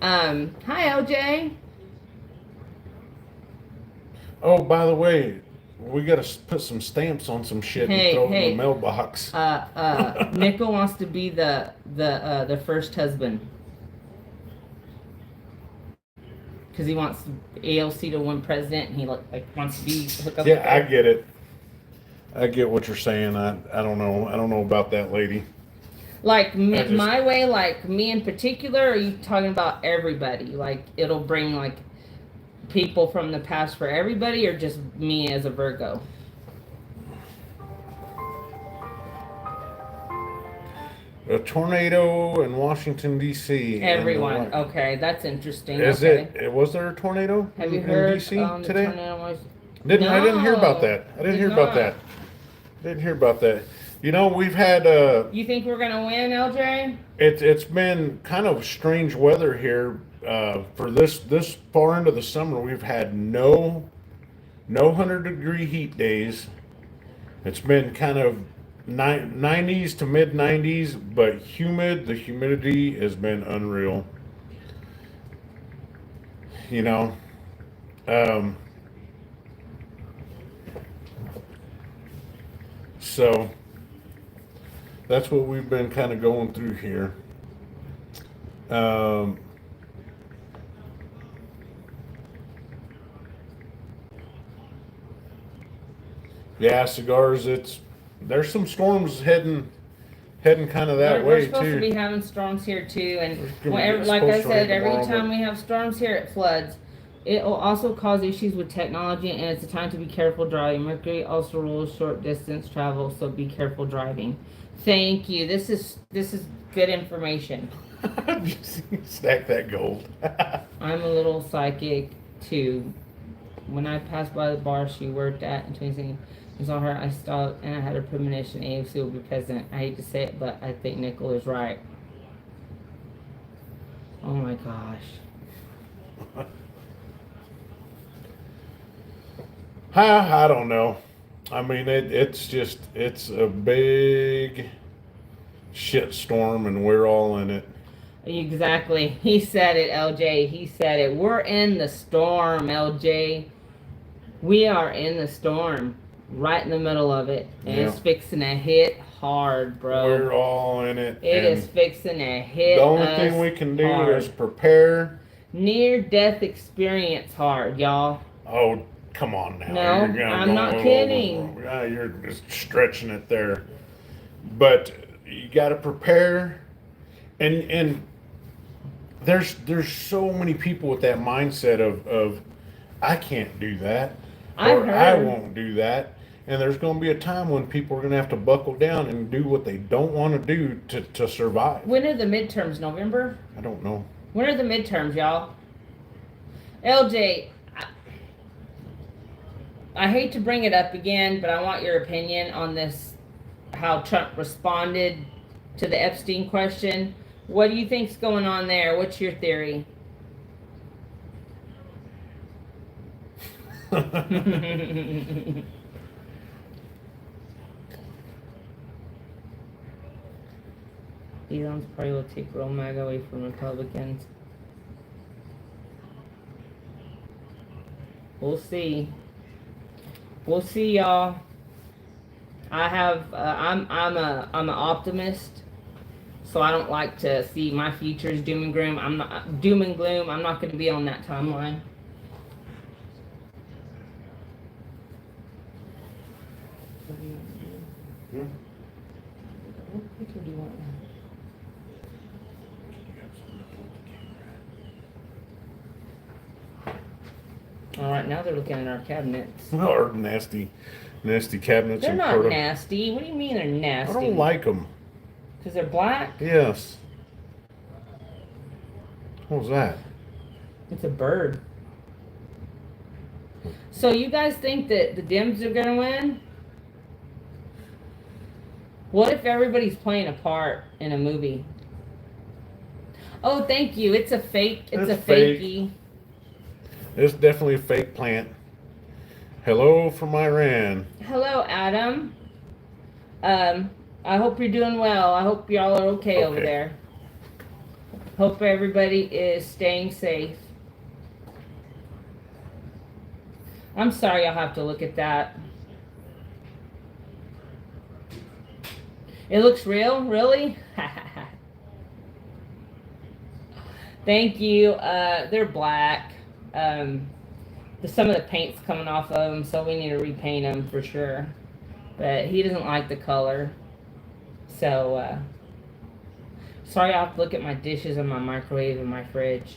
Hi, LJ.
Oh, by the way, we got to put some stamps on some shit and throw it in the mailbox.
Nickel wants to be the first husband because he wants AOC to win president, and he wants to be hooked up.
Yeah, I get it. I get what you're saying. I don't know. I don't know about that lady.
Like my way, like me in particular. Or are you talking about everybody? Like it'll bring like people from the past for everybody, or just me as a Virgo?
A tornado in Washington D.C.
Everyone. Okay, that's interesting.
Was there a tornado?
Have you heard
in D.C.
the
today?
tornado was...
I didn't hear about that. I didn't hear about that. You know, we've had.
You think we're gonna win, LJ?
It's been kind of strange weather here. For this far into the summer, we've had no 100-degree heat days. It's been kind of 90s to mid 90s, but humid. The humidity has been unreal. You know, so that's what we've been kind of going through here. Yeah, cigars. There's some storms heading kind of that way too.
We're supposed to be having storms here too, and like I said, every time we have storms here, it floods. It will also cause issues with technology, and it's a time to be careful driving. Mercury also rules short distance travel, so be careful driving. Thank you. This is good information.
Stack that gold.
I'm a little psychic too. When I passed by the bar she worked at in 2016, I saw her, I stopped, and I had a premonition AOC will be president. I hate to say it, but I think Nickel is right. Oh my gosh.
I don't know. I mean, it's a big shit storm, and we're all in it.
Exactly. He said it, LJ. He said it. We're in the storm, LJ. We are in the storm. Right in the middle of it. And it's fixing to hit hard, bro.
We're all in it.
It is fixing to hit.
The only thing we can do is prepare.
Near-death experience hard, y'all.
Oh, come on now.
No, I'm not kidding.
You're just stretching it there. But you got to prepare. And there's so many people with that mindset of I can't do that. Or I won't do that. And there's going to be a time when people are going to have to buckle down and do what they don't want to do to survive.
When are the midterms? November?
I don't know.
When are the midterms, y'all? LJ, I hate to bring it up again, but I want your opinion on this, how Trump responded to the Epstein question. What do you think's going on there? What's your theory? Elon's probably will take real MAGA away from Republicans. We'll see. We'll see, y'all. I'm an optimist, so I don't like to see my future as doom and gloom. I'm not doom and gloom. I'm not going to be on that timeline. What picture do you want? All right, now they're looking at our cabinets.
Or nasty cabinets.
They're not nasty. What do you mean they're nasty?
I don't like them.
Because they're black?
Yes. What was that?
It's a bird. So you guys think that the Dems are going to win? What if everybody's playing a part in a movie? Oh, thank you. It's a fake. It's a fakey.
It's definitely a fake plant. Hello from Iran.
Hello, Adam. I hope you're doing well. I hope y'all are okay over there. Hope everybody is staying safe. I'm sorry I'll have to look at that. It looks real? Really? Thank you. They're black. Some of the paint's coming off of them, so we need to repaint them for sure. But he doesn't like the color. So, sorry I'll have to look at my dishes and my microwave and my fridge.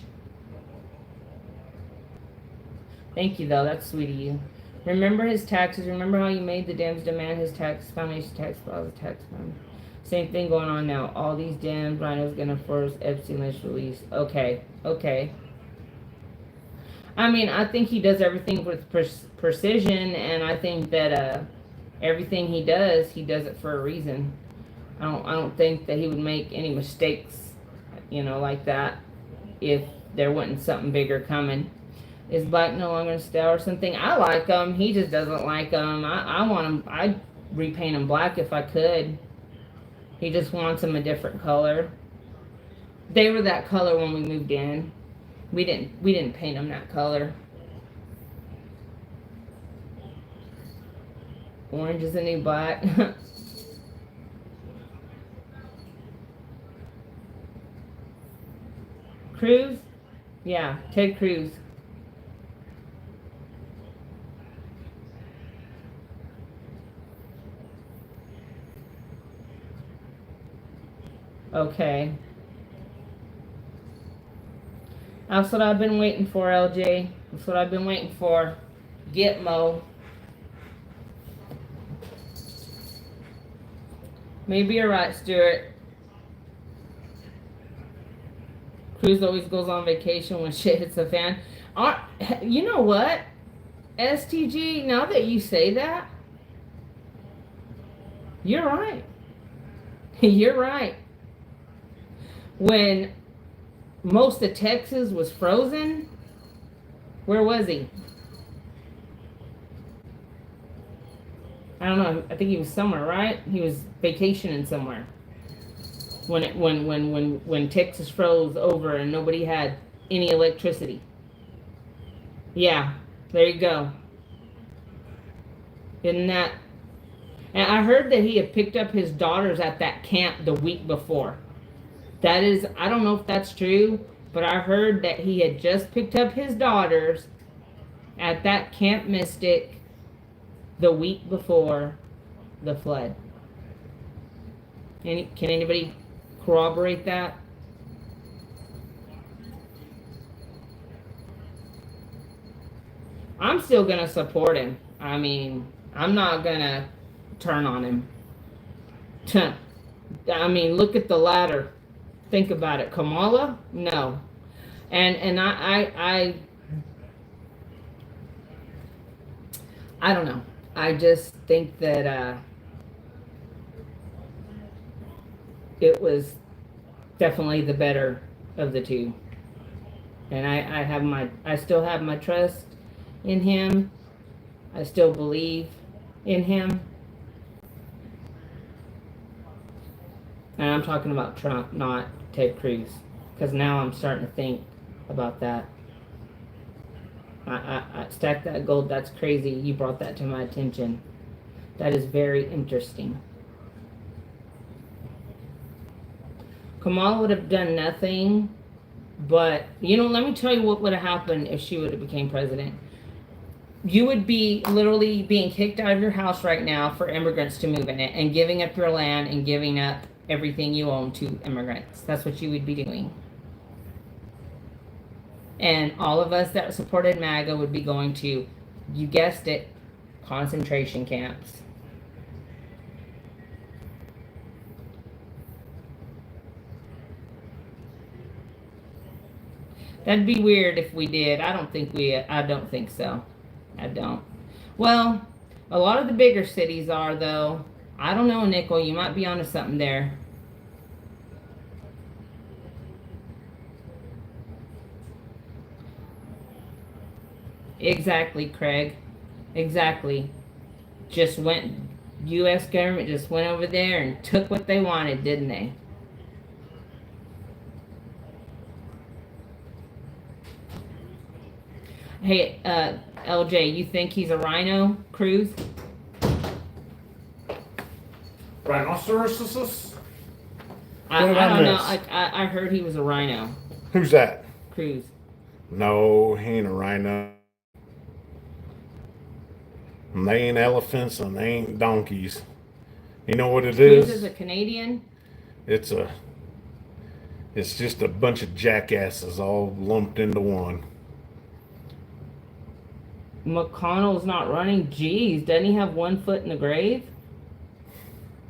Thank you, though. That's sweet of you. Remember his taxes. Remember how you made the Dems demand his tax, foundation tax, files, tax fund. Same thing going on now. All these Dems, Rhino's gonna force Epstein list release. Okay. I mean, I think he does everything with precision, and I think that everything he does it for a reason. I don't think that he would make any mistakes, like that, if there wasn't something bigger coming. Is black no longer in style or something? I like him. He just doesn't like him. I want him. I'd repaint him black if I could. He just wants him a different color. They were that color when we moved in. We didn't paint them that color. Orange is the new black. Cruz? Yeah, Ted Cruz. Okay. That's what I've been waiting for, LJ. That's what I've been waiting for. Gitmo. Maybe you're right, Stuart. Cruz always goes on vacation when shit hits the fan. You know what? STG, now that you say that, you're right. You're right. When most of Texas was frozen, where was he? I don't know. I think he was somewhere, right? He was vacationing somewhere. When Texas froze over and nobody had any electricity. Yeah, there you go. Isn't that? And I heard that he had picked up his daughters at that camp the week before. That is, I don't know if that's true, but I heard that he had just picked up his daughters at that Camp Mystic the week before the flood. Can anybody corroborate that? I'm still going to support him. I mean, I'm not going to turn on him. I mean, look at the ladder. Think about it. Kamala? No. And I I don't know. I just think that it was definitely the better of the two. And I still have my trust in him. I still believe in him. And I'm talking about Trump, not Ted Cruz. Because now I'm starting to think about that. I stack that gold. That's crazy. You brought that to my attention. That is very interesting. Kamala would have done nothing, but let me tell you what would have happened if she would have became president. You would be literally being kicked out of your house right now for immigrants to move in it and giving up your land and giving up everything you own to immigrants. That's what you would be doing. And all of us that supported MAGA would be going to, you guessed it, concentration camps. That'd be weird if we did. I don't think so. I don't. Well, a lot of the bigger cities are, though. I don't know, Nickel. You might be onto something there. Exactly, Craig. Exactly. U.S. government just went over there and took what they wanted, didn't they? Hey, LJ, you think he's a rhino, Cruz?
Rhinoceros?
I don't know. I heard he was a rhino.
Who's that?
Cruz.
No, he ain't a rhino. And they ain't elephants and they ain't donkeys. You know what it is?
Cruz is a Canadian?
It's just a bunch of jackasses all lumped into one.
McConnell's not running? Jeez, doesn't he have one foot in the grave?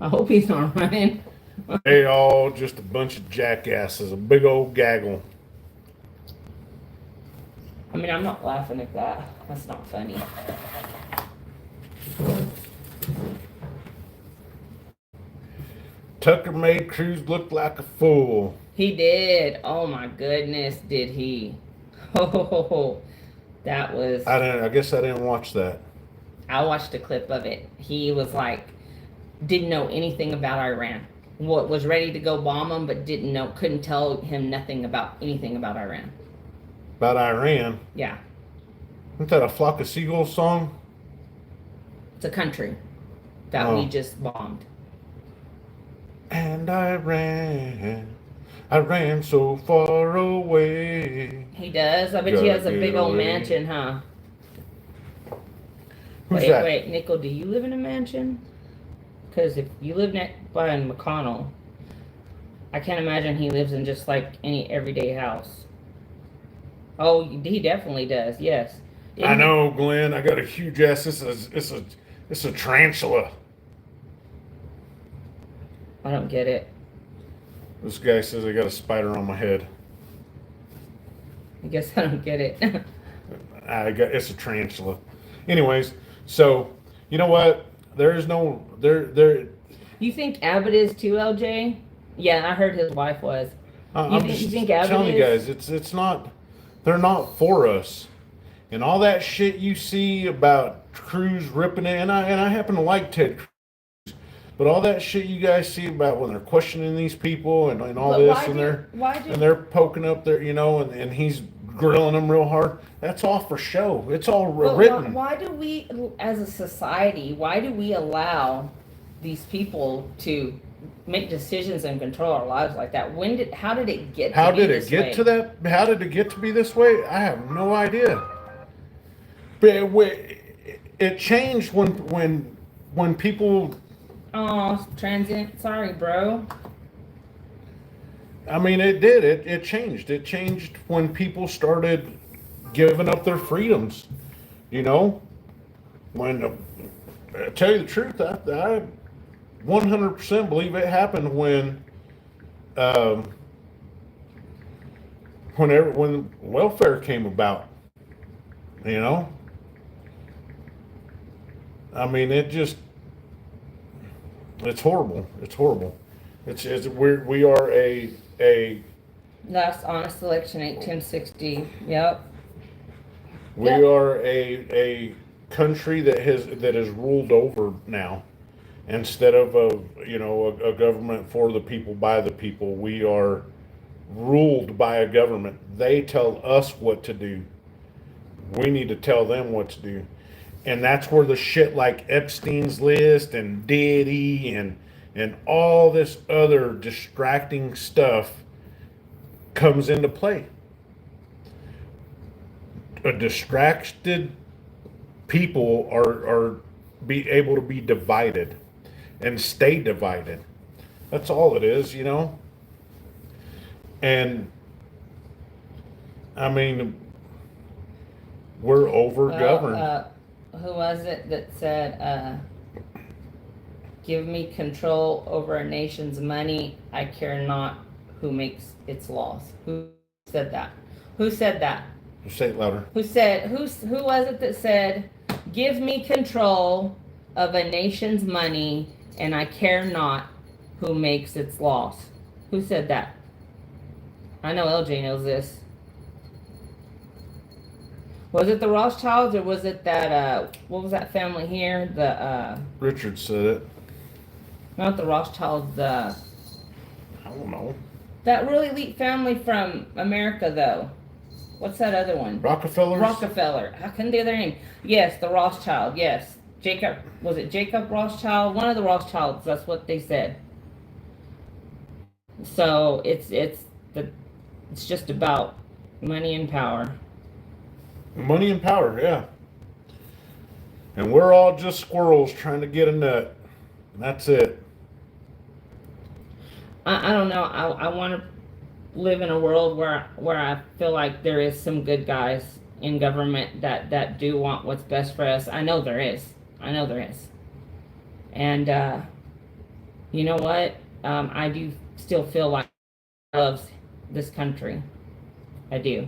I hope he's not running.
They all just a bunch of jackasses, a big old gaggle.
I mean, I'm not laughing at that. That's not funny.
Tucker made Cruz look like a fool.
He did. Oh my goodness, did he? Oh, that was.
I guess I didn't watch that.
I watched a clip of it. He was like, didn't know anything about Iran. What was ready to go bomb him, but couldn't tell him anything about Iran.
About Iran?
Yeah.
Isn't that a Flock of Seagulls song?
It's a country that we just bombed.
And I ran so far away.
He does? I bet he has a big old mansion, huh? Wait, Nickel, do you live in a mansion? Because if you live by McConnell, I can't imagine he lives in just like any everyday house. Oh, he definitely does, yes.
I know, Glenn. I got a huge ass. It's a tarantula.
I don't get it.
This guy says I got a spider on my head.
I guess I don't get it.
It's a tarantula. Anyways, so you know what? There.
You think Abbott is too, LJ? Yeah, I heard his wife was.
You think Abbott telling you guys, it's not. They're not for us, and all that shit you see about Cruz ripping it. And I happen to like Ted Cruz, but all that shit you guys see about when they're questioning these people and all this, and they're poking up there, and he's grilling them real hard. That's all for show. It's all written.
Why do we, as a society, allow these people to make decisions and control our lives like that? How did it get to be this way?
How did it get to be this way? I have no idea. But it changed when people.
Oh, transient. Sorry, bro.
I mean, it did. It changed. It changed when people started giving up their freedoms. When I tell you the truth, I 100% believe it happened when welfare came about. I mean, it's horrible. It's horrible. We are a
Last honest election, 1860. Yep.
we
Yep.
are a country that is ruled over now. Instead of a government for the people by the people, we are ruled by a government. They tell us what to do. We need to tell them what to do. And that's where the shit like Epstein's List and Diddy and all this other distracting stuff comes into play. A distracted people are be able to be divided and stay divided. That's all it is, you know? And I mean, we're over governed.
Who was it that said, give me control over a nation's money, I care not who makes its laws? Who said that? Who said that?
Say it louder.
Who was it that said, give me control of a nation's money and I care not who makes its laws? Who said that? I know LJ knows this. Was it the Rothschilds or was it that, what was that family here?
Richard said it.
Not the Rothschilds,
I don't know.
that really elite family from America though. What's that other one?
Rockefellers?
Rockefeller. I couldn't think of their name. Yes, the Rothschild. Yes. Was it Jacob Rothschild? One of the Rothschilds. That's what they said. So it's just about money and power.
Money and power, yeah. And we're all just squirrels trying to get a nut. And that's it.
I don't know. I want to live in a world where I feel like there is some good guys in government that do want what's best for us. I know there is. And you know what? I do still feel like he loves this country. I do.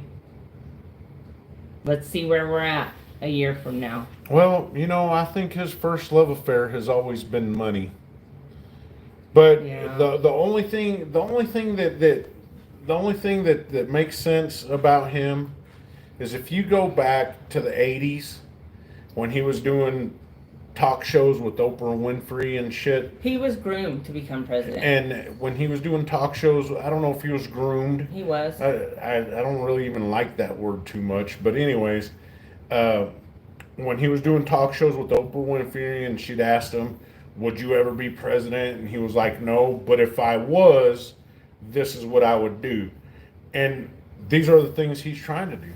Let's see where we're at a year from now.
Well, I think his first love affair has always been money. But
Yeah.
the only thing that makes sense about him is if you go back to the 80s when he was doing talk shows with Oprah Winfrey and shit.
He was groomed to become president.
And when he was doing talk shows, I don't know if he was groomed.
He was.
I don't really even like that word too much. But anyways, when he was doing talk shows with Oprah Winfrey and she'd asked him, would you ever be president? And he was like, no, but if I was, this is what I would do. And these are the things he's trying to do.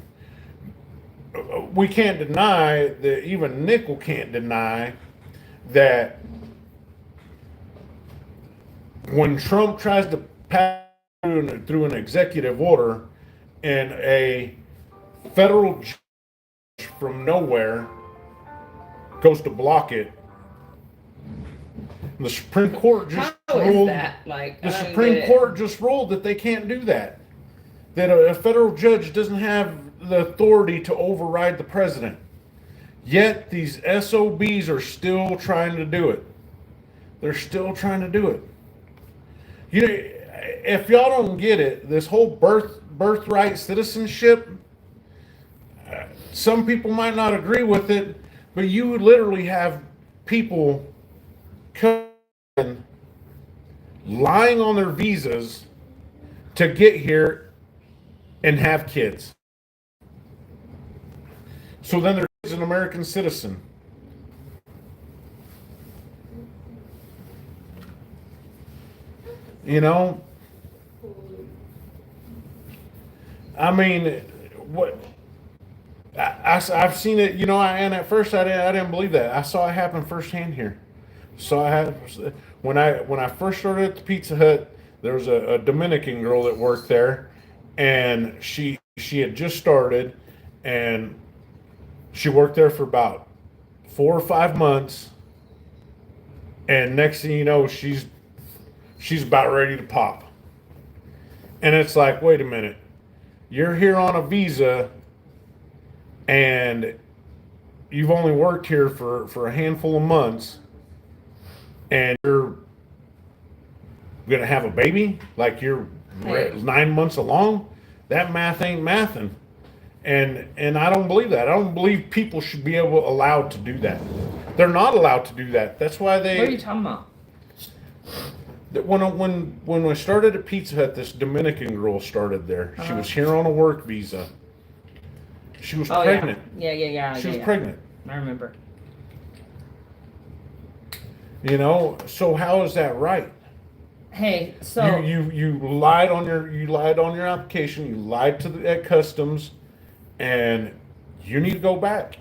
We can't deny that, even Nickel can't deny that when Trump tries to pass through an executive order and a federal judge from nowhere goes to block it, the Supreme Court just ruled. The Supreme Court just ruled that they can't do that. That a federal judge doesn't have the authority to override the president. Yet these SOBs are still trying to do it. They're still trying to do it. If y'all don't get it, this whole birthright citizenship, some people might not agree with it, but you literally have people lying on their visas to get here and have kids. So then there's an American citizen. I mean, what? I've seen it, and at first I didn't believe that. I saw it happen firsthand here. When I first started at the Pizza Hut, there was a Dominican girl that worked there, and she had just started, and she worked there for about 4 or 5 months, and next thing you know, she's about ready to pop. And it's like, wait a minute, you're here on a visa, and you've only worked here for a handful of months, and you're gonna have a baby like you're
Hey.
9 months along. That math ain't mathing, and I don't believe that. I don't believe people should be allowed to do that. They're not allowed to do that. That's why they.
What are you talking about?
When I started at Pizza Hut, this Dominican girl started there. She was here on a work visa. She was pregnant.
Yeah.
She was pregnant.
I remember.
You know, so how is that right?
Hey, so
you lied on your application. You lied at customs, and you need to go back.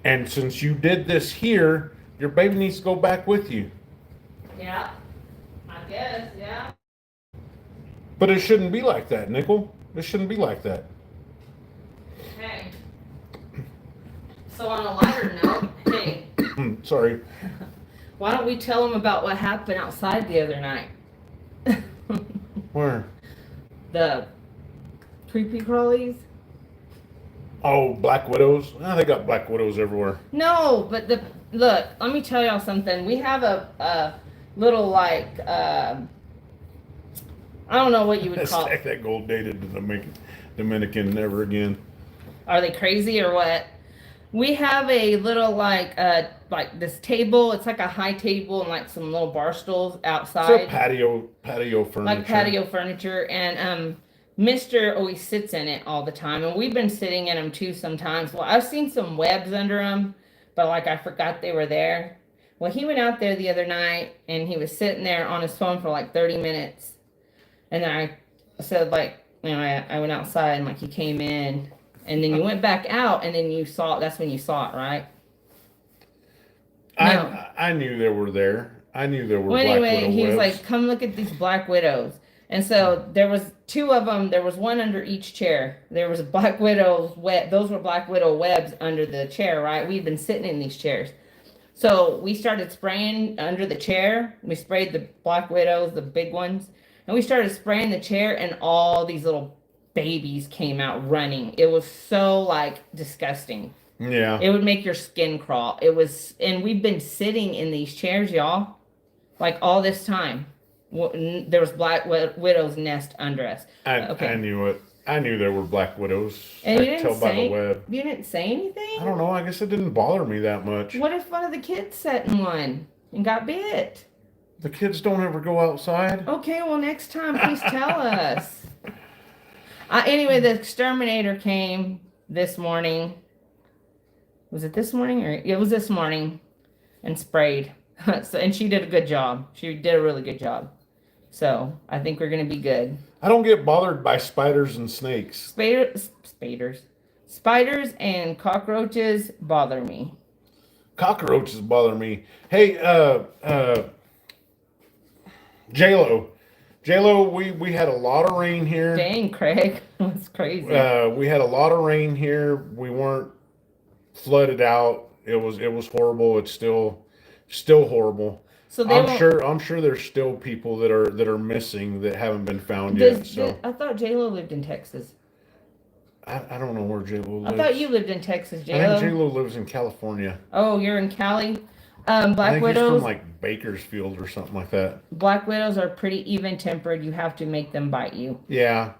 And since you did this here, your baby needs to go back with you.
yeah, I guess, yeah.
But it shouldn't be like that, Nickel. It shouldn't be like that.
Hey. So on a lighter note, hey,
Sorry.
why don't we tell them about what happened outside the other night?
Where?
The creepy crawlies?
Oh, Black Widows. Oh, they got Black Widows everywhere.
No, but look, let me tell y'all something. We have a little like I don't know what you would call
Stack
it.
that gold dated to the Dominican never again.
Are they crazy or what? We have a little like this table. It's like a high table and like some little bar stools outside.
It's a patio furniture.
Like patio furniture, and Mister always sits in it all the time, and we've been sitting in them too sometimes. Well, I've seen some webs under them, but like I forgot they were there. Well, he went out there the other night, and he was sitting there on his phone for like 30 minutes, and then I said like, you know, I went outside and like he came in, and then you went back out, and then you saw. That's when you saw it, right? No.
I knew they were there. I knew there were
Well,
Black
anyway,
Widow
he was
webs.
like, "Come look at these black widows." And so there was two of them. There was one under each chair. There was a black widow web. Those were black widow webs under the chair, right? We'd been sitting in these chairs. So we started spraying under the chair. We sprayed the black widows, the big ones, and we started spraying the chair, and all these little babies came out running. It was so like disgusting.
Yeah.
It would make your skin crawl. It was, and we've been sitting in these chairs, y'all, like all this time. There was black widow's nest under us.
I knew it. I knew there were Black Widows.
And
I
you
could tell
didn't
by the
say
web.
you didn't say anything.
I don't know. I guess it didn't bother me that much.
What if one of the kids sat in one and got bit?
The kids don't ever go outside.
Okay, well next time, please tell us. Anyway, the exterminator came this morning. Was it this morning or it was this morning, and sprayed. So, and she did a good job. She did a really good job. So I think we're gonna be good.
I don't get bothered by spiders and snakes.
Spiders and cockroaches bother me.
Cockroaches bother me. Hey, J-Lo, we had a lot of rain here.
Dang, Craig, that's crazy.
We had a lot of rain here. We weren't flooded out. It was horrible. It's still horrible.
So
I'm sure there's still people that are missing that haven't been found yet. So
I thought J-Lo lived in Texas.
I don't know where J-Lo lives.
I thought you lived in Texas,
I
J-Lo.
think J-Lo lives in California.
Oh, you're in Cali.
I
Black
think he's
widows.
from like Bakersfield or something like that.
Black widows are pretty even-tempered. You have to make them bite you.
Yeah.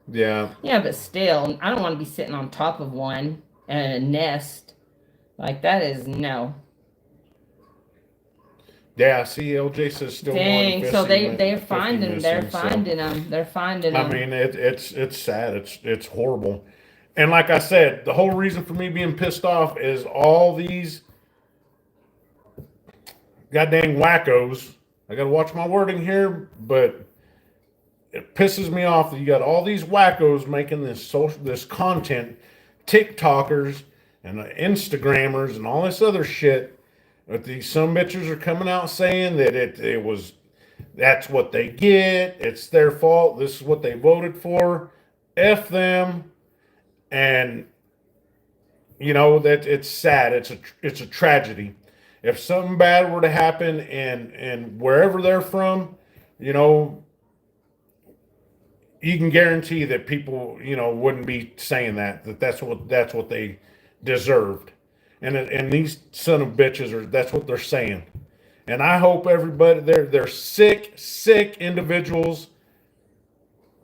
Yeah.
Yeah, but still, I don't want to be sitting on top of one and a nest. Like that is no.
Yeah, see, LJ says still
Dang,
more
so
than 50
they're
missing,
finding them. They're finding them.
I mean, it's sad. It's horrible. And like I said, the whole reason for me being pissed off is all these goddamn wackos. I got to watch my wording here, but it pisses me off that you got all these wackos making this content, TikTokers and Instagrammers and all this other shit. But these some bitches are coming out saying that that's what they get. It's their fault. This is what they voted for. F them. And you know that it's sad. It's a tragedy. If something bad were to happen and wherever they're from, you know, you can guarantee that people, you know, wouldn't be saying that's what deserved. And these son of bitches that's what they're saying. And I hope everybody they're sick individuals,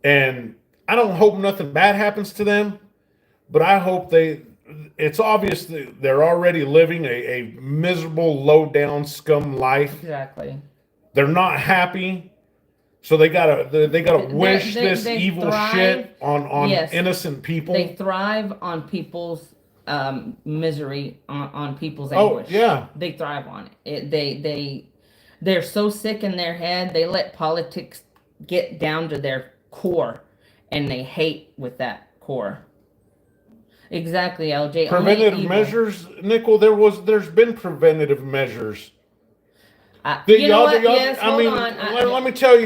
and I don't hope nothing bad happens to them, but I hope it's obvious that they're already living a miserable, low down scum life.
Exactly.
They're not happy. So they gotta wish this evil shit on
yes,
innocent people.
They thrive on people's misery, on people's anguish.
Oh yeah,
they thrive on it. They're so sick in their head. They let politics get down to their core, and they hate with that core. Exactly, LJ.
Preventative measures, Nickel. There's been preventative measures.
You know what? Yes, hold on.
Let me tell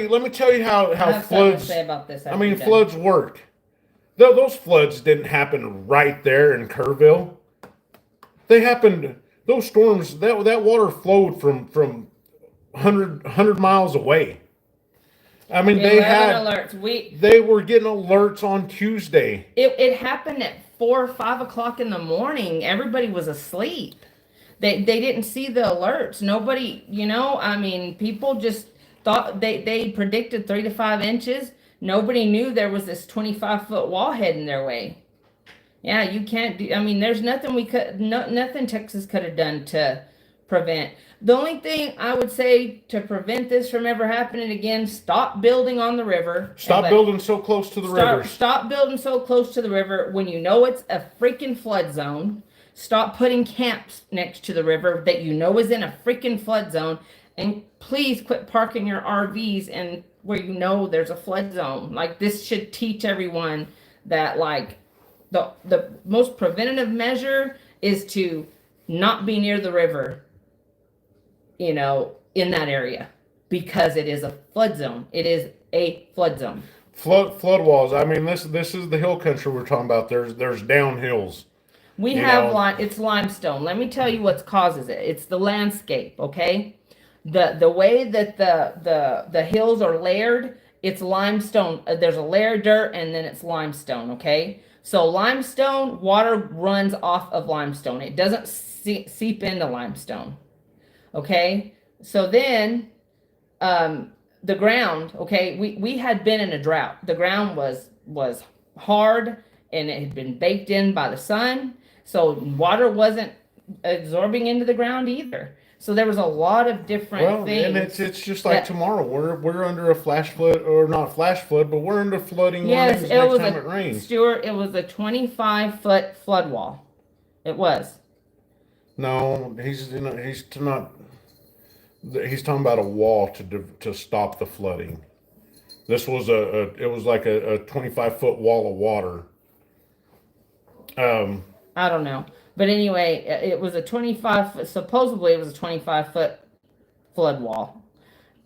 you how floods.
Say about this
Floods work. Those floods didn't happen right there in Kerrville. They happened. Those storms. That water flowed from 100 miles away. I mean, they had
alerts.
They were getting alerts on Tuesday.
It happened at 4 or 5 o'clock in the morning. Everybody was asleep. They didn't see the alerts. Nobody, people just thought they predicted 3 to 5 inches. Nobody knew there was this 25-foot wall heading their way. Yeah, you can't do. There's nothing nothing Texas could have done to prevent. The only thing I would say to prevent this from ever happening again: stop building on the river.
Stop building so close to the river.
Stop building so close to the river when you know it's a freaking flood zone. Stop putting camps next to the river that you know is in a freaking flood zone. And please quit parking your RVs and where you know there's a flood zone. Like, this should teach everyone that, like, the most preventative measure is to not be near the river, in that area, because it is a flood zone. It is a flood zone.
Flood walls. This is the hill country we're talking about. There's downhills.
We have it's limestone. Let me tell you what causes it. It's the landscape, okay? The way that the hills are layered, it's limestone. There's a layer of dirt, and then it's limestone, okay? So limestone, water runs off of limestone. It doesn't seep into limestone, okay? So then the ground, okay, we had been in a drought. The ground was hard, and it had been baked in by the sun. So water wasn't absorbing into the ground either. So there was a lot of different things.
And it's just like tomorrow. We're under a flash flood, or not flash flood, but we're under flooding lines next time it rains.
Stuart, it was a 25-foot flood wall. It was.
No, he's talking about a wall to stop the flooding. This was it was like a 25-foot wall of water.
I don't know. But anyway, it was supposedly it was a 25-foot flood wall.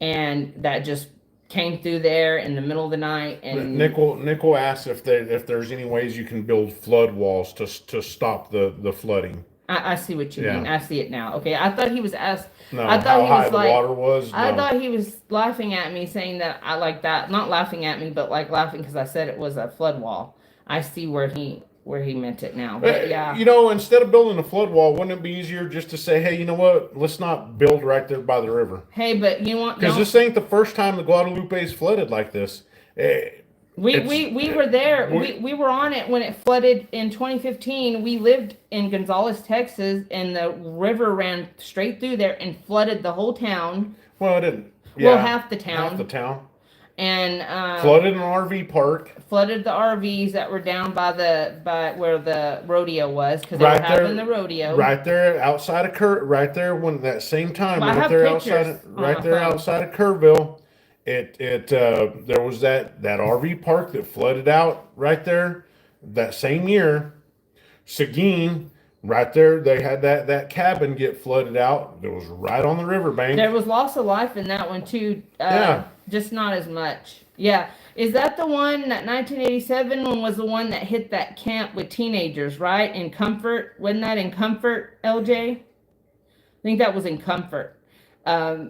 And that just came through there in the middle of the night. And
Nickel asked if there's any ways you can build flood walls to stop the flooding.
I see what you mean. I see it now. Okay, I thought he was asked.
No, I thought how high the water was. No.
I thought he was laughing at me, saying that I like that. Not laughing at me, but like laughing because I said it was a flood wall. I see where he meant it now. But yeah.
Instead of building a flood wall, wouldn't it be easier just to say, hey, you know what? Let's not build right there by the river.
Hey, but you want,
because this ain't the first time the Guadalupe is flooded like this.
We were there. We were on it when it flooded in 2015. We lived in Gonzales, Texas, and the river ran straight through there and flooded the whole town.
Well, it didn't. Yeah,
well, half the town.
Half the town.
And
flooded an RV park.
Flooded the RVs that were down by where the rodeo was, because they were having the rodeo.
Right there outside of right there when that same time right there outside of Kerrville. There was that RV park that flooded out right there that same year. Seguin, right there, they had that cabin get flooded out. It was right on the riverbank.
There was loss of life in that one too. Just not as much. Yeah. Is that the one, that 1987 one was the one that hit that camp with teenagers, right? In Comfort. Wasn't that in Comfort, LJ? I think that was in Comfort. We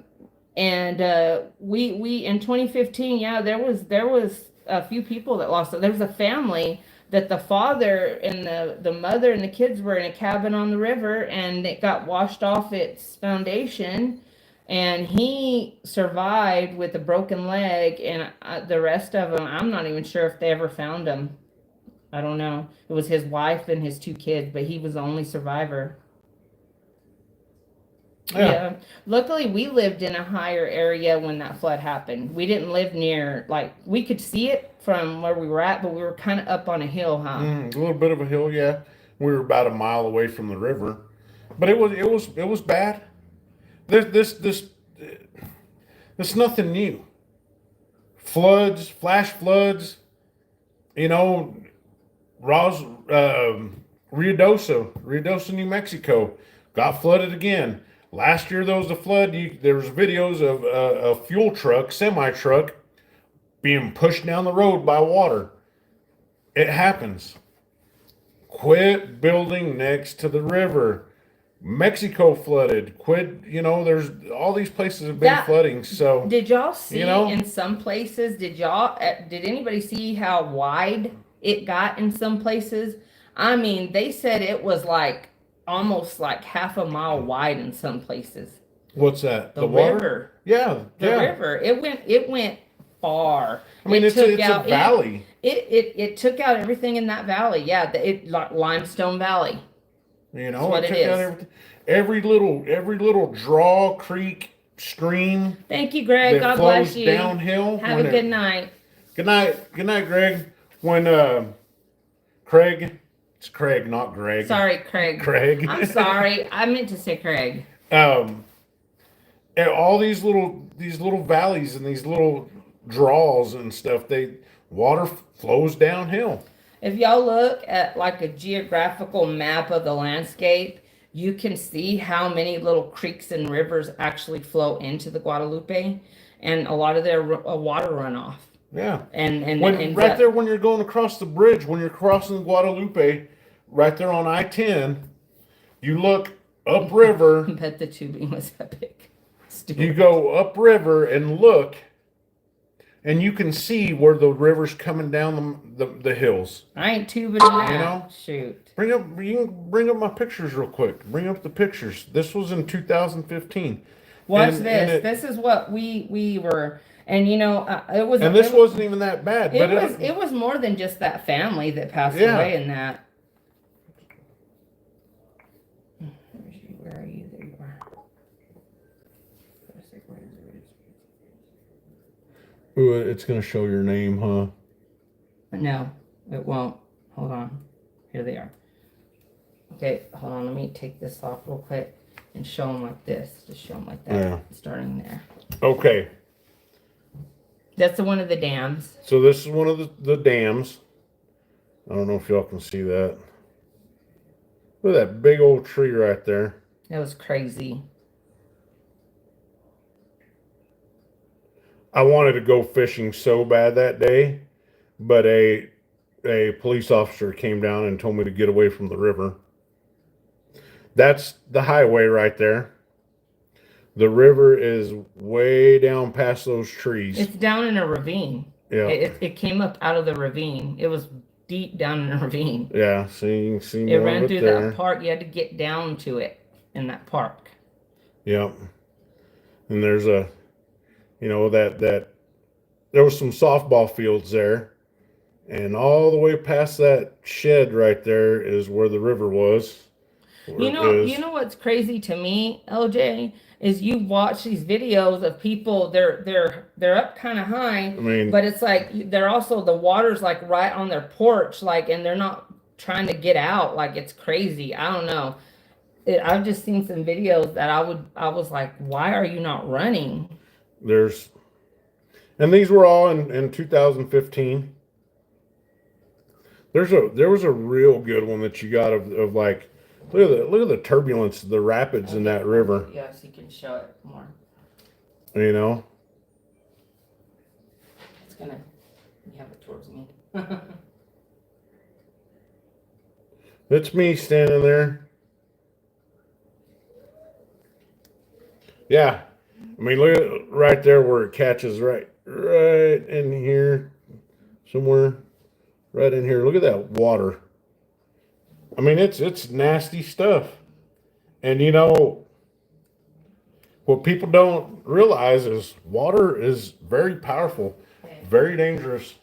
in 2015, there was a few people that lost it. There was a family that the father and the mother and the kids were in a cabin on the river, and it got washed off its foundation, and he survived with a broken leg, and the rest of them, I'm not even sure if they ever found him. I don't know. It was his wife and his 2 kids, but he was the only survivor. Yeah. Luckily, we lived in a higher area when that flood happened. We didn't live near, like, we could see it from where we were at, but we were kind of up on a hill, huh?
A little bit of a hill, yeah. We were about a mile away from the river, but it was bad. This nothing new. Floods, flash floods. You know, Ruidoso, New Mexico, got flooded again. Last year there was a flood. There was videos of a fuel truck, semi truck, being pushed down the road by water. It happens. Quit building next to the river. Mexico flooded. Quit. There's all these places have been flooding. So
did y'all see in some places? Did anybody see how wide it got in some places? I mean, they said it was like almost like half a mile wide in some places.
What's that?
The river.
Yeah,
the river. It went far.
I mean, it's a valley.
It took out everything in that valley. Yeah, limestone valley.
That's what it took out every little draw, creek, stream.
Thank you, Greg. God bless you.
Downhill.
Have a good night.
Good night, Greg. When Craig. It's Craig, not Greg.
Sorry, Craig.
Craig.
I'm sorry. I meant to say Craig.
And all these little valleys and these little draws and stuff, water flows downhill.
If y'all look at like a geographical map of the landscape, you can see how many little creeks and rivers actually flow into the Guadalupe, and a lot of their water runoff.
Yeah.
And
right there when you're going across the bridge, when you're crossing the Guadalupe, right there on I-10, you look upriver.
I bet the tubing was epic. Stupid.
You go upriver and look, and you can see where the river's coming down the hills.
I ain't tubing that. Shoot.
You can bring up my pictures real quick. Bring up the pictures. This was in 2015.
Watch this. This is what we were. And it was.
And this wasn't even that bad.
It was more than just that family that passed away in that. Where are you? There you are.
Ooh, it's gonna show your name, huh?
No, it won't. Hold on. Here they are. Okay, hold on. Let me take this off real quick and show them like this. Just show them like that.
Yeah.
Starting there.
Okay.
That's one of the dams.
So this is one of the dams. I don't know if y'all can see that. Look at that big old tree right there.
That was crazy.
I wanted to go fishing so bad that day, but a police officer came down and told me to get away from the river. That's the highway right there. The river is way down past those trees.
It's down in a ravine.
Yeah.
It came up out of the ravine. It was deep down in a ravine.
Yeah, see, you can see
it ran through
there.
that park. You had to get down to it in that park.
Yep. And there's that there was some softball fields there, and all the way past that shed right there is where the river was.
You know what's crazy to me, LJ, is you watch these videos of people. They're up kind of high, but it's like they're also, the water's like right on their porch, like, and they're not trying to get out. Like, it's crazy. I don't know. I've just seen some videos that I was like, why are you not running?
And these were all in 2015. There was a real good one that you got of like, look at the turbulence, the rapids in that river.
Yes, you can show it more.
You
have it towards me.
It's me standing there. Yeah. I mean, look at right there where it catches right in here somewhere. right in here. Look at that water. I mean, it's nasty stuff. And you know, what people don't realize is water is very powerful, very dangerous.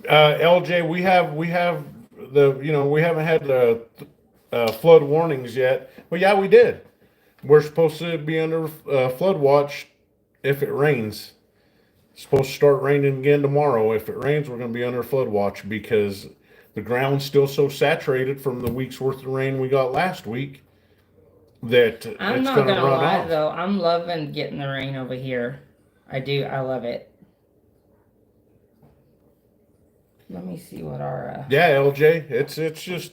LJ, we have we haven't had the flood warnings yet, but yeah, we did. We're supposed to be under flood watch if it rains. It's supposed to start raining again tomorrow. If it rains, we're going to be under flood watch because the ground's still so saturated from the week's worth of rain we got last week that
I'm
it's
not
going to
gonna
run
lie
off.
though, I'm loving getting the rain over here. I do. I love it. Let me see what our.
Yeah, LJ, it's just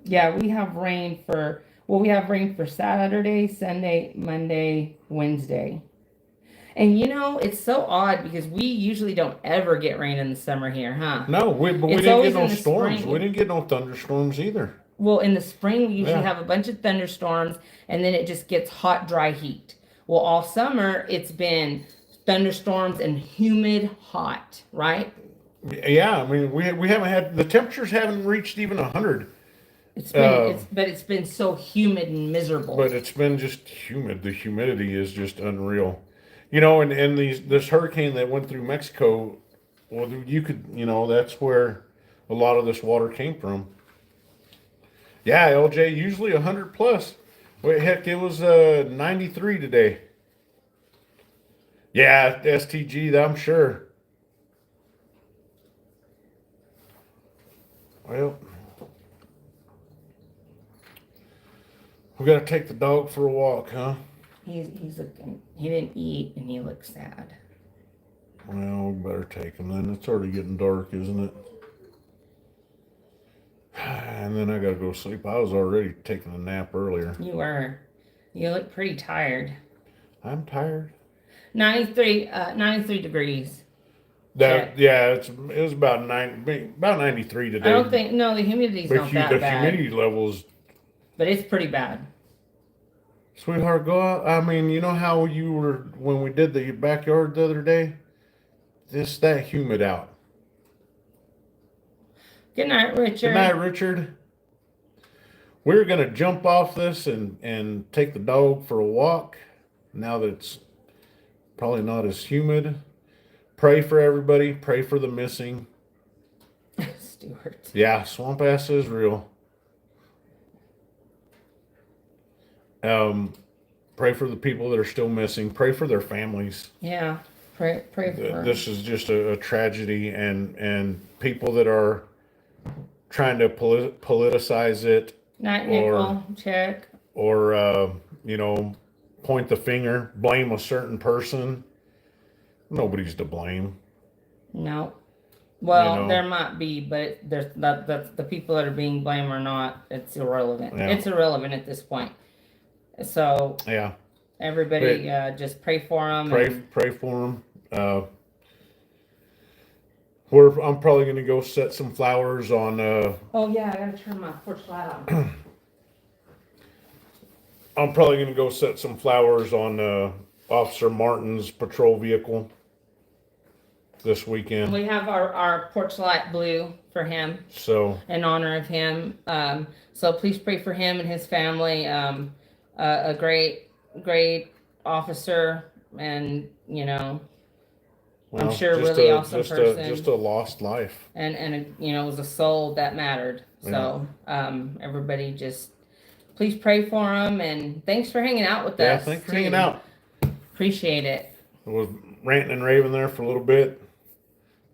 Yeah, we have rain for. Well, we have rain for Saturday, Sunday, Monday, Wednesday. And you know, it's so odd because we usually don't ever get rain in the summer here, huh?
no, but we
It's
didn't
always
get no
in the
storms.
spring.
We didn't get no thunderstorms either.
Well, in the spring, we usually
Yeah.
have a bunch of thunderstorms and then it just gets hot, dry heat. Well, all summer, it's been thunderstorms and humid hot, right?
Yeah, I mean we haven't had the temperatures haven't reached even 100.
But it's been so humid and miserable.
But it's been just humid. The humidity is just unreal. You know, and this hurricane that went through Mexico, well, you could, that's where a lot of this water came from. Yeah, LJ, usually 100 plus. Wait, heck, it was 93 today. Yeah, STG, I'm sure. Well, we gotta take the dog for a walk, huh?
He's looking. He didn't eat and he looks sad.
Well, we better take him then. It's already getting dark, isn't it? And then I gotta go sleep. I was already taking a nap earlier.
You were. You look pretty tired.
I'm tired.
93 degrees.
Yeah, it was about 93 today.
I don't think no, the humidity's
but
not that
the
bad.
humidity levels,
But it's pretty bad.
sweetheart, go out. I mean, you know how you were when we did the backyard the other day? That humid out.
Good night, Richard.
Good night, Richard. We're gonna jump off this and take the dog for a walk. Now that it's probably not as humid. Pray for everybody. Pray for the missing.
Stuart.
Yeah, swamp ass is real. Pray for the people that are still missing. Pray for their families.
Yeah. Pray for
This is just a tragedy, and people that are trying to politicize it.
Night, Nickel. Check.
Or point the finger, blame a certain person. Nobody's to blame.
No. Well, there might be, but there's that's the people that are being blamed or not. It's irrelevant.
Yeah.
It's irrelevant at this point. So
Yeah.
everybody, just pray for them.
Pray for them. I'm probably going to go set some flowers on.
Oh yeah, I gotta turn my porch light on.
I'm probably going to go set some flowers on Officer Martin's patrol vehicle this weekend.
We have our porch light blue for him.
So
In honor of him. So please pray for him and his family. A great officer, and I'm sure really awesome person.
Just a lost life.
And it was a soul that mattered. So everybody just please pray for him, and thanks for hanging out with us.
Yeah, thanks for hanging out.
Appreciate it.
I was ranting and raving there for a little bit,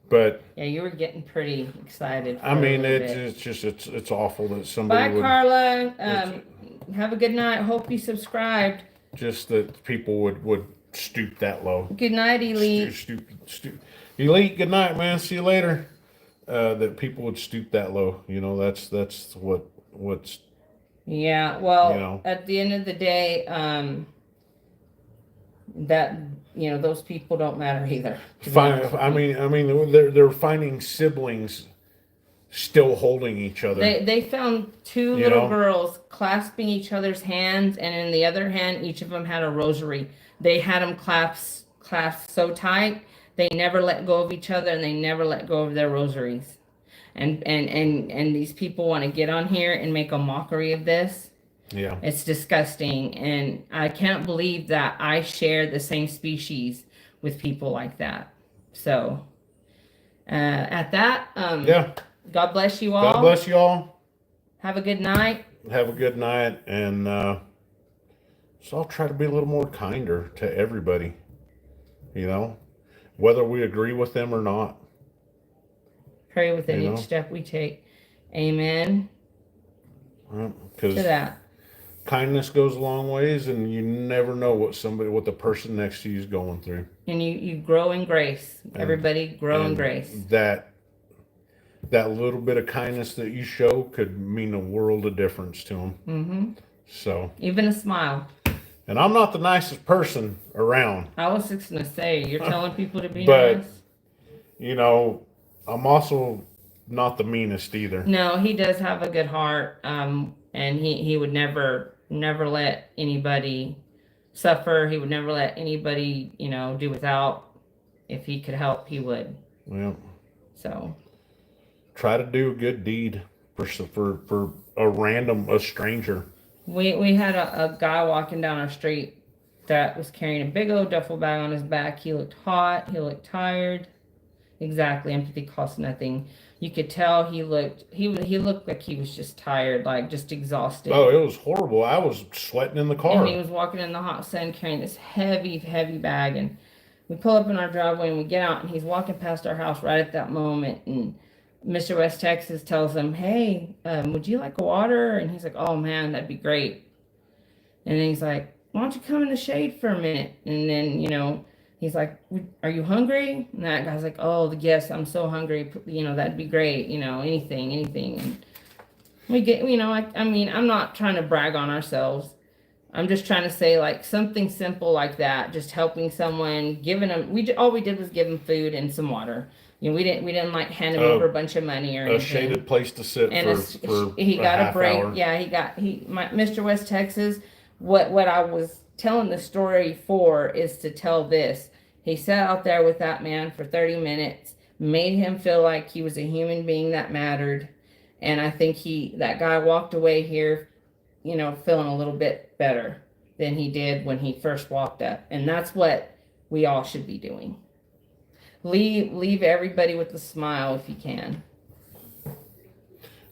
but
Yeah, you were getting pretty excited.
I mean, it's awful that
Bye,
somebody would
Carla. Have a good night. Hope you subscribed.
just that people would stoop that low.
Good night, Elite.
Stoop. Elite, good night, man. See you later. That people would stoop that low. That's what's.
Yeah, well, at the end of the day, that those people don't matter either.
I mean, they're finding siblings still holding each other.
They found two little girls clasping each other's hands, and in the other hand, each of them had a rosary. They had them clasped so tight, they never let go of each other, and they never let go of their rosaries. And these people want to get on here and make a mockery of this.
Yeah.
It's disgusting, and I can't believe that I share the same species with people like that. So, at that,
yeah.
God bless you all.
God bless you all.
Have a good night.
Have a good night, and so I'll try to be a little more kinder to everybody, whether we agree with them or not.
Pray within each step we take. Amen.
Because
to that.
Kindness goes a long ways, and you never know what the person next to you is going through. And
you grow in grace. Everybody grow in grace.
That little bit of kindness that you show could mean a world of difference to them.
Mm-hmm.
So
even a smile.
And I'm not the nicest person around.
I was just gonna say, you're telling people to be nice.
But I'm also not the meanest either.
No, he does have a good heart. And he would never let anybody suffer. He would never let anybody, do without. If he could help, he would.
Yeah.
So
try to do a good deed for a stranger.
We had a guy walking down our street that was carrying a big old duffel bag on his back. He looked hot. He looked tired. Exactly. Empathy costs nothing. You could tell he looked like he was just tired, like just exhausted.
Oh, it was horrible. I was sweating in the car.
And he was walking in the hot sun carrying this heavy, heavy bag. And we pull up in our driveway and we get out, and he's walking past our house right at that moment. And Mr. West Texas tells him, "Hey, would you like water?" And he's like, "Oh man, that'd be great." And then he's like, "Why don't you come in the shade for a minute?" And then, he's like, "Are you hungry?" And that guy's like, "Oh, yes, I'm so hungry. That'd be great. Anything." And we get, I'm not trying to brag on ourselves. I'm just trying to say, like, something simple like that, just helping someone, giving them, all we did was give them food and some water. We didn't like hand him over a bunch of money or anything.
A shaded place to sit for
he got a break.
Hour.
Yeah, Mr. West Texas. What I was telling the story for is to tell this. He sat out there with that man for 30 minutes, made him feel like he was a human being that mattered, and I think that guy walked away here, feeling a little bit better than he did when he first walked up, and that's what we all should be doing. Leave everybody with a smile if you can.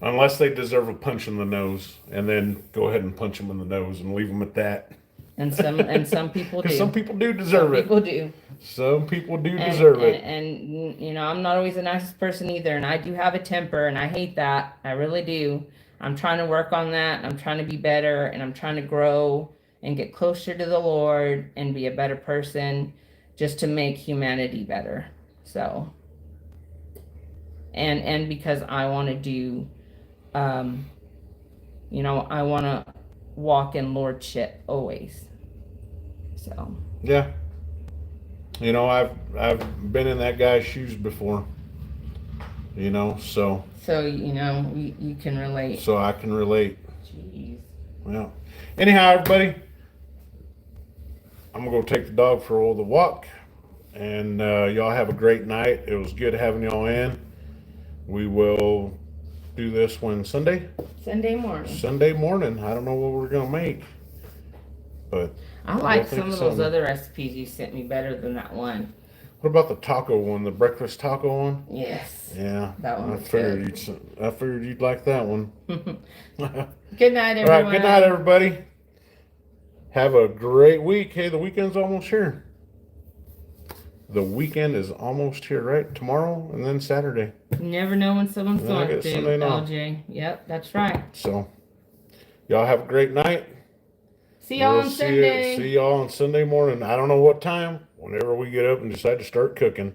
Unless they deserve a punch in the nose, and then go ahead and punch them in the nose and leave them at that.
And some people do.
Some people do deserve it.
People do.
Some people do deserve it.
And I'm not always the nicest person either, and I do have a temper, and I hate that. I really do. I'm trying to work on that. I'm trying to be better, and I'm trying to grow and get closer to the Lord and be a better person, just to make humanity better. So, and because I want to do, I want to walk in lordship always. So.
Yeah. I've been in that guy's shoes before. So.
So you can relate.
So I can relate.
Jeez.
Well, anyhow, everybody, I'm gonna go take the dog for the walk. And y'all have a great night. It was good having y'all in. We will do this Sunday?
Sunday morning.
Sunday morning. I don't know what we're going to make. But
I like some of those other recipes you sent me better than that one.
What about the taco one, the breakfast taco one?
Yes.
Yeah.
That one.
I figured you'd like that one.
Good night, everyone.
All right, good night, everybody. Have a great week. Hey, the weekend's almost here. The weekend is almost here, right? Tomorrow and then Saturday.
You never know when someone's going to,
LJ.
Yep, that's right.
So, y'all have a great night.
See y'all on Sunday.
See y'all on Sunday morning. I don't know what time, whenever we get up and decide to start cooking.